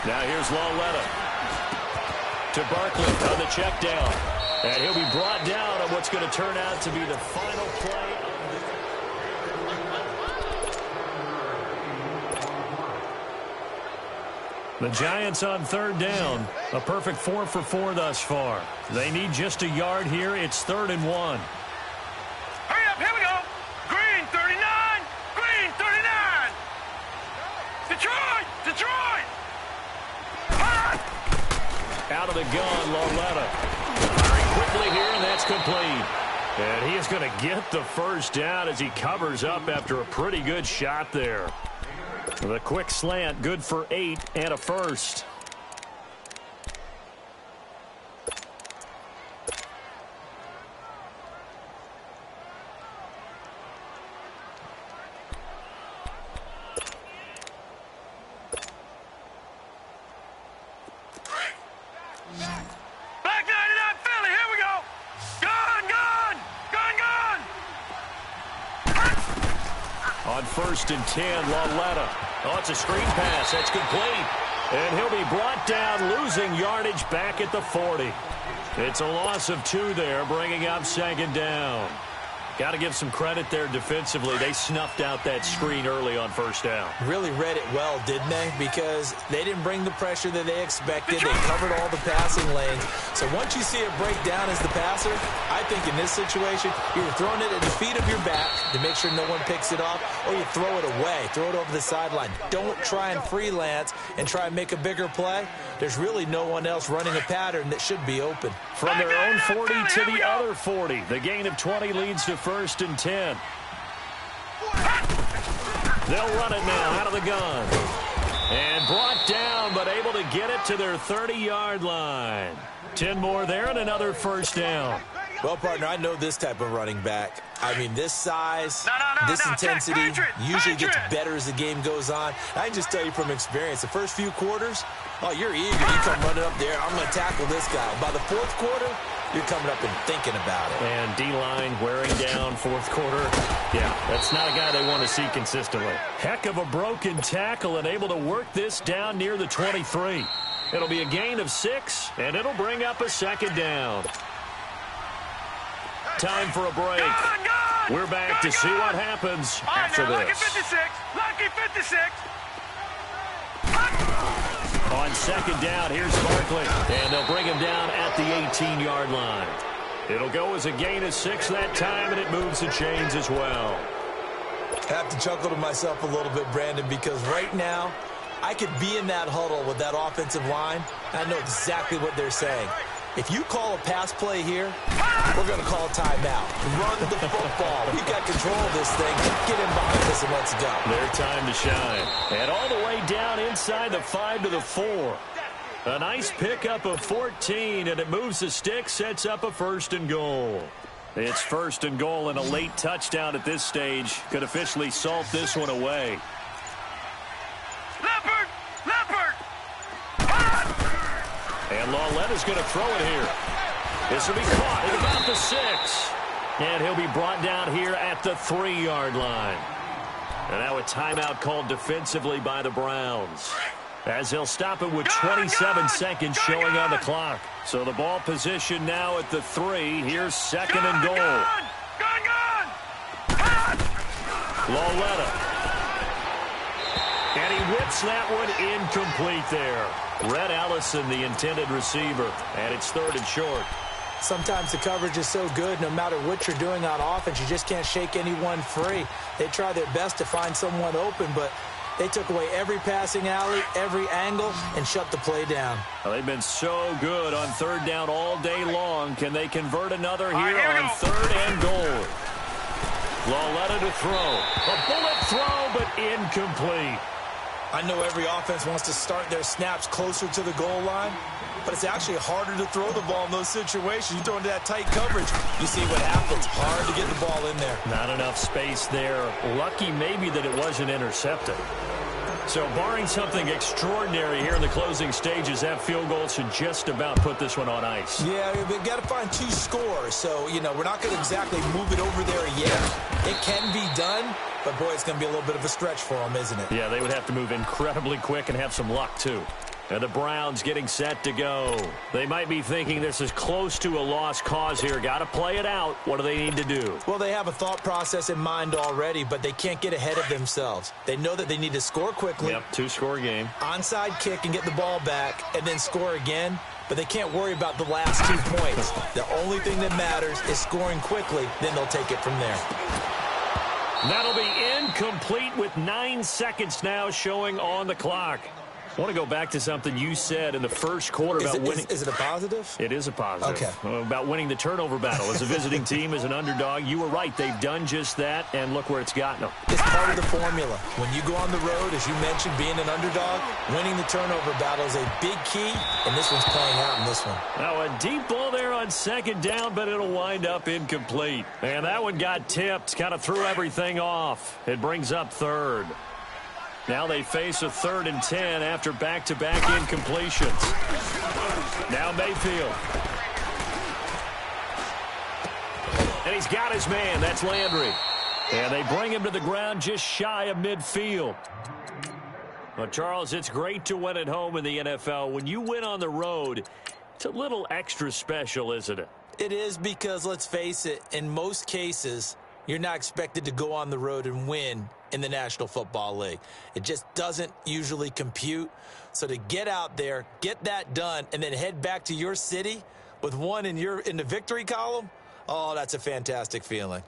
Now here's Walletta to Barkley on the check down. And he'll be brought down on what's going to turn out to be the final play. The Giants on 3rd down. A perfect 4 for 4 thus far. They need just a yard here. It's 3rd and 1. Hurry up, here we go. Green 39. Green 39. Detroit. Detroit. Out of the gun, Walletta. Firing quickly here, and that's complete. And he is going to get the first down as he covers up after a pretty good shot there. The quick slant, good for 8 and a first. On 1st and 10, Lauletta. Oh, it's a screen pass. That's complete. And he'll be brought down, losing yardage back at the 40. It's a loss of 2 there, bringing up 2nd down. Got to give some credit there defensively. They snuffed out that screen early on 1st down. Really read it well, didn't they? Because they didn't bring the pressure that they expected. They covered all the passing lanes. So once you see it break down as the passer, I think in this situation, you're throwing it at the feet of your back to make sure no one picks it off, or you throw it away, throw it over the sideline. Don't try and freelance and try and make a bigger play. There's really no one else running a pattern that should be open. From their own 40 to the other 40, the gain of 20 leads to 1st and 10. They'll run it now out of the gun. And brought down, but able to get it to their 30-yard line. 10 more there and another 1st down. Well, partner, I know this type of running back. I mean, this size, this intensity usually gets better as the game goes on. I can just tell you from experience, the first few quarters, oh, you're eager. You come running up there, I'm going to tackle this guy. By the 4th quarter, you're coming up and thinking about it. And D-line wearing down 4th quarter. Yeah, that's not a guy they want to see consistently. Heck of a broken tackle and able to work this down near the 23. It'll be a gain of 6, and it'll bring up a 2nd down. Time for a break. We're back to see what happens after this. Lucky 56. Lucky 56. On 2nd down, here's Barkley. And they'll bring him down at the 18-yard line. It'll go as a gain of 6 that time, and it moves the chains as well. I have to chuckle to myself a little bit, Brandon, because right now, I could be in that huddle with that offensive line, and I know exactly what they're saying. If you call a pass play here, we're going to call a timeout. Run the football. We've got control of this thing. Get in behind us and let's go. Their time to shine. And all the way down inside the 5 to the 4. A nice pickup of 14, and it moves the stick, sets up a 1st and goal. It's 1st and goal, and a late touchdown at this stage could officially salt this one away. And Lauletta's going to throw it here. This will be caught at about the 6. And he'll be brought down here at the 3-yard line. And now a timeout called defensively by the Browns, as they'll stop it with 27 seconds showing on the clock. So the ball position now at the 3. Here's 2nd and goal. Lauletta. And he whips that one incomplete there. Red Allison, the intended receiver, and it's 3rd and short. Sometimes the coverage is so good, no matter what you're doing on offense, you just can't shake anyone free. They try their best to find someone open, but they took away every passing alley, every angle, and shut the play down. Well, they've been so good on 3rd down all day long. Can they convert another here on 3rd and goal? Lauletta to throw. A bullet throw, but incomplete. I know every offense wants to start their snaps closer to the goal line, but it's actually harder to throw the ball in those situations. You throw into that tight coverage, you see what happens. Hard to get the ball in there. Not enough space there. Lucky maybe that it wasn't intercepted. So barring something extraordinary here in the closing stages, that field goal should just about put this one on ice. Yeah, we've got to find 2 scores. So, you know, we're not going to exactly move it over there yet. It can be done, but, boy, it's going to be a little bit of a stretch for them, isn't it? Yeah, they would have to move incredibly quick and have some luck, too. And the Browns getting set to go. They might be thinking this is close to a lost cause here. Got to play it out. What do they need to do? Well, they have a thought process in mind already, but they can't get ahead of themselves. They know that they need to score quickly. Yep, 2-score game. Onside kick and get the ball back and then score again. But they can't worry about the last 2 points. The only thing that matters is scoring quickly. Then they'll take it from there. That'll be incomplete with 9 seconds now showing on the clock. I want to go back to something you said in the first quarter about winning. Is it a positive? It is a positive. Okay. About winning the turnover battle. As a visiting team, as an underdog, you were right. They've done just that, and look where it's gotten them. It's part of the formula. When you go on the road, as you mentioned, being an underdog, winning the turnover battle is a big key, and this one's playing out in this one. Now, a deep ball there on second down, but it'll wind up incomplete. And that one got tipped, kind of threw everything off. It brings up third. Now they face a 3rd and 10 after back-to-back incompletions. Now Mayfield. And he's got his man. That's Landry. And they bring him to the ground just shy of midfield. Well, Charles, it's great to win at home in the NFL. When you win on the road, it's a little extra special, isn't it? It is because, let's face it, in most cases, you're not expected to go on the road and win in the National Football League. It just doesn't usually compute. So to get out there, get that done, and then head back to your city with one in the victory column, oh, that's a fantastic feeling.